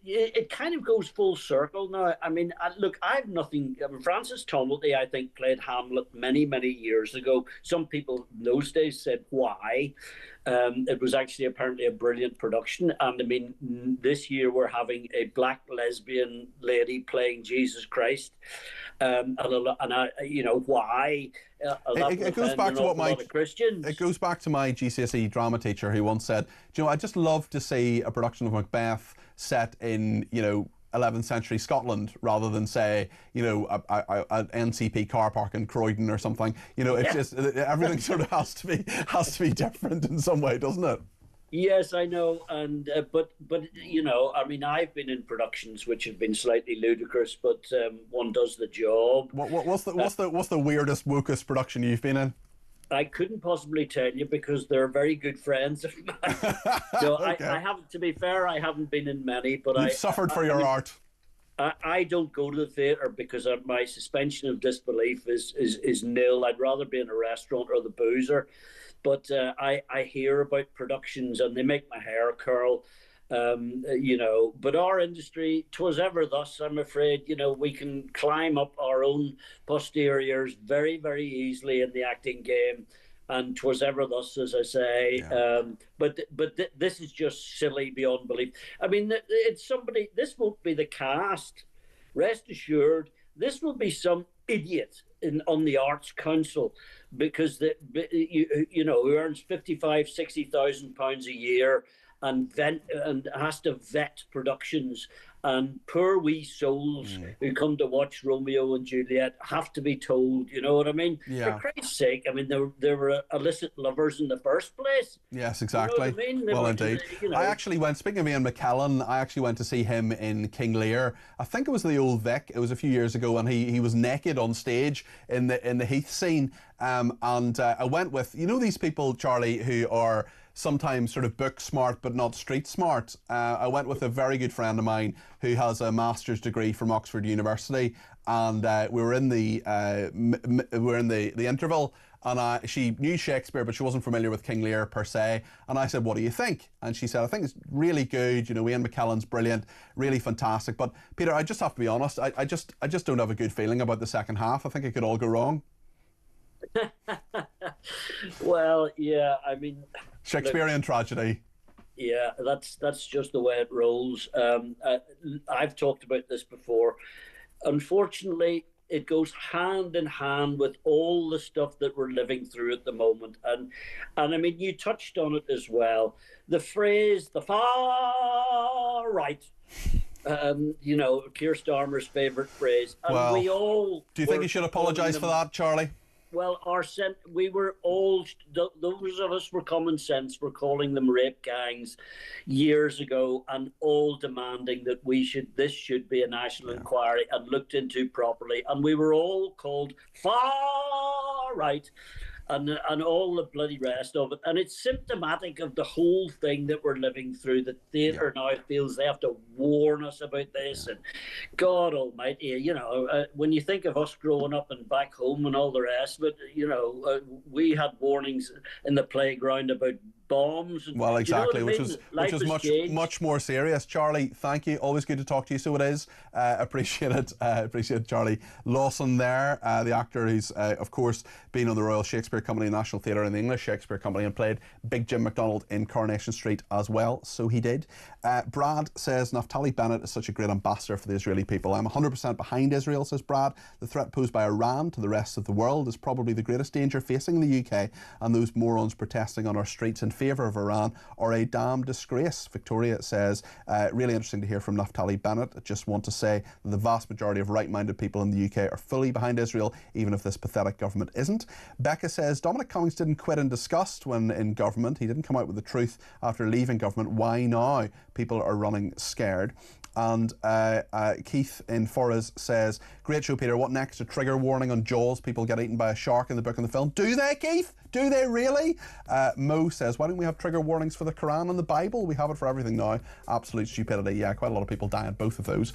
T: it kind of goes full circle now. I mean, look, I've nothing. Francis Tumblety, I think, played Hamlet many, many years ago. Some people in those days said, why? It was actually apparently a brilliant production. And I mean, this year we're having a black lesbian lady playing Jesus Christ. You know, why?
F: It goes back to what it goes back to my GCSE drama teacher who once said, "Do you know, I just love to see a production of Macbeth set in, you know, 11th century Scotland rather than, say, you know, an NCP car park in Croydon or something. You know, it's just everything sort of has to be different in some way, doesn't it?"
T: Yes, I know, and but you know, I mean, I've been in productions which have been slightly ludicrous, but one does the job.
F: What's the weirdest, wokest production you've been in?
T: I couldn't possibly tell you because they're very good friends of mine. No, okay. I haven't. To be fair, I haven't been in many, but
F: You've suffered for your art.
T: I don't go to the theatre because my suspension of disbelief is nil. I'd rather be in a restaurant or the boozer. But I hear about productions and they make my hair curl, you know. But our industry, 'twas ever thus, I'm afraid, you know, we can climb up our own posteriors very, very easily in the acting game. And 'twas ever thus, as I say. Yeah. But this is just silly beyond belief. I mean, it's somebody, this won't be the cast. Rest assured, this will be some idiot on the Arts Council because you know, who earns £55,000-60,000 a year and has to vet productions, and poor wee souls who come to watch Romeo and Juliet have to be told, you know what I mean? Yeah. For Christ's sake, I mean, they were illicit lovers in the first place.
F: Yes, exactly.
T: You know what I mean?
F: Well, indeed. You know. I actually went, speaking of Ian McKellen, I actually went to see him in King Lear. I think it was the Old Vic. It was a few years ago, and he was naked on stage in the Heath scene. And I went with, you know, these people, Charlie, who are sometimes sort of book smart but not street smart. I went with a very good friend of mine who has a master's degree from Oxford University, and we were in the interval, and she knew Shakespeare but she wasn't familiar with King Lear per se, and I said, "What do you think?" And she said, "I think it's really good, you know, Ian McKellen's brilliant, really fantastic, but Peter, I just have to be honest, I just don't have a good feeling about the second half. I think it could all go wrong."
T: Well, yeah, I mean,
F: Shakespearean tragedy.
T: Yeah, that's just the way it rolls. I've talked about this before. Unfortunately, it goes hand in hand with all the stuff that we're living through at the moment. And I mean, you touched on it as well. The phrase, the far right, you know, Keir Starmer's favourite phrase. And
F: well,
T: we all...
F: Do you think you should apologise for that, Charlie?
T: Well, we were all, those of us were common sense, were calling them rape gangs years ago, and all demanding that this should be a national inquiry and looked into properly. And we were all called far right and all the bloody rest of it. And it's symptomatic of the whole thing that we're living through. The theatre now feels they have to warn us about this. And God almighty, you know, when you think of us growing up and back home and all the rest of it, you know, we had warnings in the playground about bombs. And,
F: well, exactly,
T: you know
F: which was much more serious. Charlie, thank you. Always good to talk to you. So it is. Appreciate it. Appreciate Charlie Lawson there, the actor who's, of course, been on the Royal Shakespeare Company, National Theatre and the English Shakespeare Company, and played Big Jim MacDonald in Coronation Street as well. So he did. Brad says, Naftali Bennett is such a great ambassador for the Israeli people. I'm 100% behind Israel, says Brad. The threat posed by Iran to the rest of the world is probably the greatest danger facing the UK, and those morons protesting on our streets in favour of Iran are a damn disgrace. Victoria says, really interesting to hear from Naftali Bennett. I just want to say that the vast majority of right-minded people in the UK are fully behind Israel, even if this pathetic government isn't. Becca says, Dominic Cummings didn't quit in disgust when in government. He didn't come out with the truth after leaving government. Why now? People are running scared. And Keith in Forres says, great show, Peter. What next? A trigger warning on Jaws. People get eaten by a shark in the book and the film. Do they, Keith? Do they really? Mo says, why don't we have trigger warnings for the Quran and the Bible? We have it for everything now. Absolute stupidity. Yeah, quite a lot of people die at both of those.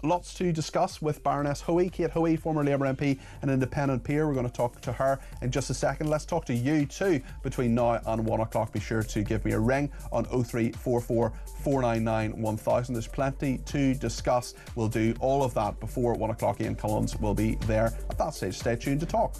F: Lots to discuss with Baroness Hoey, Kate Hoey, former Labour MP and independent peer. We're going to talk to her in just a second. Let's talk to you too between now and 1 o'clock. Be sure to give me a ring on 0344 499 1000. There's plenty to discuss. We'll do all of that before 1 o'clock. Ian Collins will be there at that stage. Stay tuned to talk.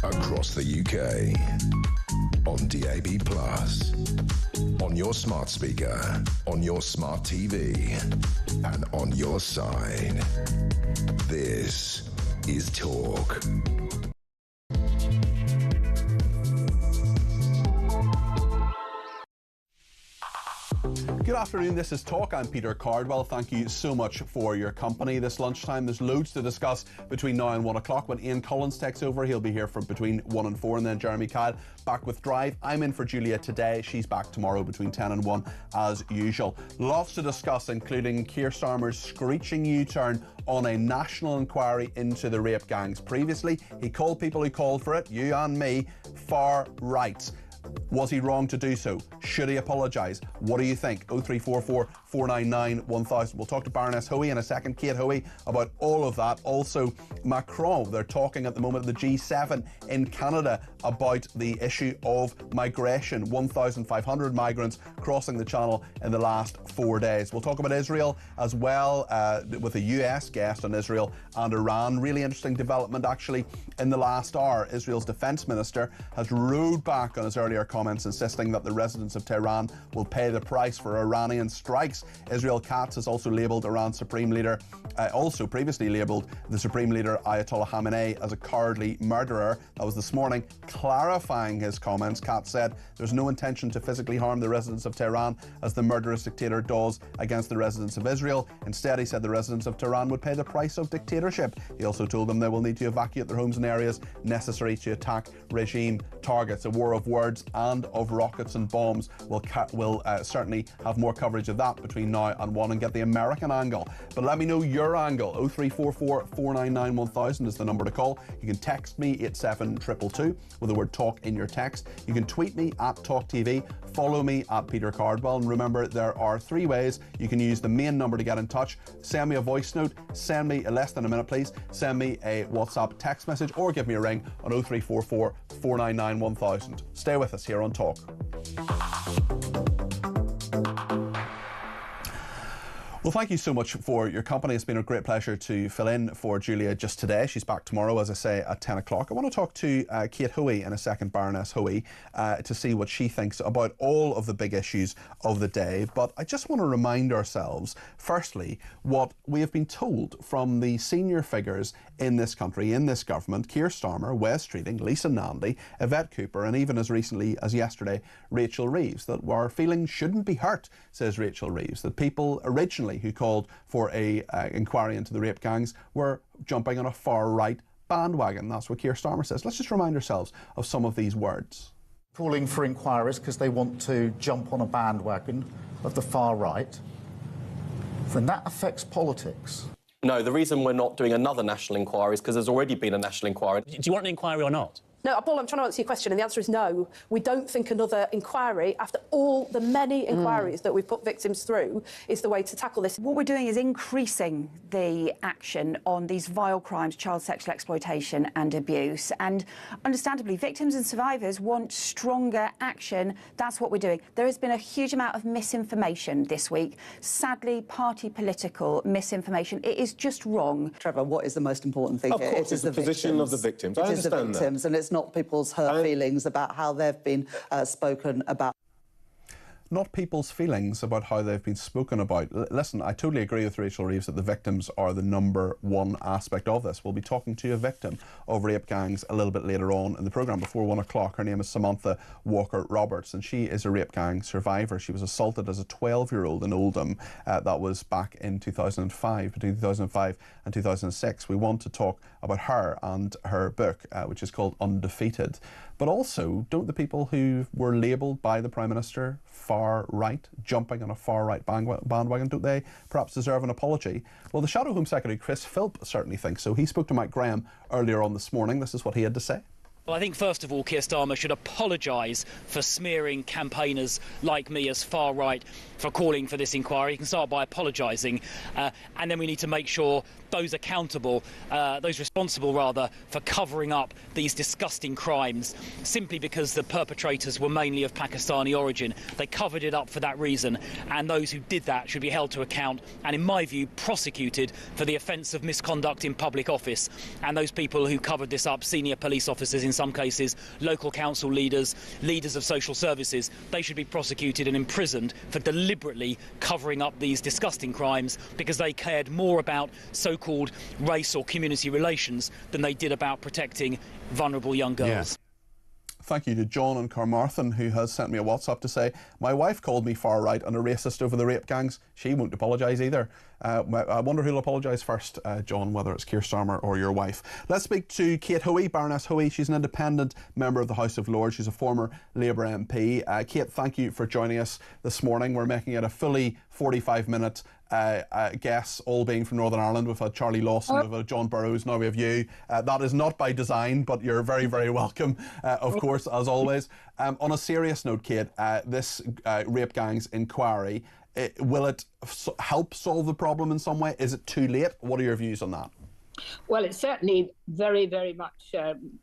E: Across the UK, on DAB+, on your smart speaker, on your smart TV, and on your side. This is Talk.
F: Good afternoon, this is Talk. I'm Peter Cardwell. Thank you so much for your company this lunchtime. There's loads to discuss between now and 1 o'clock. When Ian Collins takes over, he'll be here for between 1 and 4, and then Jeremy Kyle back with Drive. I'm in for Julia today. She's back tomorrow between 10 and 1 as usual. Lots to discuss, including Keir Starmer's screeching U-turn on a national inquiry into the rape gangs. Previously, he called people who called for it, you and me, far right. Was he wrong to do so? Should he apologise? What do you think? 0344 499 1000. We'll talk to Baroness Hoey in a second, Kate Hoey, about all of that. Also, Macron, they're talking at the moment at the G7 in Canada about the issue of migration. 1,500 migrants crossing the channel in the last 4 days. We'll talk about Israel as well, with a US guest on Israel and Iran. Really interesting development, actually, in the last hour. Israel's defence minister has rowed back on his earlier comments, insisting that the residents of Tehran will pay the price for Iranian strikes. Israel Katz has also labelled Iran's Supreme Leader, also previously labelled the Supreme Leader Ayatollah Khamenei as a cowardly murderer. That was this morning. Clarifying his comments, Katz said there's no intention to physically harm the residents of Tehran as the murderous dictator does against the residents of Israel. Instead, he said the residents of Tehran would pay the price of dictatorship. He also told them they will need to evacuate their homes and areas necessary to attack regime targets. A war of words and and of rockets and bombs. We'll certainly have more coverage of that between now and 1 and get the American angle. But let me know your angle. 0344 499 1000 is the number to call. You can text me 87222 with the word talk in your text. You can tweet me at talkTV. Follow me at Peter Cardwell. And remember, there are 3 ways you can use the main number to get in touch. Send me a voice note. Send me less than a minute, please. Send me a WhatsApp text message or give me a ring on 0344 499 1000. Stay with us here on Talk. Well, thank you so much for your company. It's been a great pleasure to fill in for Julia just today. She's back tomorrow, as I say, at 10 o'clock. I want to talk to Kate Hoey in a second, Baroness Hoey, to see what she thinks about all of the big issues of the day. But I just want to remind ourselves, firstly, what we have been told from the senior figures in this country, in this government: Keir Starmer, Wes Streeting, Lisa Nandy, Yvette Cooper, and even as recently as yesterday, Rachel Reeves, that our feelings shouldn't be hurt, says Rachel Reeves, that people originally who called for a inquiry into the rape gangs were jumping on a far-right bandwagon. That's what Keir Starmer says. Let's just remind ourselves of some of these words.
A: Calling for inquiries because they want to jump on a bandwagon of the far right, then that affects politics.
G: No, the reason we're not doing another national inquiry is because there's already been a national inquiry.
B: Do you want an inquiry or not?
I: No, Paul, I'm trying to answer your question, and the answer is no. We don't think another inquiry, after all the many inquiries that we've put victims through, is the way to tackle this.
J: What we're doing is increasing the action on these vile crimes, child sexual exploitation and abuse. And understandably, victims and survivors want stronger action. That's what we're doing. There has been a huge amount of misinformation this week. Sadly, party political misinformation. It is just wrong.
V: Trevor, what is the most important thing here?
W: Of course, it's the position of the victims. I understand that.
V: It is the victims, and it's not people's hurt feelings about how they've been spoken about.
F: Not people's feelings about how they've been spoken about. Listen, I totally agree with Rachel Reeves that the victims are the number one aspect of this. We'll be talking to a victim of rape gangs a little bit later on in the programme before 1 o'clock. Her name is Samantha Walker-Roberts, and she is a rape gang survivor. She was assaulted as a 12-year-old in Oldham. That was back in 2005, between 2005 and 2006. We want to talk about her and her book, which is called Undefeated. But also, don't the people who were labelled by the Prime Minister far right, jumping on a far right bandwagon, don't they perhaps deserve an apology? Well, the Shadow Home Secretary, Chris Philp, certainly thinks so. He spoke to Mike Graham earlier on this morning. This is what he had to say.
Q: Well, I think, first of all, Keir Starmer should apologise for smearing campaigners like me as far right for calling for this inquiry. He can start by apologising, and then we need to make sure those accountable, those responsible rather, for covering up these disgusting crimes, simply because the perpetrators were mainly of Pakistani origin. They covered it up for that reason, and those who did that should be held to account and, in my view, prosecuted for the offence of misconduct in public office. And those people who covered this up, senior police officers in some cases, local council leaders, leaders of social services, they should be prosecuted and imprisoned for deliberately covering up these disgusting crimes because they cared more about so-called race or community relations than they did about protecting vulnerable young girls.
F: Yeah. Thank you to John in Carmarthen, who has sent me a WhatsApp to say, my wife called me far right and a racist over the rape gangs. She won't apologise either. I wonder who'll apologise first, John, whether it's Keir Starmer or your wife. Let's speak to Kate Hoey, Baroness Hoey. She's an independent member of the House of Lords. She's a former Labour MP. Kate, thank you for joining us this morning. We're making it a fully 45-minute guests, all being from Northern Ireland. We've had Charlie Lawson, we've had John Burrows, now we have you. That is not by design, but you're very, very welcome, of course, as always. On a serious note, Kate, this rape gangs inquiry, will it help solve the problem in some way? Is it too late? What are your views on that?
X: Well, it certainly very, very much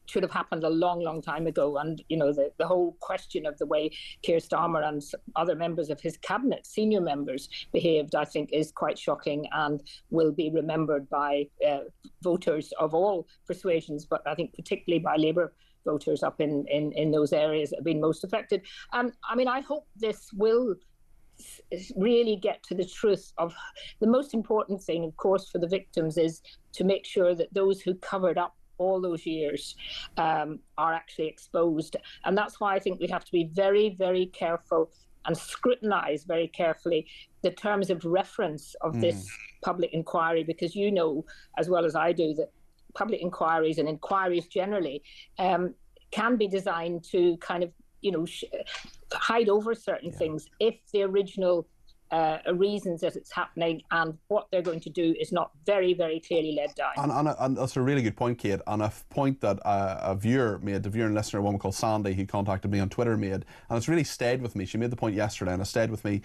X: should have happened a long, long time ago. And, you know, the whole question of the way Keir Starmer and other members of his cabinet, senior members, behaved, I think, is quite shocking and will be remembered by voters of all persuasions, but I think particularly by Labour voters up in those areas that have been most affected. I mean, I hope this will really get to the truth of the most important thing, of course, for the victims is to make sure that those who covered up all those years are actually exposed. And that's why I think we have to be very, very careful and scrutinise very carefully the terms of reference of this public inquiry, because you know as well as I do that public inquiries and inquiries generally can be designed to kind of hide over certain things if the original reasons that it's happening and what they're going to do is not very, very clearly laid down.
F: And that's a really good point, Kate, and a point that a viewer and listener, a woman called Sandy, who contacted me on Twitter, made, and it's really stayed with me. She made the point yesterday, and it stayed with me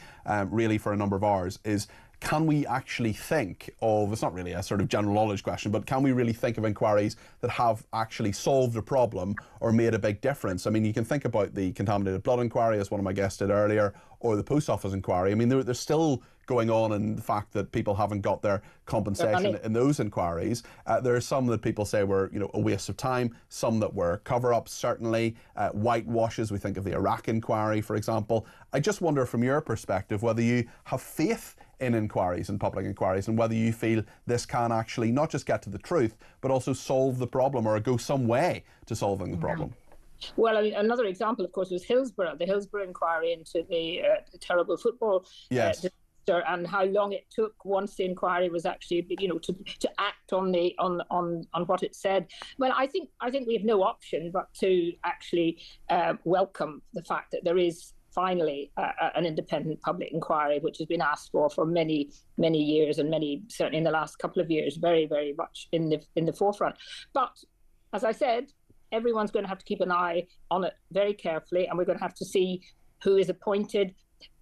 F: really for a number of hours, is can we actually think of, it's not really a sort of general knowledge question, but can we really think of inquiries that have actually solved a problem or made a big difference? I mean, you can think about the contaminated blood inquiry, as one of my guests did earlier, or the post office inquiry. I mean, they're still going on in the fact that people haven't got their compensation in those inquiries. There are some that people say were, a waste of time, some that were cover-ups, certainly, whitewashes. We think of the Iraq inquiry, for example. I just wonder, from your perspective, whether you have faith in inquiries and public inquiries, and whether you feel this can actually not just get to the truth, but also solve the problem or go some way to solving the problem.
X: Well, another example, of course, was Hillsborough, the Hillsborough inquiry into the terrible football disaster, and how long it took once the inquiry was actually, to act on what it said. Well, I think we have no option but to actually welcome the fact that there is finally an independent public inquiry, which has been asked for many, many years, and certainly in the last couple of years, very, very much in the forefront. But as I said, everyone's going to have to keep an eye on it very carefully, and we're going to have to see who is appointed.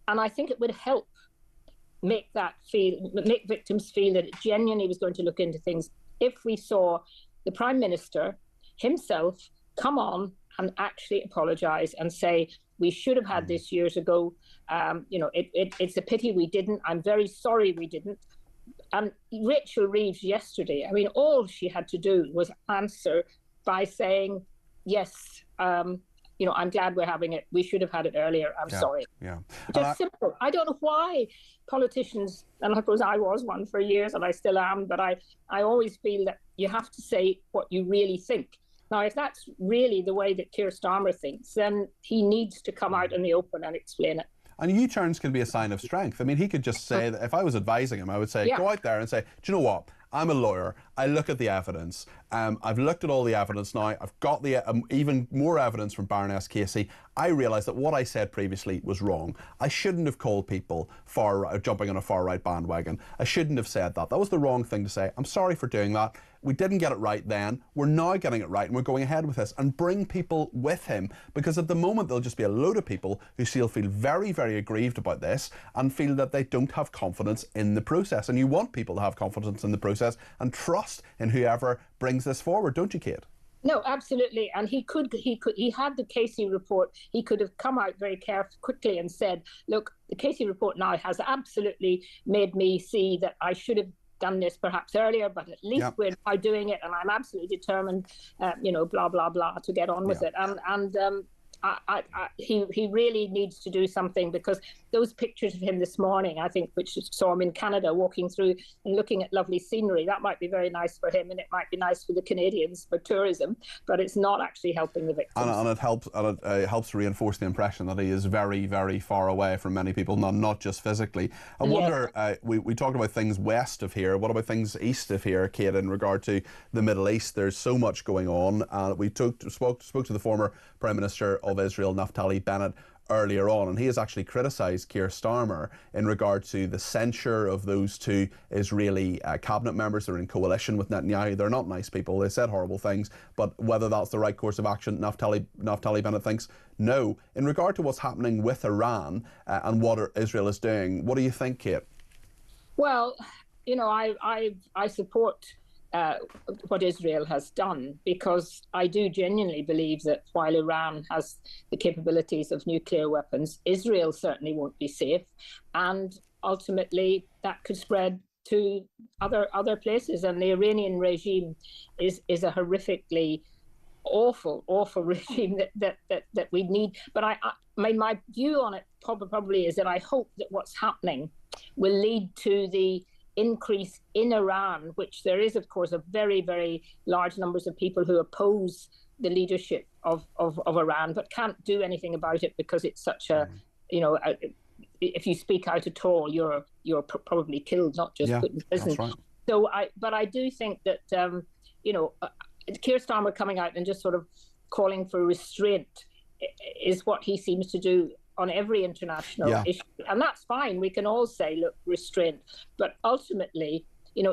X: And I think it would help make victims feel that it genuinely was going to look into things if we saw the Prime Minister himself come on and actually apologise and say, we should have had this years ago. It's a pity we didn't. I'm very sorry we didn't. And Rachel Reeves yesterday, I mean, all she had to do was answer by saying, yes, I'm glad we're having it. We should have had it earlier. I'm sorry.
F: Yeah.
X: Just simple. I don't know why politicians, and of course I was one for years and I still am, but I always feel that you have to say what you really think. Now, if that's really the way that Keir Starmer thinks, then he needs to come out in the open and explain it.
F: And U-turns can be a sign of strength. I mean, he could just say that if I was advising him, I would say, go out there and say, do you know what? I'm a lawyer. I look at the evidence. I've looked at all the evidence now. I've got the even more evidence from Baroness Casey. I realise that what I said previously was wrong. I shouldn't have called people jumping on a far-right bandwagon. I shouldn't have said that. That was the wrong thing to say. I'm sorry for doing that. We didn't get it right then. We're now getting it right, and we're going ahead with this, and bring people with him, because at the moment there'll just be a load of people who still feel very, very aggrieved about this and feel that they don't have confidence in the process. And you want people to have confidence in the process and trust in whoever brings this forward, don't you, Kate?
X: No, absolutely. And he had the Casey report. He could have come out very quickly and said, look, the Casey report now has absolutely made me see that I should have done this perhaps earlier, but at least we're now doing it, and I'm absolutely determined, blah, blah, blah, to get on with it. He really needs to do something, because those pictures of him this morning, I think, which saw him in Canada walking through and looking at lovely scenery, that might be very nice for him, and it might be nice for the Canadians for tourism, but it's not actually helping the victims.
F: And it helps reinforce the impression that he is very, very far away from many people, not just physically. I wonder, we talked about things west of here. What about things east of here, Kate, in regard to the Middle East? There's so much going on. We spoke to the former Prime Minister of Israel, Naftali Bennett, earlier on, and he has actually criticised Keir Starmer in regard to the censure of those two Israeli cabinet members that are in coalition with Netanyahu. They're not nice people. They said horrible things, but whether that's the right course of action, Naftali Bennett thinks no. In regard to what's happening with Iran and what Israel is doing, what do you think, Kate?
X: Well, I support what Israel has done, because I do genuinely believe that while Iran has the capabilities of nuclear weapons, Israel certainly won't be safe, and ultimately that could spread to other places. And the Iranian regime is a horrifically awful regime that we need. But my view on it probably is that I hope that what's happening will lead to the increase in Iran, which there is, of course, a very, very large numbers of people who oppose the leadership of Iran, but can't do anything about it because it's such a, if you speak out at all, you're probably killed, not just put in prison.
F: That's right.
X: So but I do think that, Keir Starmer coming out and just sort of calling for restraint is what he seems to do on every international issue. And that's fine. We can all say, look, restraint. But ultimately,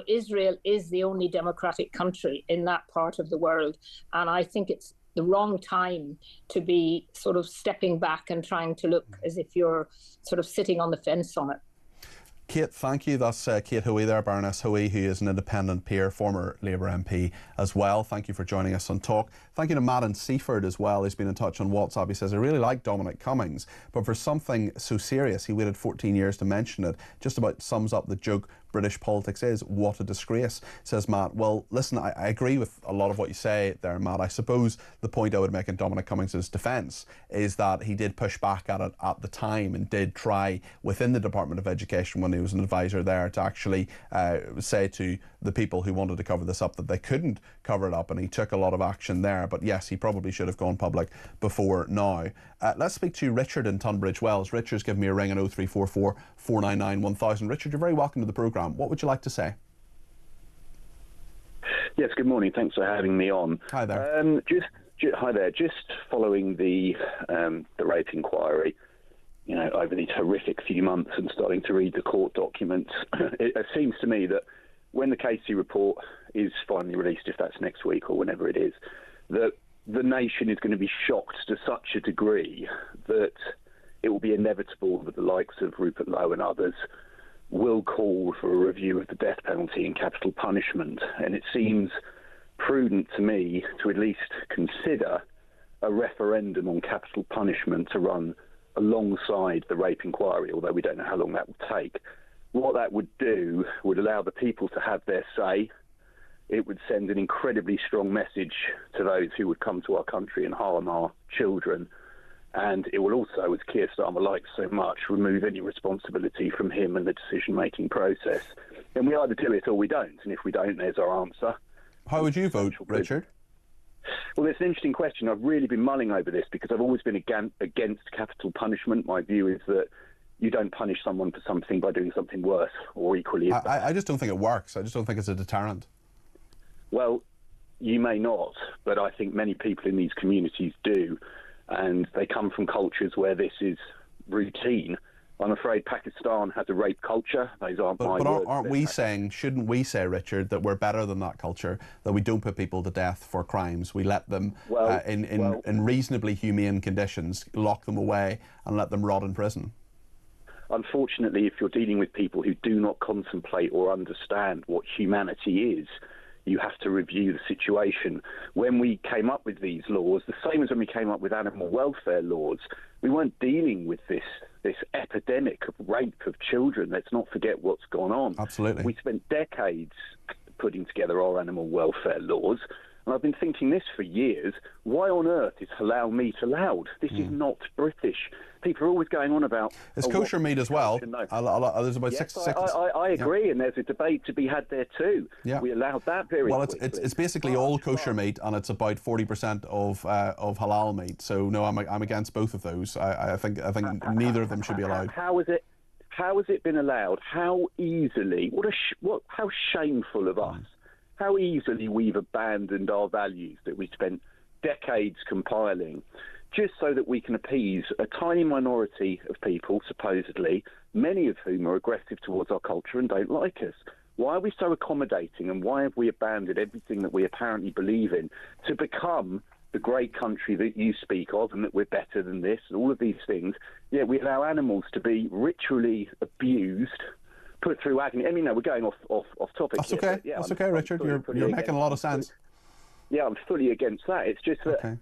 X: Israel is the only democratic country in that part of the world. And I think it's the wrong time to be sort of stepping back and trying to look as if you're sort of sitting on the fence on it.
F: Kate, thank you. That's Kate Hoey there, Baroness Hoey, who is an independent peer, former Labour MP as well. Thank you for joining us on Talk. Thank you to Matt in Seaford as well, who's been in touch on WhatsApp. He says, I really like Dominic Cummings, but for something so serious, he waited 14 years to mention it. Just about sums up the joke British politics is. What a disgrace, says Matt. Well, listen, I agree with a lot of what you say there, Matt. I suppose the point I would make in Dominic Cummings' defence is that he did push back at it at the time and did try within the Department of Education, when he was an advisor there, to actually say to the people who wanted to cover this up that they couldn't cover it up, and he took a lot of action there. But yes, he probably should have gone public before now. Let's speak to Richard in Tunbridge Wells. Richard's given me a ring on 0344 499 1000. Richard, you're very welcome to the programme. What would you like to say?
N: Yes, good morning. Thanks for having me on.
F: Hi there.
N: Hi there. Just following the rape inquiry, over these horrific few months and starting to read the court documents, it seems to me that when the Casey report is finally released, if that's next week or whenever it is, that the nation is going to be shocked to such a degree that it will be inevitable that the likes of Rupert Lowe and others will call for a review of the death penalty and capital punishment. And it seems prudent to me to at least consider a referendum on capital punishment to run alongside the rape inquiry, although we don't know how long that will take. What that would do would allow the people to have their say. It would send an incredibly strong message to those who would come to our country and harm our children. And it will also, as Keir Starmer likes so much, remove any responsibility from him and the decision-making process. And we either do it or we don't. And if we don't, there's our answer.
F: How would you vote, Richard?
N: Well, it's an interesting question. I've really been mulling over this because I've always been against capital punishment. My view is that you don't punish someone for something by doing something worse or equally.
F: I just don't think it works. I just don't think it's a deterrent.
N: Well, you may not, but I think many people in these communities do. And they come from cultures where this is routine. I'm afraid Pakistan has a rape culture. Those aren't my words.
F: But aren't we saying, shouldn't we say, Richard, that we're better than that culture, that we don't put people to death for crimes? We let them, in reasonably humane conditions, lock them away and let them rot in prison?
N: Unfortunately, if you're dealing with people who do not contemplate or understand what humanity is, you have to review the situation. When we came up with these laws, the same as when we came up with animal welfare laws, we weren't dealing with this epidemic of rape of children. Let's not forget what's gone on.
F: Absolutely.
N: We spent decades putting together our animal welfare laws, and I've been thinking this for years. Why on earth is halal meat allowed? This is not British. People are always going on about...
F: It's kosher meat as well.
N: No.
F: There's about six...
N: I agree, and there's a debate to be had there too.
F: Yeah.
N: We allowed that very
F: well,
N: quickly.
F: it's basically all kosher meat, and it's about 40% of halal meat. So no, I'm against both of those. I think neither of them should be allowed.
N: How has it been allowed? How easily? How shameful of us! How easily we've abandoned our values that we spent decades compiling, just so that we can appease a tiny minority of people, supposedly, many of whom are aggressive towards our culture and don't like us. Why are we so accommodating, and why have we abandoned everything that we apparently believe in to become the great country that you speak of, and that we're better than this, and all of these things? Yet we allow animals to be ritually abused, put through agony. I mean, no, we're going off topic.
F: That's
N: here,
F: okay.
N: Yeah,
F: That's okay, Richard. You're making a lot of sense.
N: Yeah, I'm fully against that. It's just that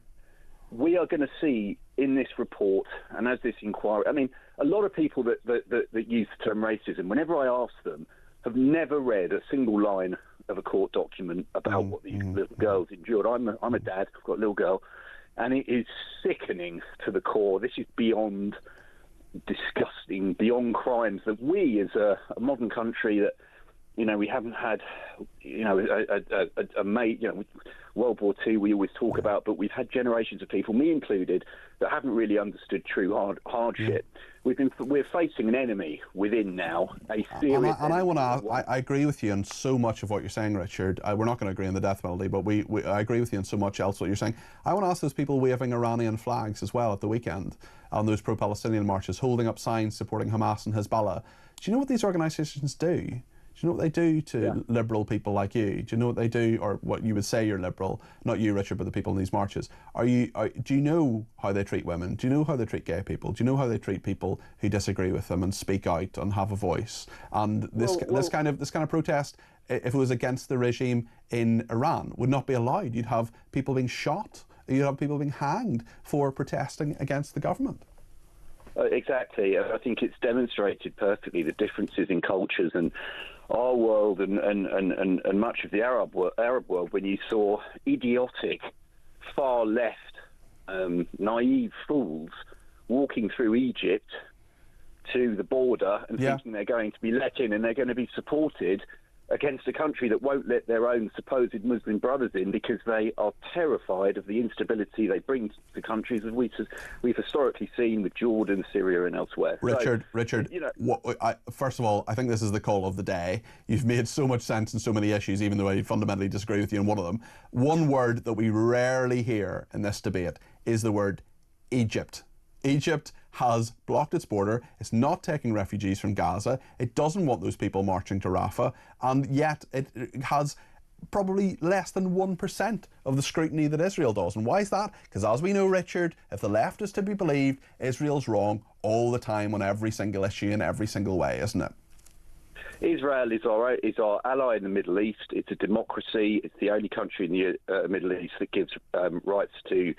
N: we are going to see in this report, and as this inquiry, I mean, a lot of people that use the term racism, whenever I ask them, have never read a single line of a court document about what these little girls endured. I'm a dad. I've got a little girl, and it is sickening to the core. This is beyond disgusting, beyond crimes that we, as a modern country that You know, we haven't had, you know, World War II we always talk about, but we've had generations of people, me included, that haven't really understood true hardship. We're facing an enemy within now, a serious.
F: And I want to. I agree with you on so much of what you're saying, Richard. We're not going to agree on the death penalty, but I agree with you on so much else what you're saying. I want to ask those people waving Iranian flags as well at the weekend on those pro-Palestinian marches, holding up signs supporting Hamas and Hezbollah. Do you know what these organisations do? Do you know what they do to liberal people like you? Do you know what they do, or what you would say you're liberal? Not you, Richard, but the people in these marches. Do you know how they treat women? Do you know how they treat gay people? Do you know how they treat people who disagree with them and speak out and have a voice? And this kind of protest, if it was against the regime in Iran, would not be allowed. You'd have people being shot. You'd have people being hanged for protesting against the government.
N: Exactly. I think it's demonstrated perfectly the differences in cultures and our world and much of the Arab world when you saw idiotic, far left, naive fools walking through Egypt to the border and thinking they're going to be let in and they're going to be supported against a country that won't let their own supposed Muslim brothers in because they are terrified of the instability they bring to countries as we've historically seen with Jordan, Syria and elsewhere.
F: Richard,
N: you know,
F: first of all, I think this is the call of the day. You've made so much sense in so many issues, even though I fundamentally disagree with you on one of them. One word that we rarely hear in this debate is the word Egypt. Egypt has blocked its border. It's not taking refugees from Gaza. It doesn't want those people marching to Rafah, and yet it has probably less than 1% of the scrutiny that Israel does. And why is that? Because as we know, Richard, if the left is to be believed, Israel's wrong all the time on every single issue in every single way, isn't it?
N: Israel is our ally in the Middle East. It's a democracy. It's the only country in the Middle East that gives rights to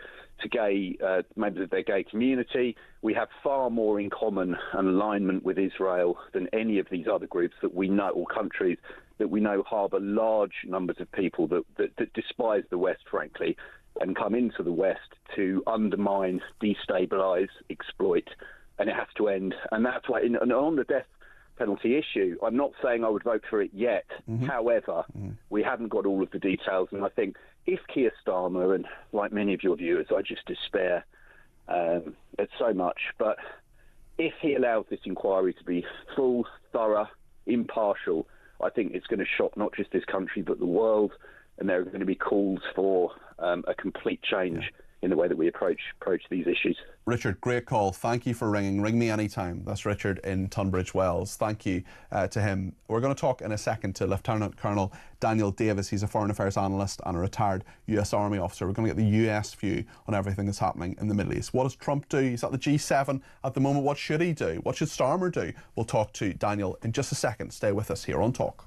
N: gay members of their gay community. We have far more in common and alignment with Israel than any of these other groups that we know, or countries that we know harbour large numbers of people that despise the West, frankly, and come into the West to undermine, destabilise, exploit, and it has to end. And that's why, and on the death penalty issue, I'm not saying I would vote for it yet. However, we haven't got all of the details, and I think if Keir Starmer, and like many of your viewers, I just despair at so much, but if he allows this inquiry to be full, thorough, impartial, I think it's going to shock not just this country but the world, and there are going to be calls for a complete change in the way that we approach these issues.
F: Richard, great call. Thank you for ringing. Ring me anytime. That's Richard in Tunbridge Wells. Thank you to him. We're going to talk in a second to Lieutenant Colonel Daniel Davis. He's a foreign affairs analyst and a retired US Army officer. We're going to get the US view on everything that's happening in the Middle East. What does Trump do? He's at the G7 at the moment. What should he do? What should Starmer do? We'll talk to Daniel in just a second. Stay with us here on Talk.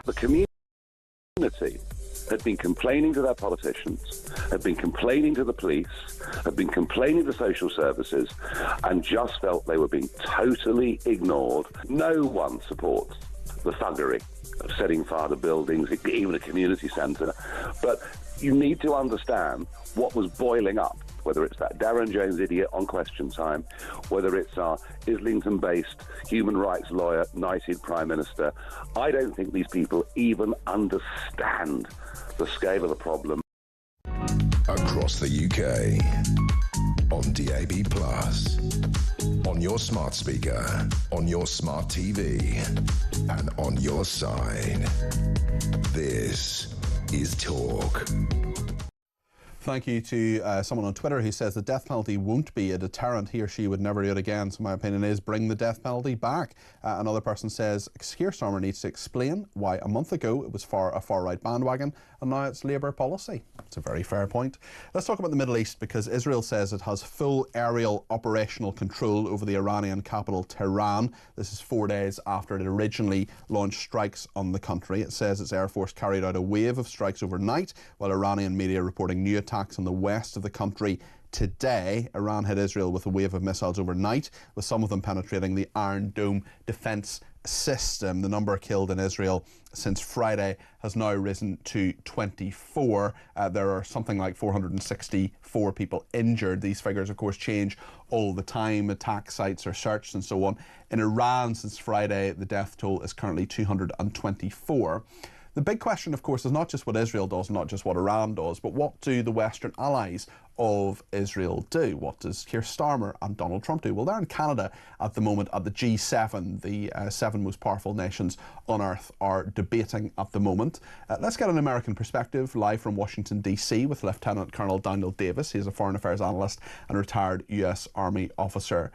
N: The community had been complaining to their politicians, had been complaining to the police, had been complaining to social services, and just felt they were being totally ignored. No one supports the thuggery of setting fire to buildings, even a community centre. But you need to understand what was boiling up, whether it's that Darren Jones idiot on Question Time, whether it's our Islington-based human rights lawyer, knighted Prime Minister. I don't think these people even understand the scale of the problem.
E: Across the UK, on DAB+, on your smart speaker, on your smart TV, and on your side. This is Talk.
F: Thank you to someone on Twitter who says the death penalty won't be a deterrent. He or she would never do it again. So my opinion is bring the death penalty back. Another person says Keir Starmer needs to explain why a month ago it was a far-right bandwagon and now it's Labour policy. It's a very fair point. Let's talk about the Middle East, because Israel says it has full aerial operational control over the Iranian capital Tehran. This is 4 days after it originally launched strikes on the country. It says its Air Force carried out a wave of strikes overnight, while Iranian media reporting new attacks on the west of the country today. Iran hit Israel with a wave of missiles overnight, with some of them penetrating the Iron Dome defence system. The number killed in Israel since Friday has now risen to 24. There are something like 464 people injured. These figures, of course, change all the time. Attack sites are searched and so on. In Iran, since Friday, the death toll is currently 224. The big question, of course, is not just what Israel does, not just what Iran does, but what do the Western allies of Israel do? What does Keir Starmer and Donald Trump do? Well, they're in Canada at the moment at the G7. The 7 most powerful nations on earth are debating at the moment. Let's get an American perspective live from Washington, D.C. with Lieutenant Colonel Daniel Davis. He's a foreign affairs analyst and retired US Army officer.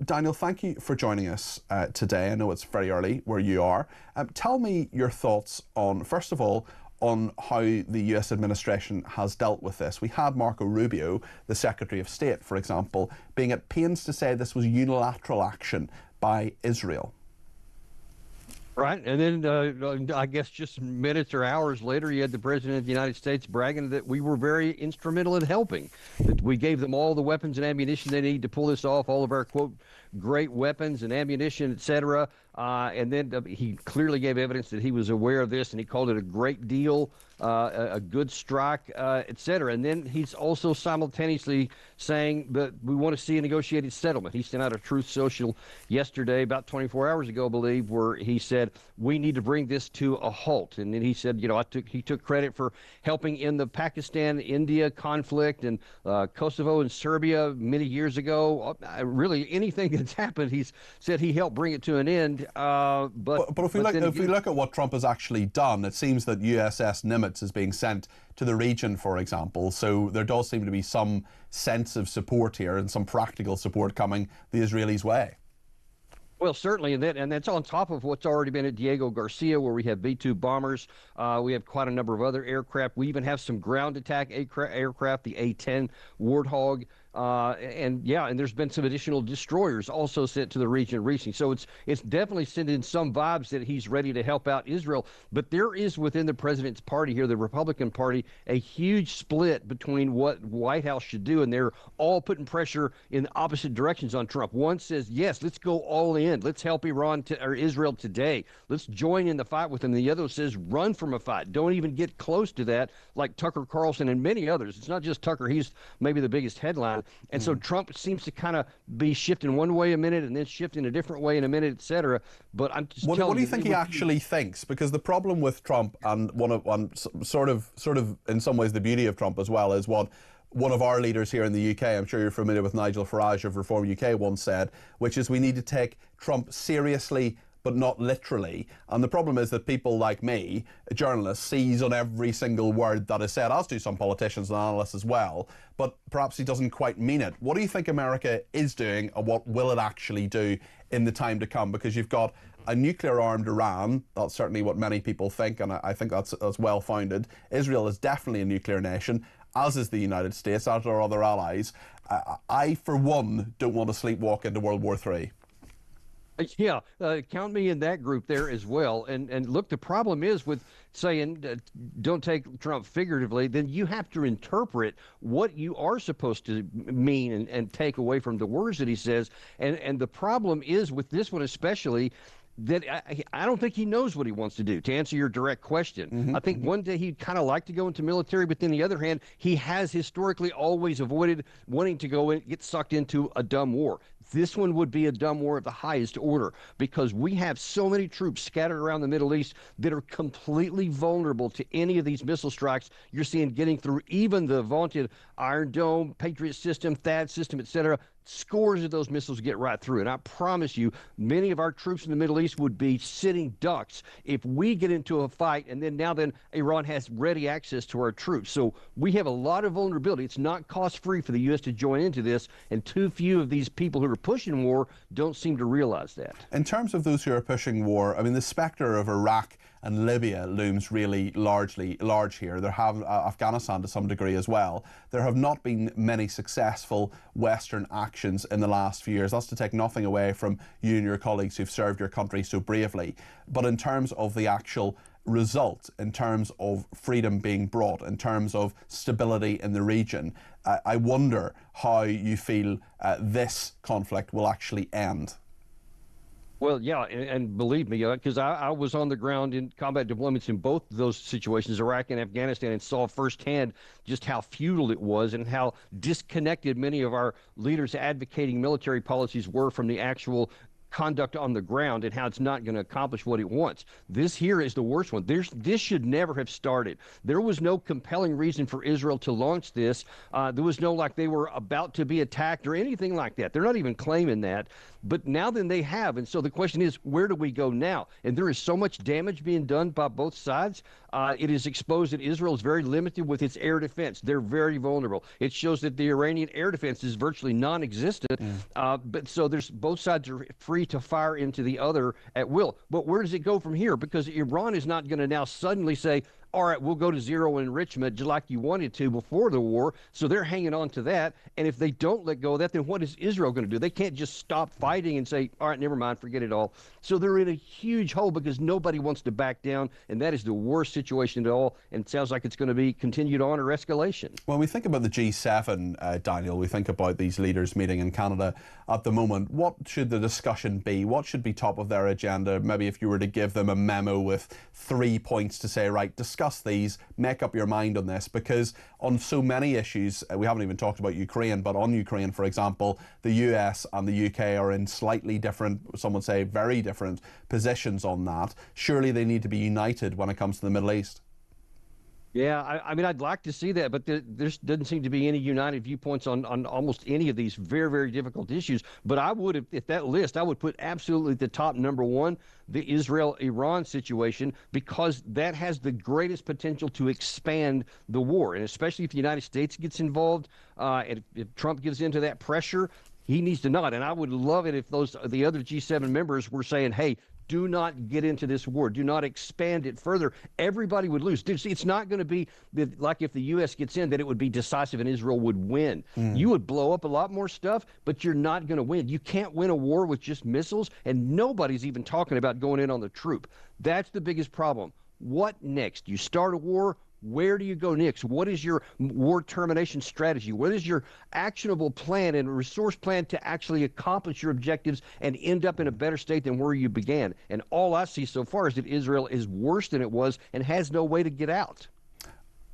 F: Daniel, thank you for joining us today. I know it's very early where you are. Tell me your thoughts on, first of all, on how the US administration has dealt with this. We had Marco Rubio, the Secretary of State, for example, being at pains to say this was unilateral action by Israel.
B: Right, and then I guess just minutes or hours later, you had the President of the United States bragging that we were very instrumental in helping, that we gave them all the weapons and ammunition they need to pull this off, all of our, quote, great weapons and ammunition, etc. And then he clearly gave evidence that he was aware of this, and he called it a great deal, a good strike, etc. And then he's also simultaneously saying that we want to see a negotiated settlement. He sent out a Truth Social yesterday, about 24 hours ago, I believe, where he said we need to bring this to a halt. And then he said, you know, he took credit for helping in the Pakistan-India conflict and Kosovo and Serbia many years ago. Really, anything that's happened, he's said he helped bring it to an end. But
F: if we look at what Trump has actually done, it seems that USS Nimitz is being sent to the region, for example. So there does seem to be some sense of support here and some practical support coming the Israelis' way.
B: Well, certainly, and that's on top of what's already been at Diego Garcia, where we have B-2 bombers. We have quite a number of other aircraft. We even have some ground attack aircraft, the A-10 Warthog. And there's been some additional destroyers also sent to the region recently. So it's definitely sending some vibes that he's ready to help out Israel. But there is within the president's party here, the Republican Party, a huge split between what White House should do, and they're all putting pressure in the opposite directions on Trump. One says, yes, let's go all in. Let's help or Israel today. Let's join in the fight with them. The other says, run from a fight. Don't even get close to that, like Tucker Carlson and many others. It's not just Tucker. He's maybe the biggest headline. And so Trump seems to kind of be shifting one way a minute and then shifting a different way in a minute, et cetera. But I'm just telling you.
F: What do you think he actually thinks? Because the problem with Trump, and sort of in some ways the beauty of Trump as well, is what one of our leaders here in the UK, I'm sure you're familiar with Nigel Farage of Reform UK, once said, which is we need to take Trump seriously but not literally. And the problem is that people like me, a journalist, seize on every single word that is said, as do some politicians and analysts as well, but perhaps he doesn't quite mean it. What do you think America is doing, and what will it actually do in the time to come? Because you've got a nuclear-armed Iran, that's certainly what many people think, and I think that's well-founded. Israel is definitely a nuclear nation, as is the United States, as are other allies. I, for one, don't want to sleepwalk into World War III.
B: Yeah, count me in that group there as well. And look, the problem is with saying don't take Trump figuratively, then you have to interpret what you are supposed to mean and take away from the words that he says. And the problem is with this one especially, that I don't think he knows what he wants to do, to answer your direct question. I think one day he'd kind of like to go into military, but then the other hand, he has historically always avoided wanting to go and get sucked into a dumb war. This one would be a dumb war of the highest order because we have so many troops scattered around the Middle East that are completely vulnerable to any of these missile strikes you're seeing getting through even the vaunted Iron Dome, Patriot system, THAAD system, etc. Scores of those missiles get right through. And I promise you, many of our troops in the Middle East would be sitting ducks if we get into a fight and then Iran has ready access to our troops. So we have a lot of vulnerability. It's not cost-free for the U.S. to join into this, and too few of these people who are pushing war don't seem to realize that.
F: In terms of those who are pushing war, I mean, the spectre of Iraq and Libya looms really large here. There have Afghanistan to some degree as well. There have not been many successful Western actions in the last few years. That's to take nothing away from you and your colleagues who've served your country so bravely. But in terms of the actual result, in terms of freedom being brought, in terms of stability in the region, I wonder how you feel this conflict will actually end.
B: Well, yeah, and believe me, because I was on the ground in combat deployments in both of those situations, Iraq and Afghanistan, and saw firsthand just how futile it was and how disconnected many of our leaders advocating military policies were from the actual conduct on the ground and how it's not going to accomplish what it wants. This here is the worst one. This should never have started. There was no compelling reason for Israel to launch this. There was no like they were about to be attacked or anything like that. They're not even claiming that. But now then they have. And so the question is, where do we go now? And there is so much damage being done by both sides. It is exposed that Israel is very limited with its air defense. They're very vulnerable. It shows that the Iranian air defense is virtually non-existent. But so there's both sides are free to fire into the other at will. But where does it go from here? Because Iran is not going to now suddenly say, all right, we'll go to zero enrichment just like you wanted to before the war. So they're hanging on to that. And if they don't let go of that, then what is Israel going to do? They can't just stop fighting and say, all right, never mind, forget it all. So they're in a huge hole because nobody wants to back down. And that is the worst situation at all. And it sounds like it's going to be continued on or escalation.
F: When we think about the G7, Daniel, we think about these leaders meeting in Canada at the moment. What should the discussion be? What should be top of their agenda? Maybe if you were to give them a memo with 3 points to say, right, discuss these, make up your mind on this, because on so many issues, we haven't even talked about Ukraine, but on Ukraine, for example, the US and the UK are in slightly different, some would say very different positions on that. Surely they need to be united when it comes to the Middle East.
B: Yeah, I mean, I'd like to see that, but there doesn't seem to be any united viewpoints on almost any of these very, very difficult issues. But I would, if that list, I would put absolutely the top number one, the Israel-Iran situation, because that has the greatest potential to expand the war. And especially if the United States gets involved, and if Trump gives into that pressure, he needs to not. And I would love it if the other G7 members were saying, hey, do not get into this war. Do not expand it further. Everybody would lose. See, it's not going to be like if the U.S. gets in, that it would be decisive and Israel would win. You would blow up a lot more stuff, but you're not going to win. You can't win a war with just missiles, and nobody's even talking about going in on the troop. That's the biggest problem. What next? You start a war. Where do you go next? What is your war termination strategy? What is your actionable plan and resource plan to actually accomplish your objectives and end up in a better state than where you began? And all I see so far is that Israel is worse than it was and has no way to get out.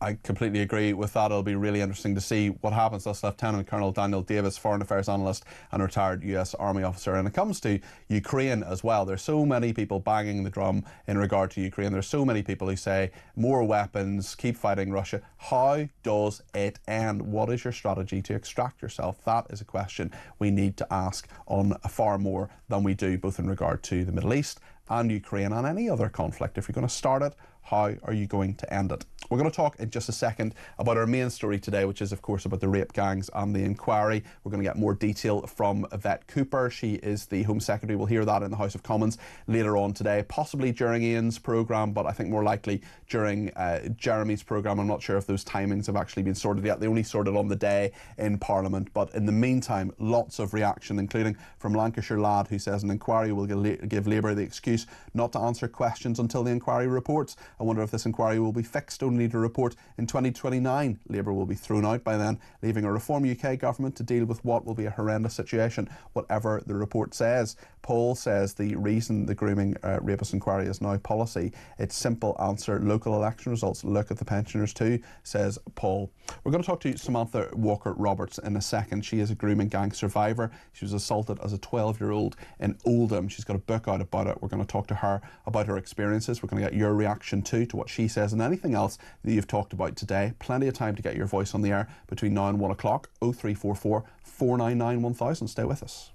F: I completely agree with that. It'll be really interesting to see what happens. That's Lieutenant Colonel Daniel Davis, Foreign Affairs Analyst and retired US Army officer. And it comes to Ukraine as well. There's so many people banging the drum in regard to Ukraine. There's so many people who say more weapons, keep fighting Russia. How does it end? What is your strategy to extract yourself? That is a question we need to ask on far more than we do, both in regard to the Middle East and Ukraine and any other conflict. If you're going to start it, How are you going to end it? We're going to talk in just a second about our main story today, which is, of course, about the rape gangs and the inquiry. We're going to get more detail from Yvette Cooper. She is the Home Secretary. We'll hear that in the House of Commons later on today, possibly during Ian's programme, but I think more likely during Jeremy's programme. I'm not sure if those timings have actually been sorted yet. They only sorted on the day in Parliament. But in the meantime, lots of reaction, including from Lancashire Lad, who says an inquiry will give Labour the excuse not to answer questions until the inquiry reports. I wonder if this inquiry will be fixed only to report in 2029. Labour will be thrown out by then, leaving a Reform UK government to deal with what will be a horrendous situation, whatever the report says. Paul says the reason the grooming rapist inquiry is now policy, it's simple answer, local election results, look at the pensioners too, says Paul. We're going to talk to Samantha Walker-Roberts in a second. She is a grooming gang survivor. She was assaulted as a 12-year-old in Oldham. She's got a book out about it. We're going to talk to her about her experiences. We're going to get your reaction too to what she says and anything else that you've talked about today. Plenty of time to get your voice on the air between now and 1 o'clock. 0344 499 1000. Stay with us.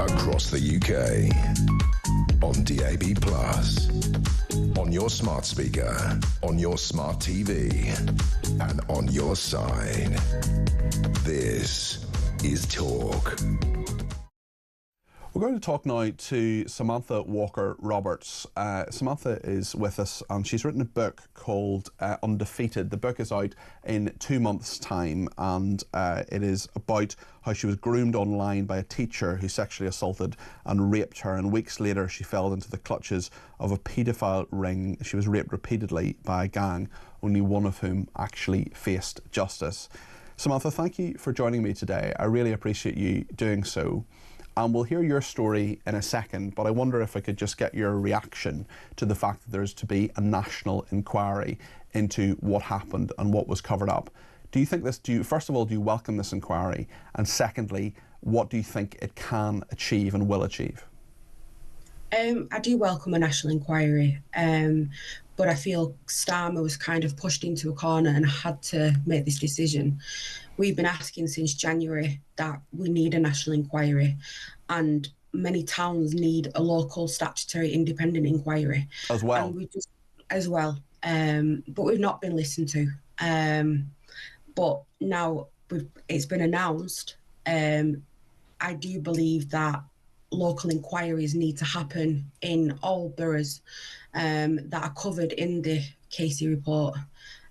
E: Across the UK, on DAB+, on your smart speaker, on your smart TV, and on your side. This is Talk.
F: We're going to talk now to Samantha Walker-Roberts. Samantha is with us and she's written a book called Undefeated. The book is out in 2 months' time and it is about how she was groomed online by a teacher who sexually assaulted and raped her, and weeks later she fell into the clutches of a paedophile ring. She was raped repeatedly by a gang, only one of whom actually faced justice. Samantha, thank you for joining me today. I really appreciate you doing so. And we'll hear your story in a second, but I wonder if I could just get your reaction to the fact that there's to be a national inquiry into what happened and what was covered up. Do you think this, first of all, do you welcome this inquiry? And secondly, what do you think it can achieve and will achieve?
C: I do welcome a national inquiry, but I feel Starmer was kind of pushed into a corner and had to make this decision. We've been asking since January that we need a national inquiry, and many towns need a local statutory independent inquiry.
F: As well?
C: But we've not been listened to. But now it's been announced. I do believe that local inquiries need to happen in all boroughs that are covered in the Casey report.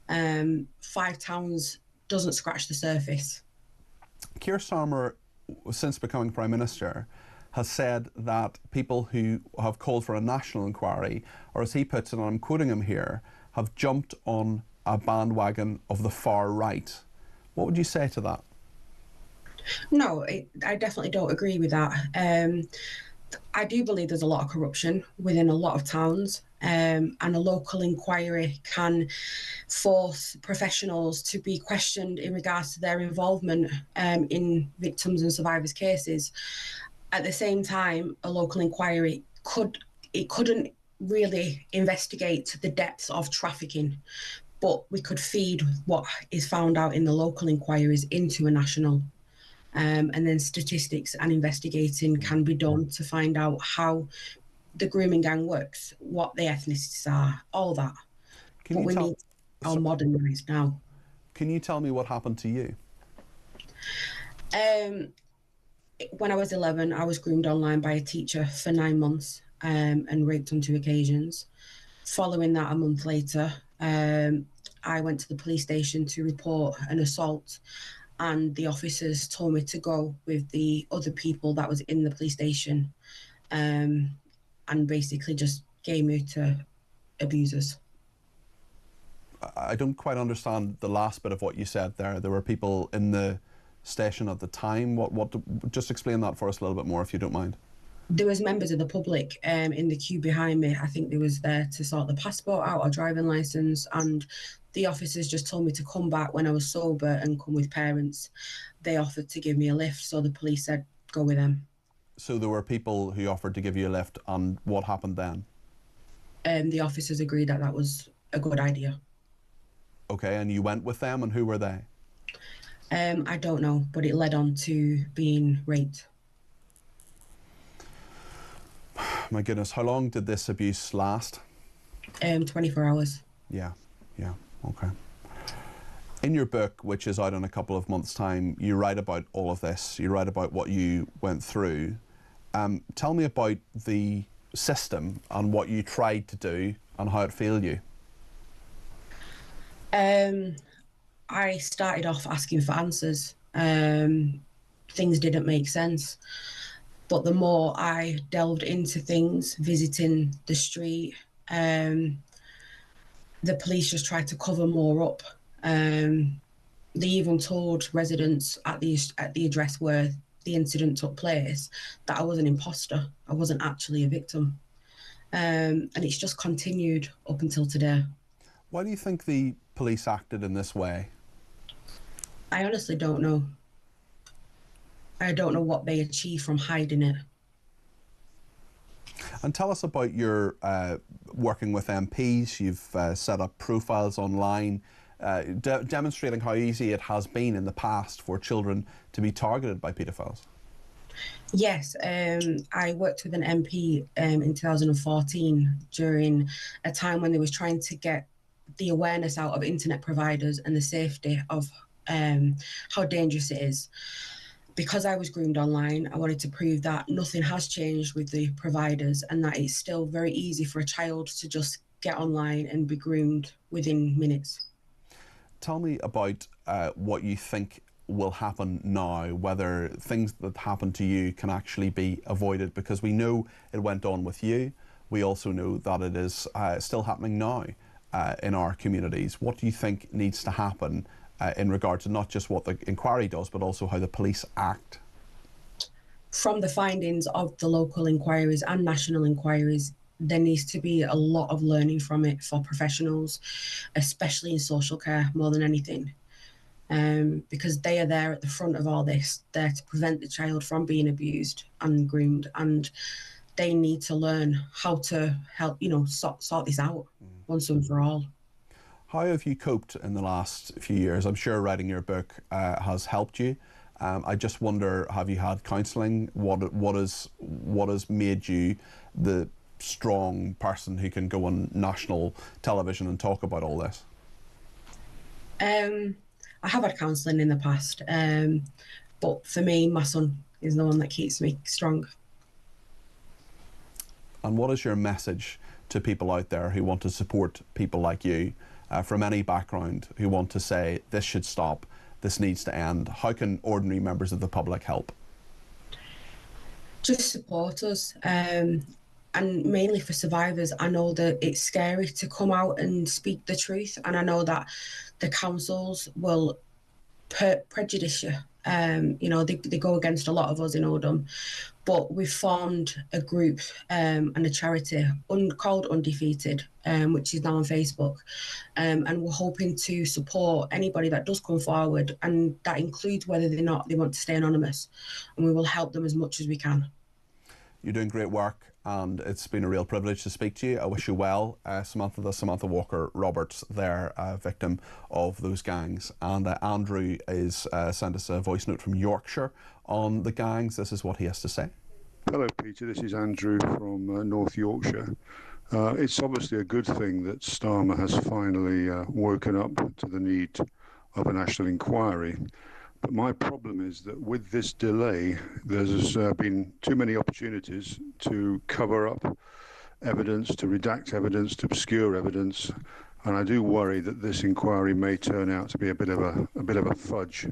C: 5 towns doesn't scratch the surface.
F: Keir Starmer, since becoming Prime Minister, has said that people who have called for a national inquiry, or as he puts it, and I'm quoting him here, have jumped on a bandwagon of the far right. What would you say to that?
C: No, I definitely don't agree with that. I do believe there's a lot of corruption within a lot of towns, and a local inquiry can force professionals to be questioned in regards to their involvement in victims and survivors' cases. At the same time, a local inquiry couldn't really investigate the depths of trafficking, but we could feed what is found out in the local inquiries into a national. And then statistics and investigating can be done to find out how the grooming gang works, what the ethnicities are, all that. But we need our modernised now.
F: Can you tell me what happened to you?
C: when I was 11, I was groomed online by a teacher for 9 months and raped on 2 occasions. Following that, a month later, I went to the police station to report an assault, and the officers told me to go with the other people that was in the police station, and basically just gave me to abusers.
F: I don't quite understand the last bit of what you said there. There were people in the station at the time. Just explain that for us a little bit more, if you don't mind.
C: There was members of the public in the queue behind me. I think they was there to sort the passport out or driving licence, and the officers just told me to come back when I was sober and come with parents. They offered to give me a lift, so the police said, go with them.
F: So there were people who offered to give you a lift, and what happened then?
C: The officers agreed that that was a good idea.
F: Okay, and you went with them, and who were they?
C: I don't know, but it led on to being raped.
F: My goodness, how long did this abuse last?
C: 24 hours.
F: Yeah, okay. In your book, which is out in a couple of months' time, you write about all of this. You write about what you went through. Tell me about the system and what you tried to do and how it failed you.
C: I started off asking for answers. Things didn't make sense. But the more I delved into things, visiting the street, the police just tried to cover more up. They even told residents at the address where the incident took place that I was an imposter. I wasn't actually a victim. And it's just continued up until today.
F: Why do you think the police acted in this way?
C: I honestly don't know. I don't know what they achieved from hiding it.
F: And tell us about your working with MPs. You've set up profiles online, demonstrating how easy it has been in the past for children to be targeted by paedophiles.
C: Yes, I worked with an MP in 2014 during a time when they was trying to get the awareness out of internet providers and the safety of how dangerous it is. Because I was groomed online, I wanted to prove that nothing has changed with the providers and that it's still very easy for a child to just get online and be groomed within minutes.
F: Tell me about what you think will happen now, whether things that happen to you can actually be avoided, because we know it went on with you. We also know that it is still happening now in our communities. What do you think needs to happen in regard to not just what the inquiry does, but also how the police act?
C: From the findings of the local inquiries and national inquiries, there needs to be a lot of learning from it for professionals, especially in social care more than anything, because they are there at the front of all this, there to prevent the child from being abused and groomed, and they need to learn how to help, sort this out once and for all.
F: How have you coped in the last few years? I'm sure writing your book has helped you. I just wonder, have you had counselling? What has made you the strong person who can go on national television and talk about all this?
C: I have had counselling in the past, but for me, my son is the one that keeps me strong.
F: And what is your message to people out there who want to support people like you, from any background, who want to say this should stop, this needs to end? How can ordinary members of the public help?
C: Just support us, and mainly for survivors. I know that it's scary to come out and speak the truth, and I know that the councils will prejudice you. They go against a lot of us in Oldham, but we've formed a group and a charity called Undefeated, which is now on Facebook, and we're hoping to support anybody that does come forward, and that includes whether they want to stay anonymous, and we will help them as much as we can.
F: You're doing great work, and it's been a real privilege to speak to you. I wish you well. Samantha Walker Roberts there, victim of those gangs. And Andrew is sent us a voice note from Yorkshire on the gangs. This is what he has to say.
D: Hello, Peter. This is Andrew from North Yorkshire. It's obviously a good thing that Starmer has finally woken up to the need of a national inquiry. But my problem is that with this delay, there's been too many opportunities to cover up evidence, to redact evidence, to obscure evidence, and I do worry that this inquiry may turn out to be a bit of a fudge,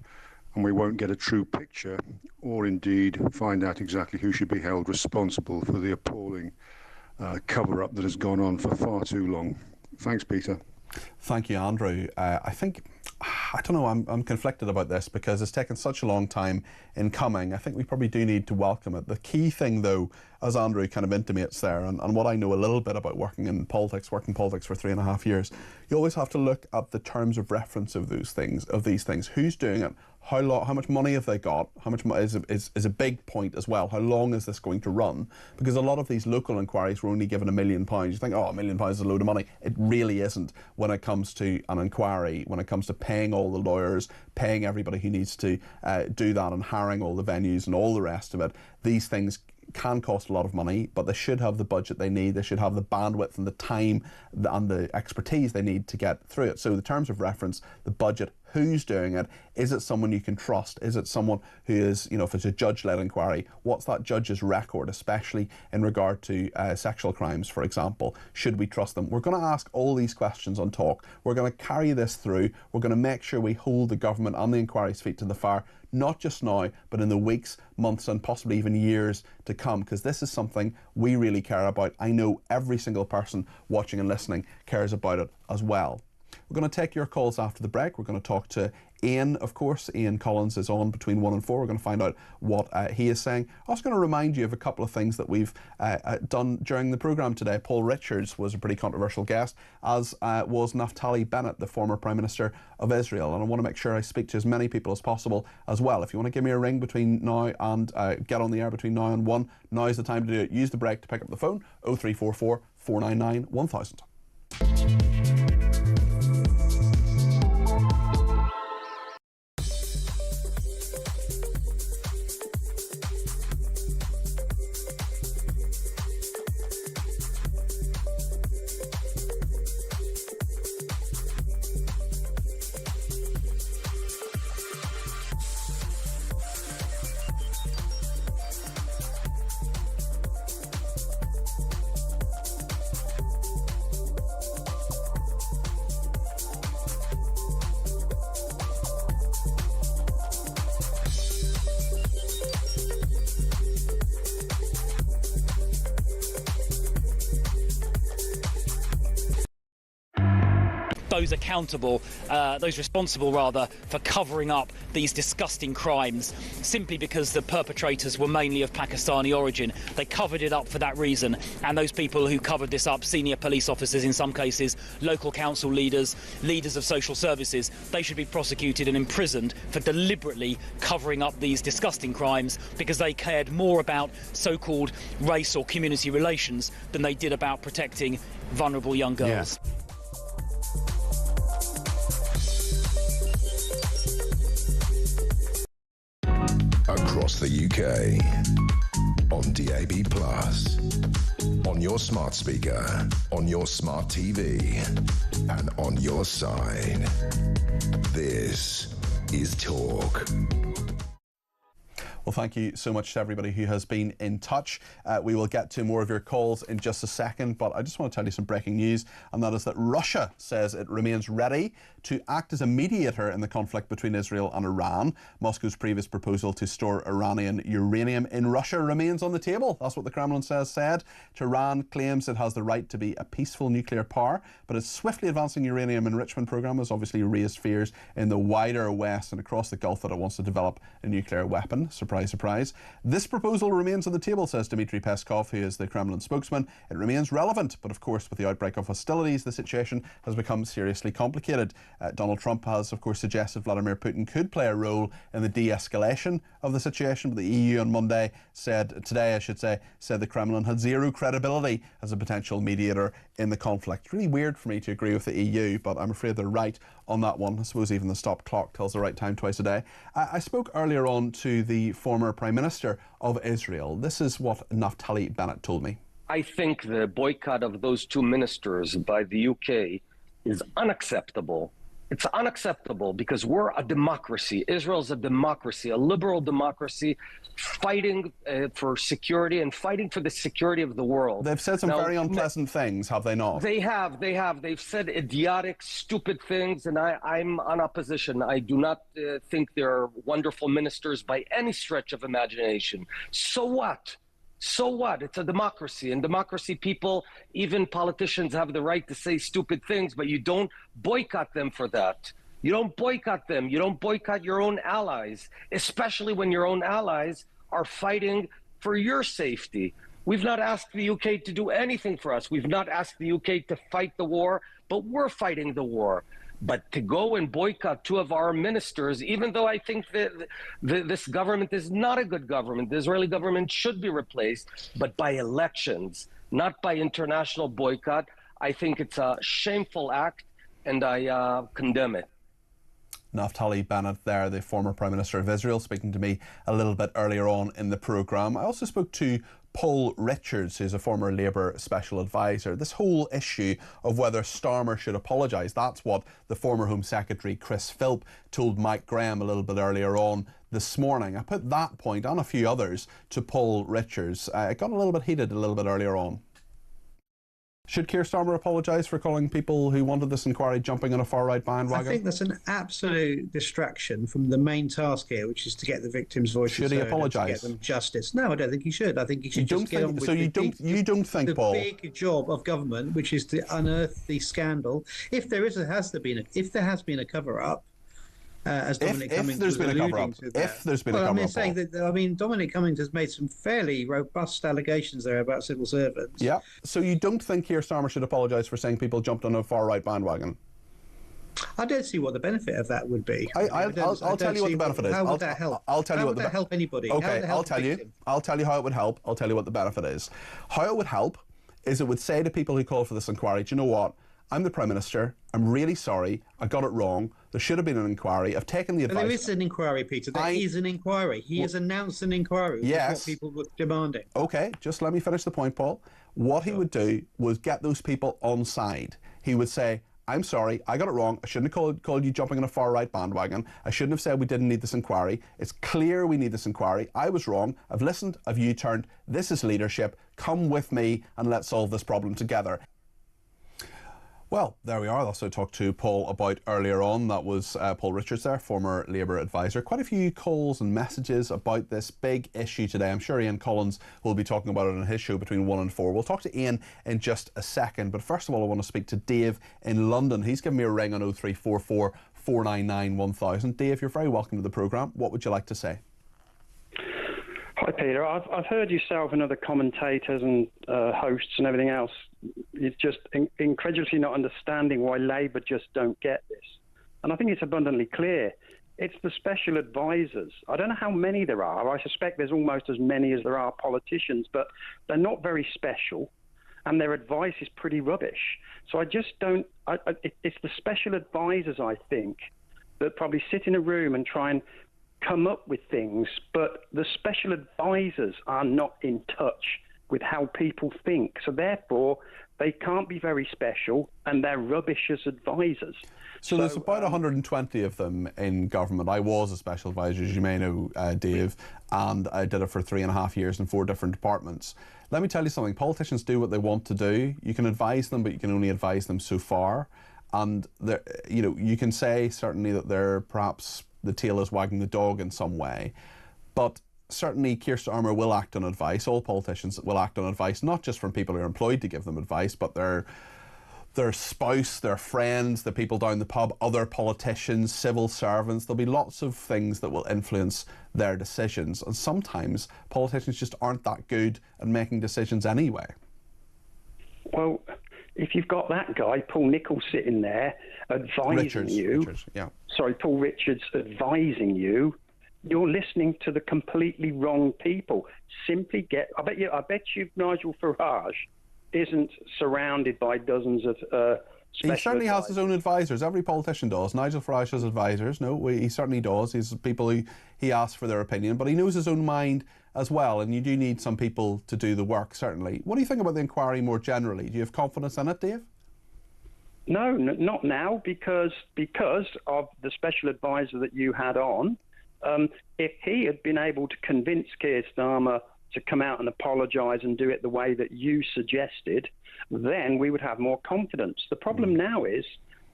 D: and we won't get a true picture, or indeed find out exactly who should be held responsible for the appalling cover-up that has gone on for far too long. Thanks, Peter.
F: Thank you, Andrew. I don't know, I'm conflicted about this because it's taken such a long time in coming. I think we probably do need to welcome it. The key thing, though, as Andrew kind of intimates there, and what I know a little bit about working politics for 3.5 years, you always have to look at the terms of reference of these things. Who's doing it? How much money have they got? How much is a big point as well. How long is this going to run? Because a lot of these local inquiries were only given £1 million. You think, oh, £1 million is a load of money. It really isn't when it comes to an inquiry, when it comes to paying all the lawyers, paying everybody who needs to do that, and hiring all the venues and all the rest of it. These things can cost a lot of money, but they should have the budget they need. They should have the bandwidth and the time and the expertise they need to get through it. So the terms of reference, the budget, who's doing it, is it someone you can trust? Is it someone who is, if it's a judge-led inquiry, what's that judge's record, especially in regard to sexual crimes, for example? Should we trust them? We're going to ask all these questions on Talk. We're going to carry this through. We're going to make sure we hold the government and the inquiry's feet to the fire, not just now, but in the weeks, months, and possibly even years to come, because this is something we really care about. I know every single person watching and listening cares about it as well. We're going to take your calls after the break. We're going to talk to Ian, of course. Ian Collins is on between 1 and 4. We're going to find out what he is saying. I'm also going to remind you of a couple of things that we've done during the programme today. Paul Richards was a pretty controversial guest, as was Naftali Bennett, the former Prime Minister of Israel. And I want to make sure I speak to as many people as possible as well. If you want to give me a ring between now and get on the air between now and 1, now is the time to do it. Use the break to pick up the phone, 0344 499 1000.
Q: Those accountable, those responsible rather, for covering up these disgusting crimes simply because the perpetrators were mainly of Pakistani origin. They covered it up for that reason, and those people who covered this up, senior police officers in some cases, local council leaders, leaders of social services, they should be prosecuted and imprisoned for deliberately covering up these disgusting crimes because they cared more about so-called race or community relations than they did about protecting vulnerable young girls.
F: Yeah.
E: Across the UK, on DAB+, on your smart speaker, on your smart TV, and on your side. This is Talk.
F: Well, thank you so much to everybody who has been in touch. We will get to more of your calls in just a second, but I just want to tell you some breaking news, and that is that Russia says it remains ready to act as a mediator in the conflict between Israel and Iran. Moscow's previous proposal to store Iranian uranium in Russia remains on the table. That's what the Kremlin said. Tehran claims it has the right to be a peaceful nuclear power, but its swiftly advancing uranium enrichment program has obviously raised fears in the wider West and across the Gulf that it wants to develop a nuclear weapon. Surprise, surprise. This proposal remains on the table, says Dmitry Peskov, who is the Kremlin spokesman. It remains relevant, but of course, with the outbreak of hostilities, the situation has become seriously complicated. Donald Trump has, of course, suggested Vladimir Putin could play a role in the de-escalation of the situation, but the EU on Monday said the Kremlin had zero credibility as a potential mediator in the conflict. Really weird for me to agree with the EU, but I'm afraid they're right on that one. I suppose even the stop clock tells the right time twice a day. I spoke earlier on to the former Prime Minister of Israel. This is what Naftali Bennett told me.
H: I think the boycott of those two ministers by the UK is unacceptable It's unacceptable because we're a democracy. Israel's a democracy, a liberal democracy, fighting for security and fighting for the security of the world.
F: They've said some very unpleasant things, have they not?
H: They have. They've said idiotic, stupid things, and I'm on opposition. I do not think they're wonderful ministers by any stretch of imagination. So what? So what? It's a democracy. In democracy, people, even politicians, have the right to say stupid things, but you don't boycott them for that. You don't boycott them. You don't boycott your own allies, especially when your own allies are fighting for your safety. We've not asked the UK to do anything for us. We've not asked the UK to fight the war, but we're fighting the war. But to go and boycott two of our ministers, even though I think that this government is not a good government, the Israeli government should be replaced, but by elections, not by international boycott, I think it's a shameful act, and I condemn it.
F: Naftali Bennett there, the former Prime Minister of Israel, speaking to me a little bit earlier on in the programme. I also spoke to Paul Richards, who's a former Labour Special Advisor. This whole issue of whether Starmer should apologise, that's what the former Home Secretary Chris Philp told Mike Graham a little bit earlier on this morning. I put that point and a few others to Paul Richards. It got a little bit heated a little bit earlier on. Should Keir Starmer apologise for calling people who wanted this inquiry jumping on a far-right bandwagon?
L: I think that's an absolute distraction from the main task here, which is to get the victims' voices
F: Should he apologise?
L: To get them justice. No, I don't think he should. I think he should just get on with
F: you don't think, Paul?
L: The big job of government, which is to unearth the scandal. If there has been a cover-up, as Dominic Cummings was alluding to that.
F: If there's been a cover-up.
L: Saying that, Dominic Cummings has made some fairly robust allegations there about civil servants.
F: Yeah. So you don't think Keir Starmer should apologise for saying people jumped on a far-right bandwagon?
L: I don't see what the benefit of that would be.
F: I'll tell you what the benefit is.
L: How would that help?
F: I'll tell you
L: how
F: what
L: would that help anybody?
F: Okay, I'll tell you. I'll tell you how it would help. I'll tell you what the benefit is. How it would help is it would say to people who call for this inquiry, do you know what? I'm the Prime Minister. I'm really sorry. I got it wrong. There should have been an inquiry. I've taken the advice.
L: There is an inquiry, Peter. There is an inquiry. He has announced an inquiry, which is what people were demanding.
F: Okay, just let me finish the point, Paul. What he would do was get those people on side. He would say, I'm sorry, I got it wrong. I shouldn't have called you jumping on a far-right bandwagon. I shouldn't have said we didn't need this inquiry. It's clear we need this inquiry. I was wrong. I've listened. I've U-turned. This is leadership. Come with me and let's solve this problem together. Well, there we are. That's what I talked to Paul about earlier on. That was Paul Richards there, former Labour advisor. Quite a few calls and messages about this big issue today. I'm sure Ian Collins will be talking about it on his show between 1 and 4. We'll talk to Ian in just a second. But first of all, I want to speak to Dave in London. He's given me a ring on 0344 499 1000. Dave, you're very welcome to the programme. What would you like to say?
M: Hi, Peter. I've heard yourself and other commentators and hosts and everything else. It's just incredulously not understanding why Labour just don't get this. And I think it's abundantly clear. It's the special advisors. I don't know how many there are. I suspect there's almost as many as there are politicians, but they're not very special, and their advice is pretty rubbish. So I just don't... it's the special advisors, I think, that probably sit in a room and try and come up with things, but the special advisors are not in touch with how people think. So therefore, they can't be very special, and they're rubbish as advisors.
F: So there's about 120 of them in government. I was a special advisor, as you may know, Dave, and I did it for 3.5 years in 4 different departments. Let me tell you something. Politicians do what they want to do. You can advise them, but you can only advise them so far. And you can say certainly that they're perhaps the tail is wagging the dog in some way, but certainly Keir Starmer will act on advice. All politicians will act on advice, not just from people who are employed to give them advice, but their spouse, their friends, the people down the pub, other politicians, civil servants. There'll be lots of things that will influence their decisions, and sometimes politicians just aren't that good at making decisions anyway.
M: Well, if you've got that guy, Paul Nichols, sitting there advising Paul Richards advising you, you're listening to the completely wrong people. Simply I bet you Nigel Farage isn't surrounded by dozens of
F: he certainly has his own advisors. Every politician does. Nigel Farage has advisors. No, he certainly does. He's people who he asks for their opinion, but he knows his own mind as well, and you do need some people to do the work, certainly. What do you think about the inquiry more generally? Do you have confidence in it, Dave?
M: No, not now, because of the special advisor that you had on. If he had been able to convince Keir Starmer to come out and apologise and do it the way that you suggested, then we would have more confidence. The problem now is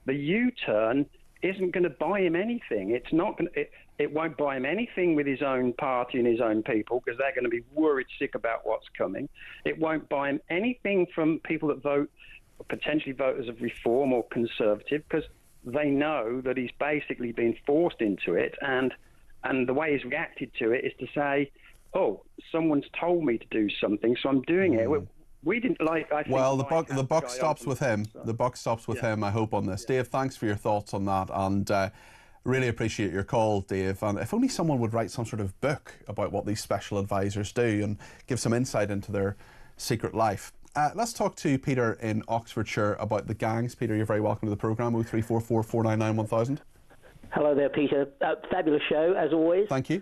M: the U-turn isn't going to buy him anything. It's not going to, it won't buy him anything with his own party and his own people, because they're going to be worried sick about what's coming. It won't buy him anything from people that vote, or potentially voters of Reform or Conservative, because they know that he's basically been forced into it, and the way he's reacted to it is to say, oh, someone's told me to do something, so I'm doing it. We didn't like. I think
F: well, the buck stops with him. The buck stops with him, I hope, on this. Dave, thanks for your thoughts on that, and really appreciate your call, Dave. And if only someone would write some sort of book about what these special advisors do and give some insight into their secret life. Let's talk to Peter in Oxfordshire about the gangs. Peter, you're very welcome to the programme. 0344 499 1000.
P: Hello there, Peter. Fabulous show, as always.
F: Thank you.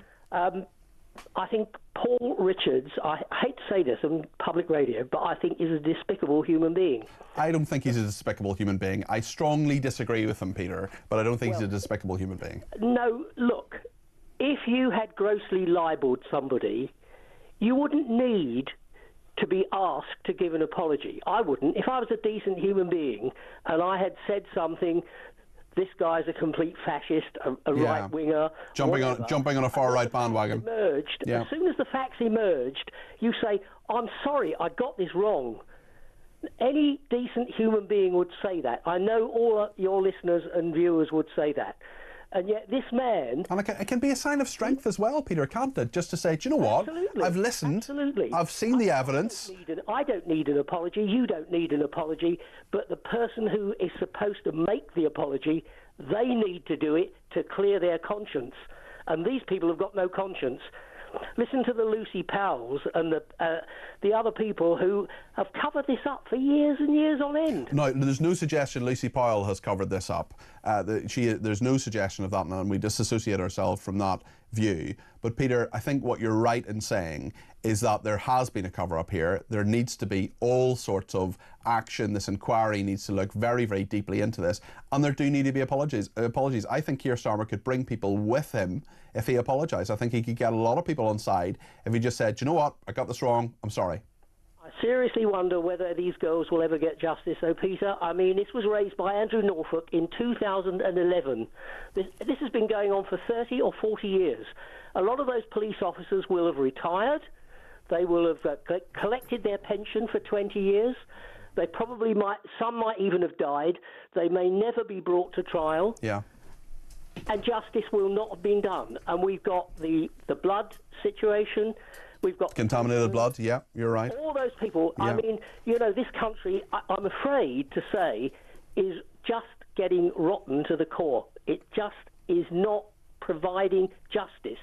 P: I think Paul Richards, I hate to say this on public radio, but I think is a despicable human being.
F: I don't think he's a despicable human being. I strongly disagree with him, Peter, but I don't think he's a despicable human being.
P: No, look, if you had grossly libelled somebody, you wouldn't need to be asked to give an apology. I wouldn't. If I was a decent human being and I had said something, this guy's a complete fascist, a right-winger,
F: jumping on a far-right bandwagon.
P: Emerged. As soon as the facts emerged, you say, I'm sorry, I got this wrong. Any decent human being would say that. I know all your listeners and viewers would say that. And yet this man...
F: And it can be a sign of strength as well, Peter, can't it? Just to say, do you know what?
P: Absolutely.
F: I've listened.
P: Absolutely.
F: I've seen the evidence.
P: I don't need an apology. You don't need an apology. But the person who is supposed to make the apology, they need to do it to clear their conscience. And these people have got no conscience. Listen to the Lucy Powells and the other people who have covered this up for years and years on end.
F: No, there's no suggestion Lucy Powell has covered this up. There's no suggestion of that, and we disassociate ourselves from that view. But Peter, I think what you're right in saying is that there has been a cover-up here. There needs to be all sorts of action. This inquiry needs to look very, very deeply into this. And there do need to be apologies. I think Keir Starmer could bring people with him if he apologised. I think he could get a lot of people on side if he just said, do you know what, I got this wrong, I'm sorry.
P: I seriously wonder whether these girls will ever get justice, though, Peter. I mean, this was raised by Andrew Norfolk in 2011. This has been going on for 30 or 40 years. A lot of those police officers will have retired. They will have collected their pension for 20 years. They probably some might even have died. They may never be brought to trial.
F: Yeah.
P: And justice will not have been done. And we've got the blood situation. We've got
F: contaminated blood. Yeah, you're right.
P: All those people. Yeah. I mean, you know, this country, I'm afraid to say, is just getting rotten to the core. It just is not providing justice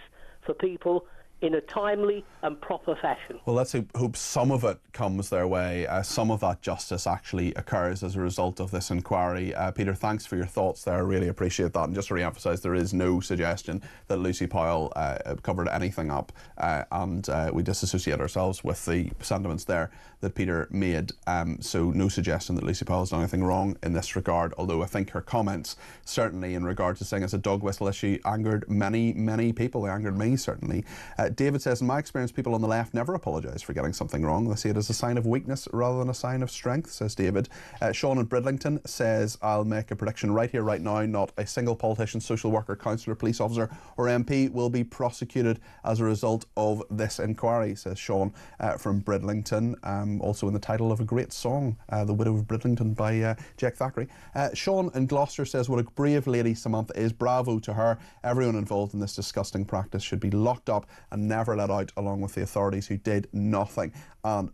P: for people in a timely and proper fashion.
F: Well, let's hope some of it comes their way. Some of that justice actually occurs as a result of this inquiry. Peter, thanks for your thoughts there. I really appreciate that. And just to re-emphasise, there is no suggestion that Lucy Powell covered anything up, and we disassociate ourselves with the sentiments there that Peter made. So no suggestion that Lucy Powell has done anything wrong in this regard, although I think her comments, certainly in regard to saying it's a dog whistle issue, angered many, many people. They angered me, certainly. David says, in my experience, people on the left never apologise for getting something wrong. They see it as a sign of weakness rather than a sign of strength, says David. Sean in Bridlington says, I'll make a prediction right here, right now. Not a single politician, social worker, councillor, police officer or MP will be prosecuted as a result of this inquiry, says Sean from Bridlington. Also in the title of a great song, The Widow of Bridlington by Jack Thackeray. Sean in Gloucester says, what a brave lady Samantha is. Bravo to her. Everyone involved in this disgusting practice should be locked up and never let out, along with the authorities who did nothing. And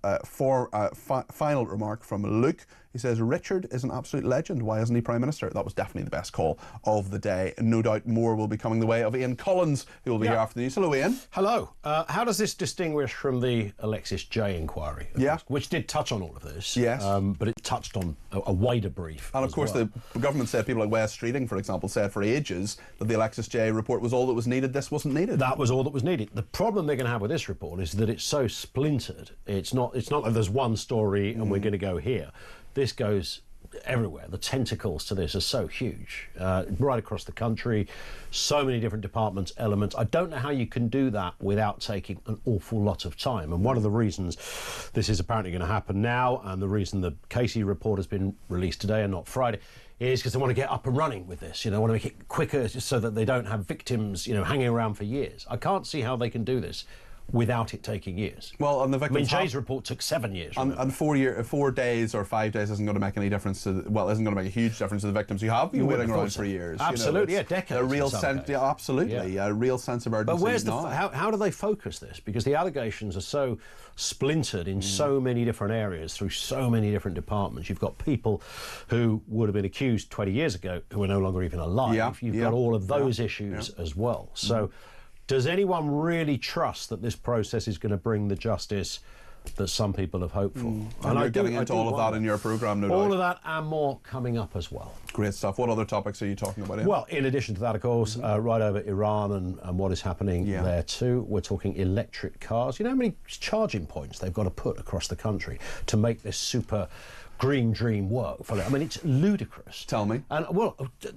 F: final remark from Luke. He says, Richard is an absolute legend. Why isn't he Prime Minister? That was definitely the best call of the day. No doubt more will be coming the way of Ian Collins, who will be here after the news. Hello, Ian.
R: Hello. How does this distinguish from the Alexis J inquiry? Which did touch on all of this.
F: Yes.
R: But it touched on a wider brief.
F: And of course, the government said, people like Wes Streeting, for example, said for ages that the Alexis J report was all that was needed. This wasn't needed.
R: That was all that was needed. The problem they're going to have with this report is that it's so splintered. It's not like there's one story and we're going to go here. This goes everywhere. The tentacles to this are so huge, right across the country, so many different departments, elements. I don't know how you can do that without taking an awful lot of time. And one of the reasons this is apparently going to happen now, and the reason the Casey report has been released today and not Friday, is because they want to get up and running with this. You know, want to make it quicker so that they don't have victims, you know, hanging around for years. I can't see how they can do this without it taking years.
F: Well, and the victims,
R: Jay's report took 7 years.
F: And 4 days or 5 days isn't going to make any difference to, isn't going to make a huge difference to the victims who have been waiting around for years.
R: Absolutely,
F: you know,
R: decades.
F: A real sense, a real sense of urgency.
R: But where's how do they focus this? Because the allegations are so splintered in so many different areas through so many different departments. You've got people who would have been accused 20 years ago who are no longer even alive. You've got all of those issues as well. So does anyone really trust that this process is going to bring the justice that some people have hoped for?
F: And you're getting into all of that in your programme, no doubt.
R: All of that and more coming up as well.
F: Great stuff. What other topics are you talking about, Ian?
R: Well, in addition to that, of course, right over Iran and what is happening there too, we're talking electric cars. You know how many charging points they've got to put across the country to make this super green dream work for them? I mean, it's ludicrous.
F: Tell me.
R: And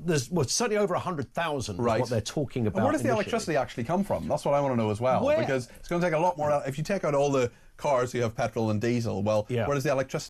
R: there's certainly over 100,000
F: right.
R: is what they're talking about.
F: And where does the electricity actually come from? That's what I want to know as well. Because it's going to take a lot more. If you take out all the cars who have petrol and diesel, where does the electricity